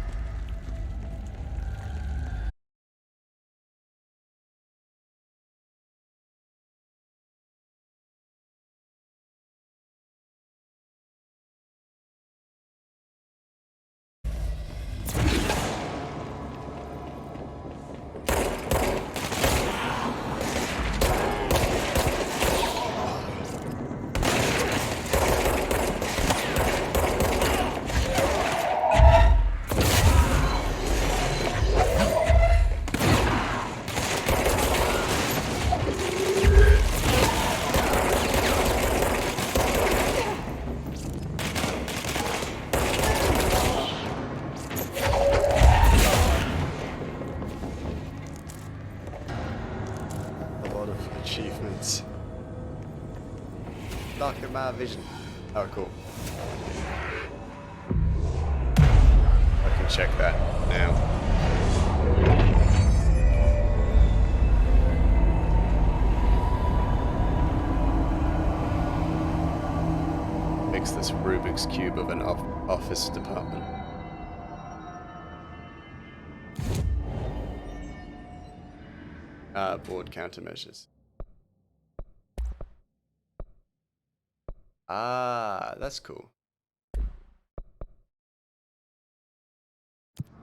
Achievements. Look at my vision. Oh, cool. I can check that now. Fix this Rubik's Cube of an office department. Board countermeasures. Ah, that's cool.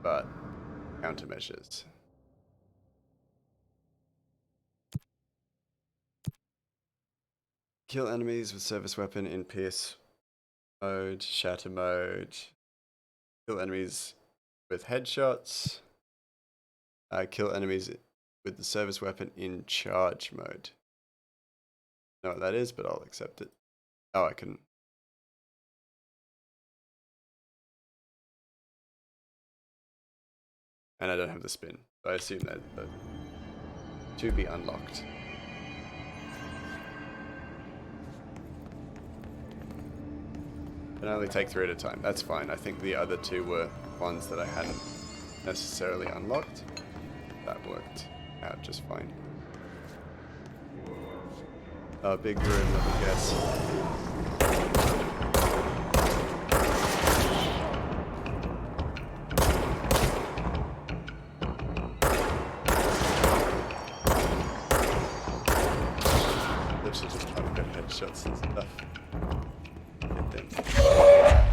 But countermeasures. Kill enemies with service weapon in pierce mode, shatter mode. Kill enemies with headshots. Kill enemies with the service weapon in charge mode. I know what that is, but I'll accept it. Oh, I can. And I don't have the spin. So I assume that to be unlocked. Can only take 3 at a time. That's fine. I think the other 2 were ones that I hadn't necessarily unlocked. That worked out just fine. Big room, let me guess. Literally just trying to get headshots and stuff. Get them.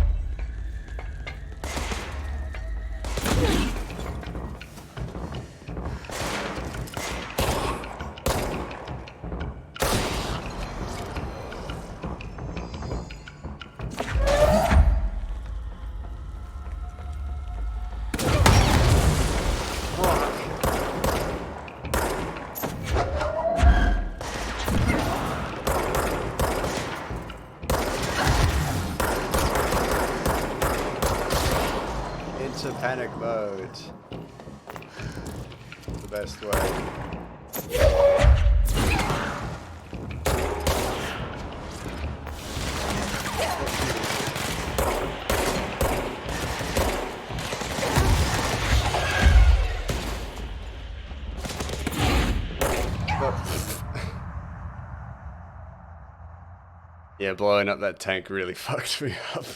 Panic mode. The best way. Yeah, blowing up that tank really fucked me up.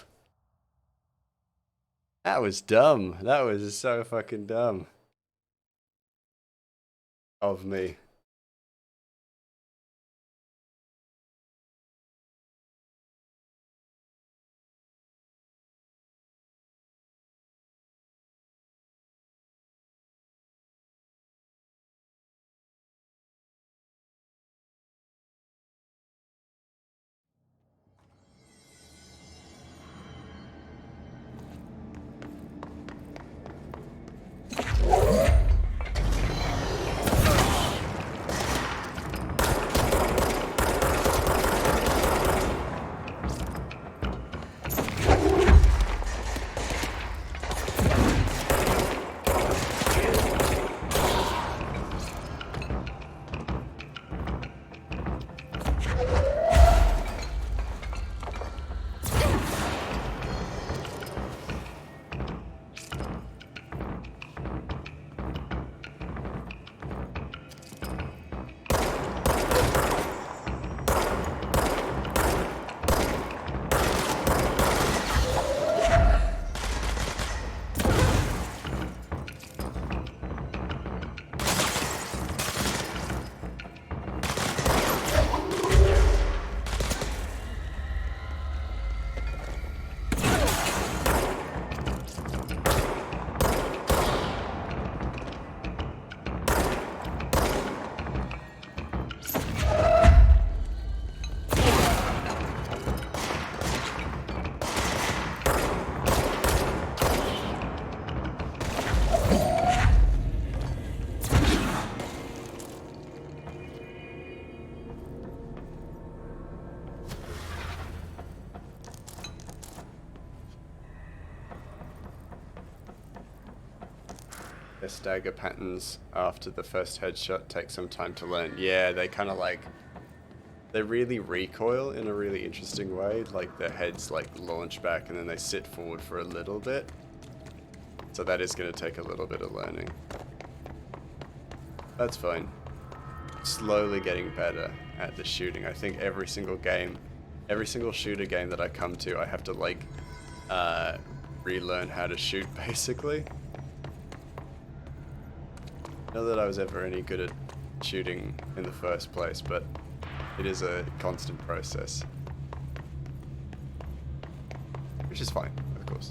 That was dumb. That was so fucking dumb. Of me. The stagger patterns after the first headshot take some time to learn. Yeah, they kind of like, they really recoil in a really interesting way. Like their heads like launch back and then they sit forward for a little bit. So that is going to take a little bit of learning. That's fine. Slowly getting better at the shooting. I think every single game, every single shooter game that I come to, I have to like relearn how to shoot basically. Not that I was ever any good at shooting in the first place, but it is a constant process. Which is fine, of course.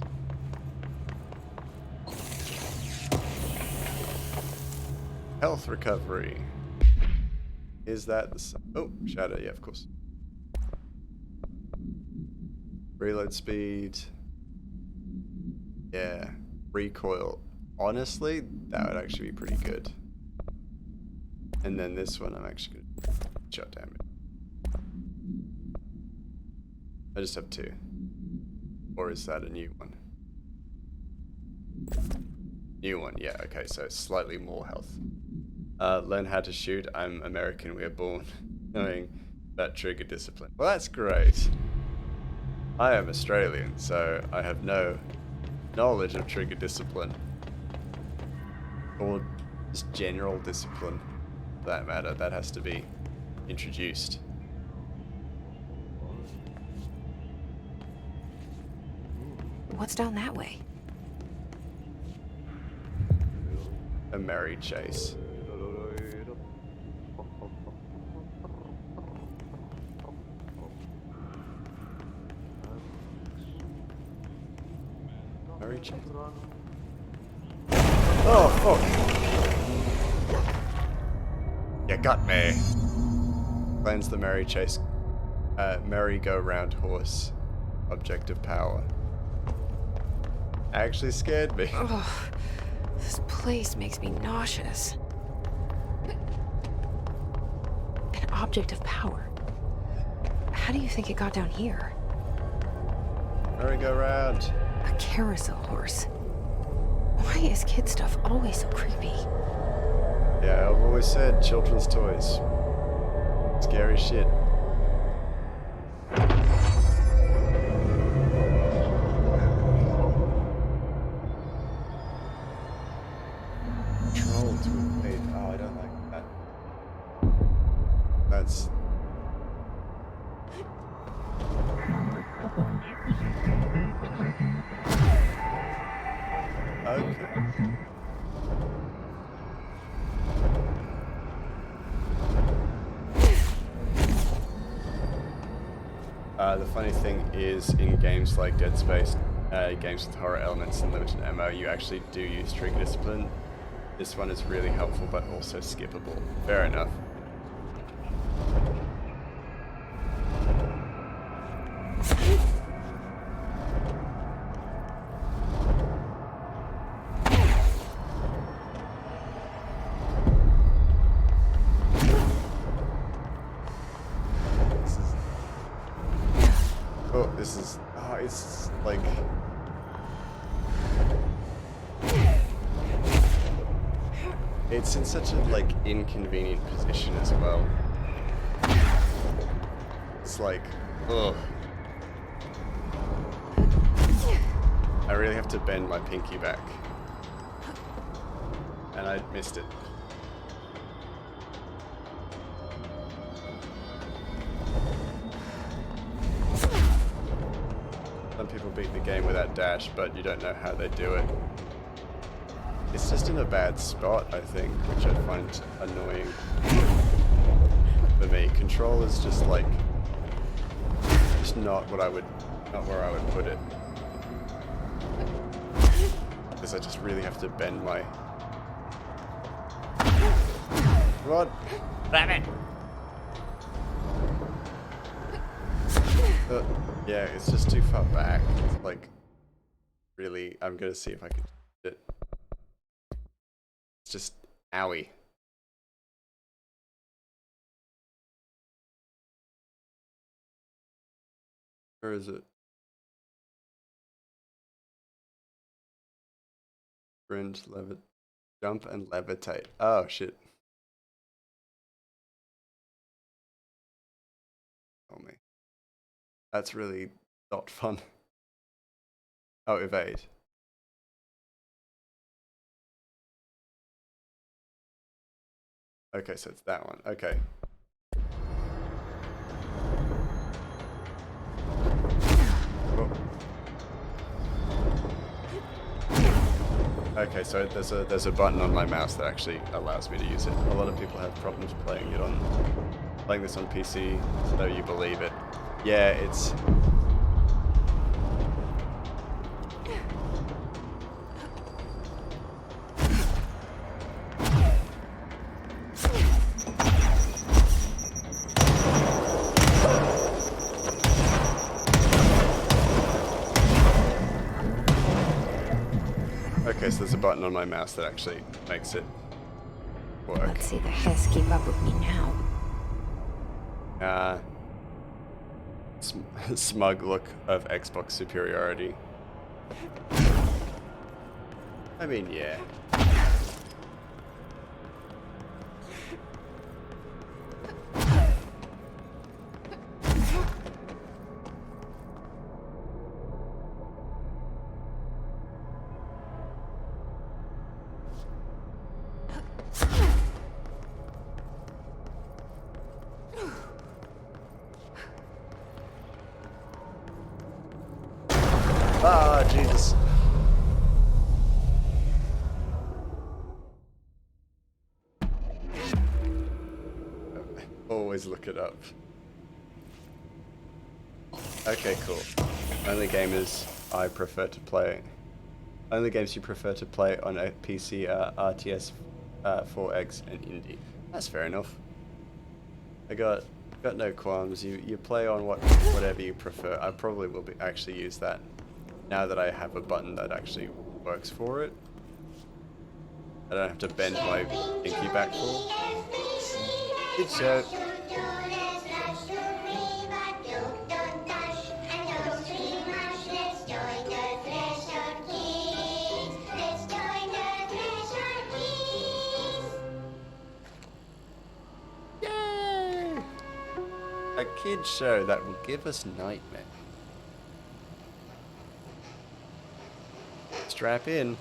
Health recovery. Is that the... Oh, shadow, yeah, of course. Reload speed. Yeah. Recoil. Honestly, that would actually be pretty good. And then this one, I'm actually going to shut damage. I just have 2. Or is that a new one? New one, yeah, okay, so slightly more health. Learn how to shoot. I'm American, we are born knowing that trigger discipline. Well, that's great. I am Australian, so I have no knowledge of trigger discipline. Or just general discipline, for that matter. That has to be introduced. What's down that way? A merry chase. Merry chase. Oh, fuck. You got me. Cleanse the merry chase. Merry-go-round horse. Object of power. Actually scared me. Oh, this place makes me nauseous. An object of power. How do you think it got down here? Merry-go-round. A carousel horse. Why is kid stuff always so creepy? Yeah, I've always said children's toys. Scary shit. Control to evade. Oh, I don't like that. That's... Okay. The funny thing is, in games like Dead Space, games with horror elements and limited ammo, you actually do use Trigger Discipline. This one is really helpful, but also skippable. Fair enough. It's like... It's in such a, like, inconvenient position as well. It's like, ugh. I really have to bend my pinky back. And I missed it. Some people beat the game without dash, but you don't know how they do it. It's just in a bad spot, I think, which I find annoying. For me, control is just like, just not where I would put it. Because I just really have to bend my... Rod! Rabbit! Yeah, it's just too far back. It's like, really, I'm gonna see if I can do it. It's just, owie. Where is it? Sprint, jump and levitate. Oh, shit. Oh, me. That's really not fun. Oh, evade. Okay, so it's that one. Okay. Oh. Okay, so there's a button on my mouse that actually allows me to use it. A lot of people have problems playing this on PC, so you believe it. Yeah, it's... Okay, so there's a button on my mouse that actually makes it work. Let's see the Hess keep up with me now. Smug look of Xbox superiority. I mean, yeah. Ah, Jesus. Always look it up. Okay, cool. Only games you prefer to play on a PC are RTS 4X and Indie. That's fair enough. I got no qualms. You play on whatever you prefer. I probably will actually use that now that I have a button that actually works for it. I don't have to bend my pinky back for. Good show. kids show that will give us nightmares. Strap in.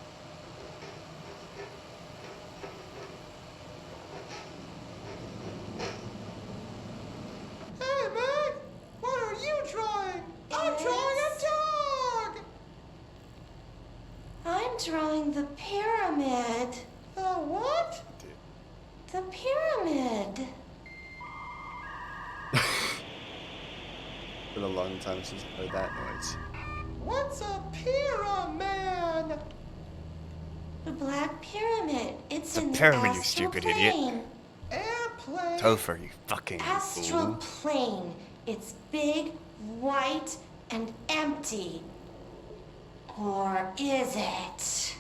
Hey, man! What are you drawing? I'm drawing a dog! I'm drawing the pyramid. The what? The pyramid. It's been a long time since I heard that noise. What's a pyramid? The Black Pyramid. It's a in pyramid, the you astral stupid idiot. plane. Airplane. Topher, you fucking Astral fool. plane. It's big, white, and empty. Or is it?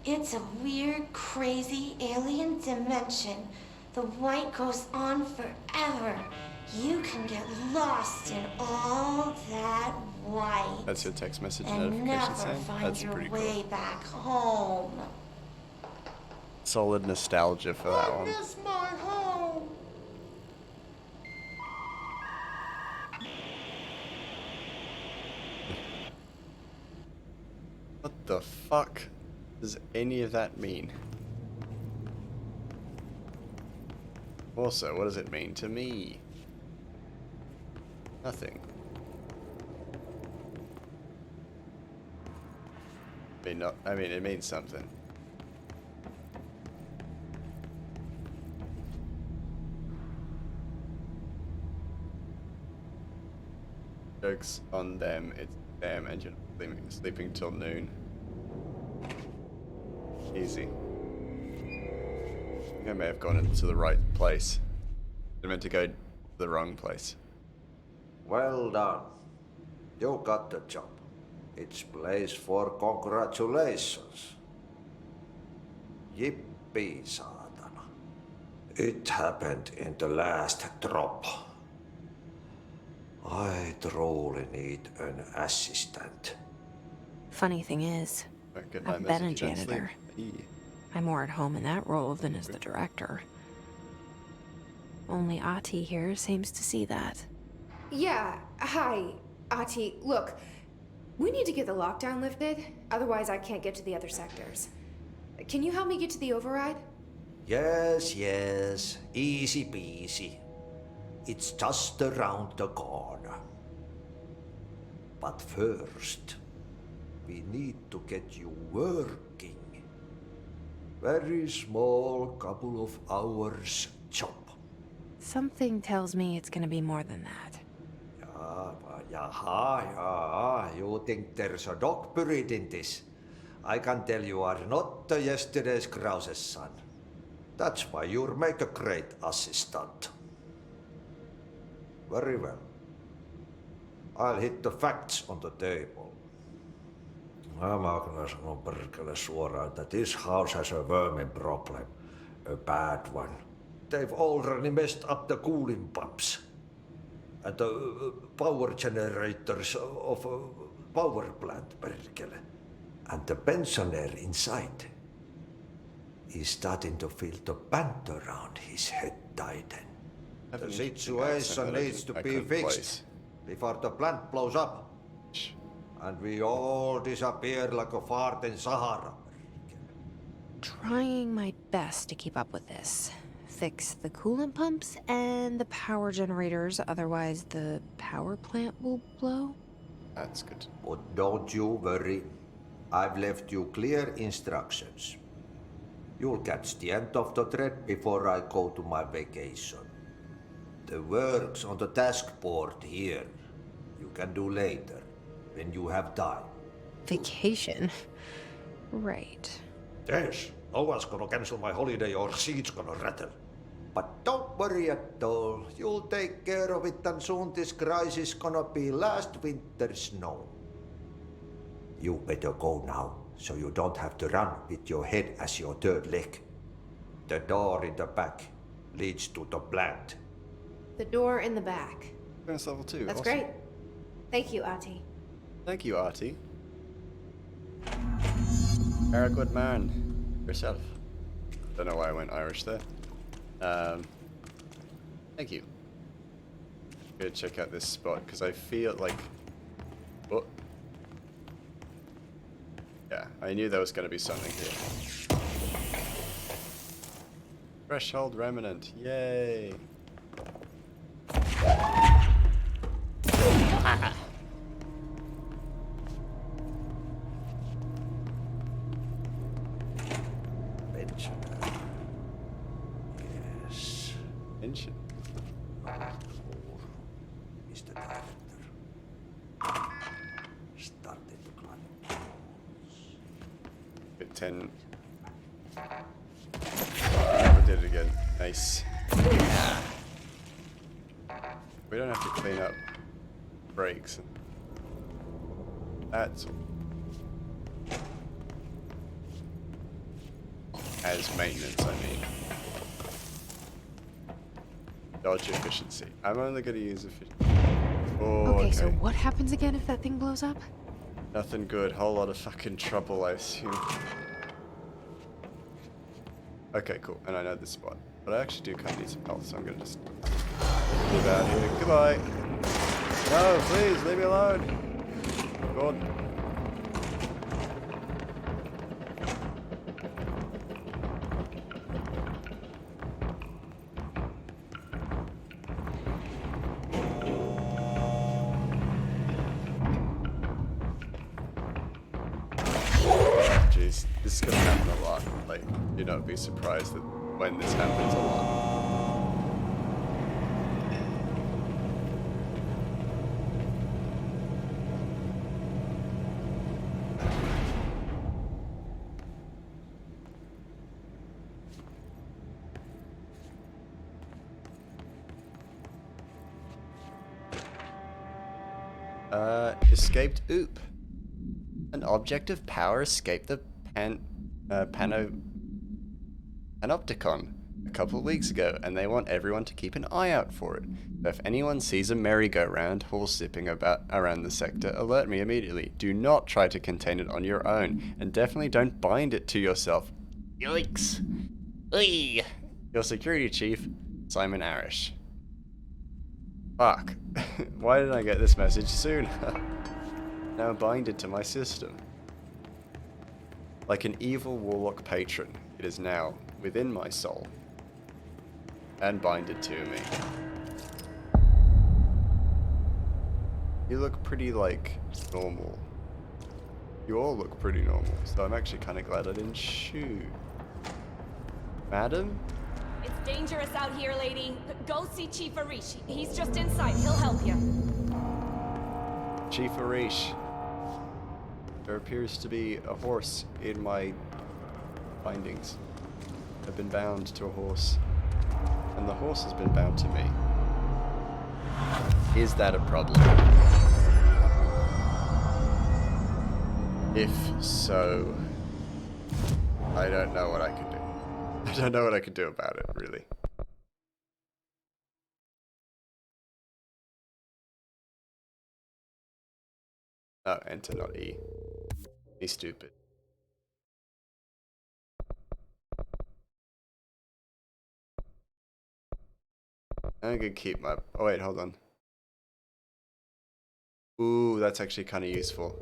It's a weird, crazy alien dimension. The white goes on forever. You can get lost in all that white. That's your text message and notification never saying? find That's your pretty way cool. back home. Solid nostalgia for that one. Miss my home. What the fuck does any of that mean? Also, what does it mean to me? Nothing. I mean, it means something. Jokes on them, it's them, and you're not sleeping till noon. Easy. I think I may have gone into the right place. I meant to go to the wrong place. Well done. You got the job. It's place for congratulations. Yippee, saatana. It happened in the last drop. I truly need an assistant. Funny thing is, I've been a janitor. I'm more at home in that role than as the director. Only Ahti here seems to see that. Yeah, hi, Ahti. Look, we need to get the lockdown lifted, otherwise I can't get to the other sectors. Can you help me get to the override? Yes, yes. Easy peasy. It's just around the corner. But first, we need to get you working. Very small, couple of hours job. Something tells me it's gonna be more than that. Yeah. You think there's a dog buried in this? I can tell you are not yesterday's Krause's son. That's why you'll make a great assistant. Very well. I'll hit the facts on the table. Mä kyllä sanon perkele suoraan, that this house has a vermin problem. A bad one. They've already messed up the cooling pumps. And the power generators of a power plant, perkele. And the pensioner inside is starting to feel the band around his head tighten. The situation needs to be fixed before the plant blows up. And we all disappear like a fart in Sahara. Trying my best to keep up with this. Fix the coolant pumps and the power generators, otherwise the power plant will blow. That's good. But don't you worry. I've left you clear instructions. You'll catch the end of the thread before I go to my vacation. The work's on the task board here. You can do later, when you have time. Vacation? Right. Yes, no one's gonna cancel my holiday or seat's gonna rattle. But don't worry at all. You'll take care of it and soon this crisis gonna be last winter's snow. You better go now, so you don't have to run with your head as your third leg. The door in the back leads to the plant. The door in the back. Bonus level 2. That's awesome. great. Thank you, Ahti. Thank you, Ahti. Very good man. Yourself. Don't know why I went Irish there. Thank you. Go check out this spot because I feel like. Oh. Yeah, I knew there was going to be something here. Threshold Remnant, yay! Pensioner. Yes. Pension. Mr. Director. Started to climb. Good 10. I did it again. Nice. We don't have to clean up breaks. That's all. As maintenance, I mean. Dodge efficiency. I'm only going to use efficiency. Oh, okay, so what happens again if that thing blows up? Nothing good. Whole lot of fucking trouble, I assume. Okay, cool. And I know this spot. But I actually do kind of need some health, so I'm gonna just move out here. Goodbye. No, please, leave me alone. God. Jeez, this is gonna happen a lot. Like, do not be surprised that when this happens a lot. Escaped Oop. An object of power escaped the Panopticon a couple of weeks ago, and they want everyone to keep an eye out for it. So if anyone sees a merry-go-round horse zipping about around the sector, alert me immediately. Do not try to contain it on your own, and definitely don't bind it to yourself. Yikes. Oy. Your security chief, Simon Arish. Fuck. Why didn't I get this message sooner? Now bind it to my system. Like an evil warlock patron, it is now within my soul. And bind it to me. You look pretty, like, normal. You all look pretty normal, so I'm actually kind of glad I didn't shoot. Madam? It's dangerous out here, lady. Go see Chief Arish. He's just inside. He'll help you. Chief Arish. There appears to be a horse in my findings. I've been bound to a horse. And the horse has been bound to me. Is that a problem? If so, I don't know what I can do. I don't know what I can do about it, really. Oh, enter, not E. He's stupid. I'm gonna keep my... Oh wait, hold on. Ooh, that's actually kind of useful.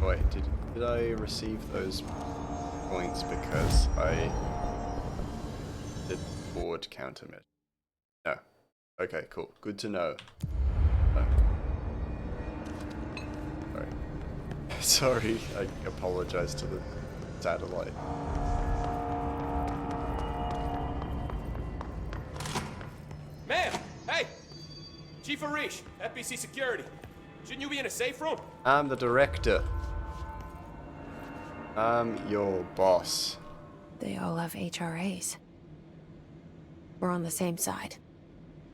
Wait, did I receive those points because I did board countermeasure? No. Okay, cool. Good to know. Oh. Sorry. Sorry, I apologize to the satellite. Ma'am! Hey! Chief Arish, FBC Security. Shouldn't you be in a safe room? I'm the director. I'm your boss. They all have HRAs. We're on the same side.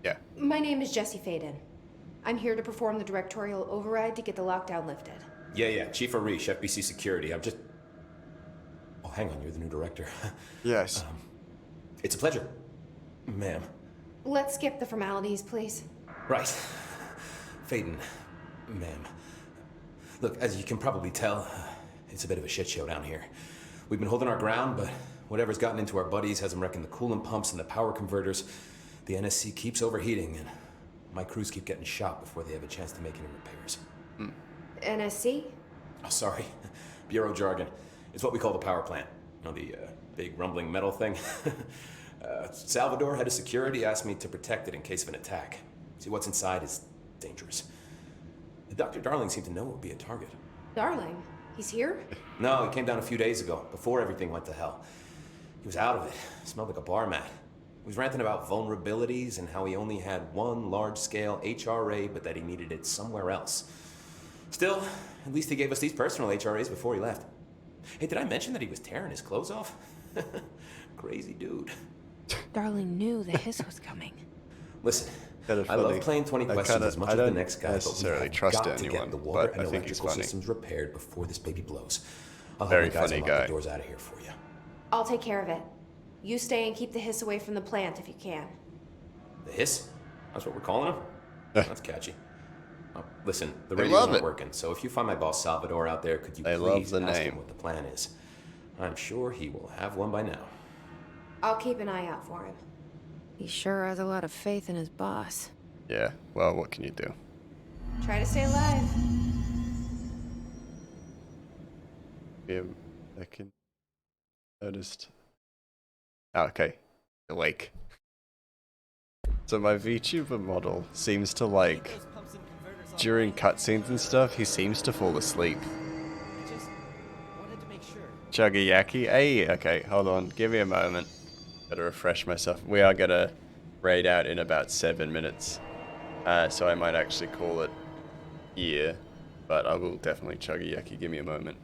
Yeah. My name is Jesse Faden. I'm here to perform the directorial override to get the lockdown lifted. Yeah, Chief Arish, FBC Security. I'm just... Oh, hang on, you're the new director. Yes. It's a pleasure, ma'am. Let's skip the formalities, please. Right. Faden, ma'am. Look, as you can probably tell, it's a bit of a shit show down here. We've been holding our ground, but whatever's gotten into our buddies has them wrecking the coolant pumps and the power converters. The NSC keeps overheating, and my crews keep getting shot before they have a chance to make any repairs. NSC? Oh, sorry. Bureau jargon. It's what we call the power plant. You know, the big rumbling metal thing? Salvador, head of security, asked me to protect it in case of an attack. See, what's inside is dangerous. Dr. Darling seemed to know it would be a target. Darling? He's here? No, he came down a few days ago, before everything went to hell. He was out of it. Smelled like a bar mat. He was ranting about vulnerabilities and how he only had one large-scale HRA, but that he needed it somewhere else. Still, at least he gave us these personal HRAs before he left. Hey, did I mention that he was tearing his clothes off? Crazy dude. Darling knew the hiss was coming. Listen, I love playing 20 questions as much as the next guy, but we have trust got to anyone, get the water but and I think he's electrical funny. systems repaired before this baby blows. I'll Very have the guys funny unlock guy. the doors out of here for you. I'll take care of it. You stay and keep the hiss away from the plant if you can. The hiss? That's what we're calling him? That's catchy. Oh, listen, the They radio's love not it. working, so if you find my boss Salvador out there, could you They please love the ask name. him what the plan is? I'm sure he will have one by now. I'll keep an eye out for him. He sure has a lot of faith in his boss. Yeah, well, what can you do? Try to stay alive. Yeah, I can noticed. Oh, okay, awake. So my VTuber model seems to like, during cutscenes and stuff, he seems to fall asleep. Chuggy Yaki, hey, okay, hold on, give me a moment. Gotta refresh myself. We are gonna raid out in about 7 minutes. So I might actually call it here, but I will definitely Chuggy Yaki, give me a moment.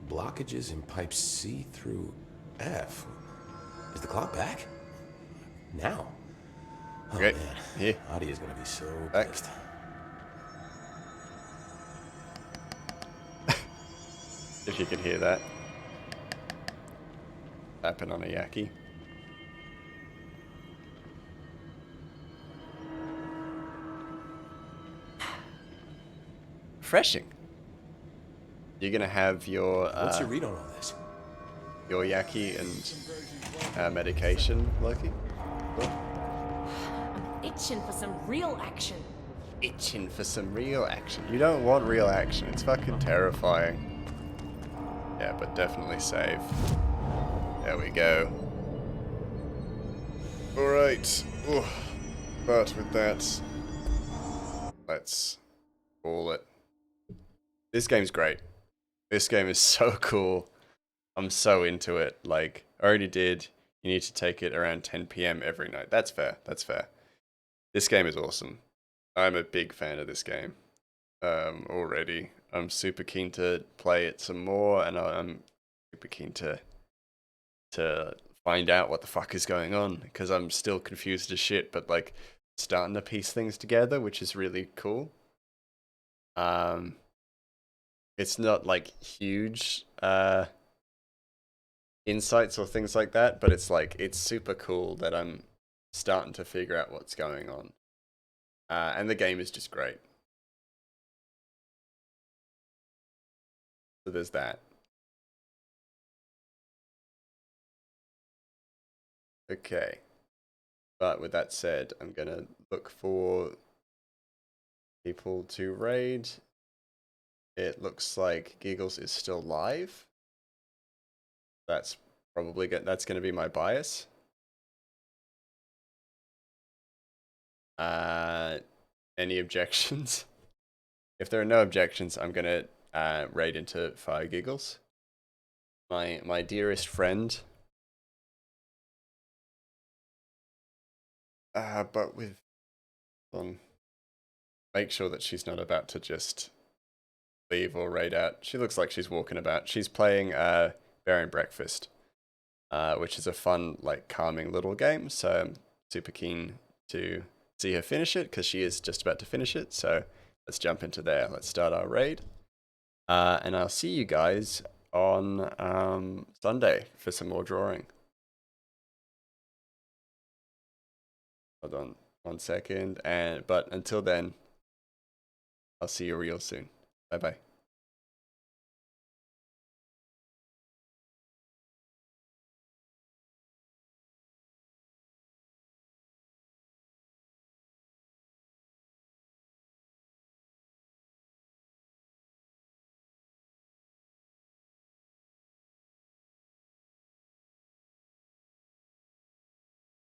Blockages in pipes C through F. Is the clock back? Now? Oh, Okay, man. here. Adi is gonna be so Back. pissed. If you can hear that. Tapping on a Yaki. Refreshing. You're gonna have your What's your read on all this? your Yaki and medication, Loki? I'm itching for some real action. Itching for some real action. You don't want real action. It's fucking terrifying. Yeah, but definitely save. There we go. Alright. But with that, let's call it. This game's great. This game is so cool. I'm so into it. Like, I already did. You need to take it around 10 PM every night. That's fair. That's fair. This game is awesome. I'm a big fan of this game. Already. I'm super keen to play it some more, and I'm super keen to find out what the fuck is going on, because I'm still confused as shit, but like starting to piece things together, which is really cool. It's not like huge insights or things like that, but it's like it's super cool that I'm starting to figure out what's going on. And the game is just great. So there's that. Okay. But with that said, I'm gonna look for people to raid. It looks like Giggles is still live. That's probably that's gonna be my bias. Any objections? If there are no objections, I'm gonna raid into Fire Giggles. My dearest friend. But with make sure that she's not about to just leave or raid out. She looks like she's walking about. She's playing Bear and Breakfast, which is a fun, like, calming little game. So I'm super keen to see her finish it, because she is just about to finish it. So let's jump into there. Let's start our raid. And I'll see you guys on Sunday for some more drawing. Hold on 1 second. But until then, I'll see you real soon. Bye bye.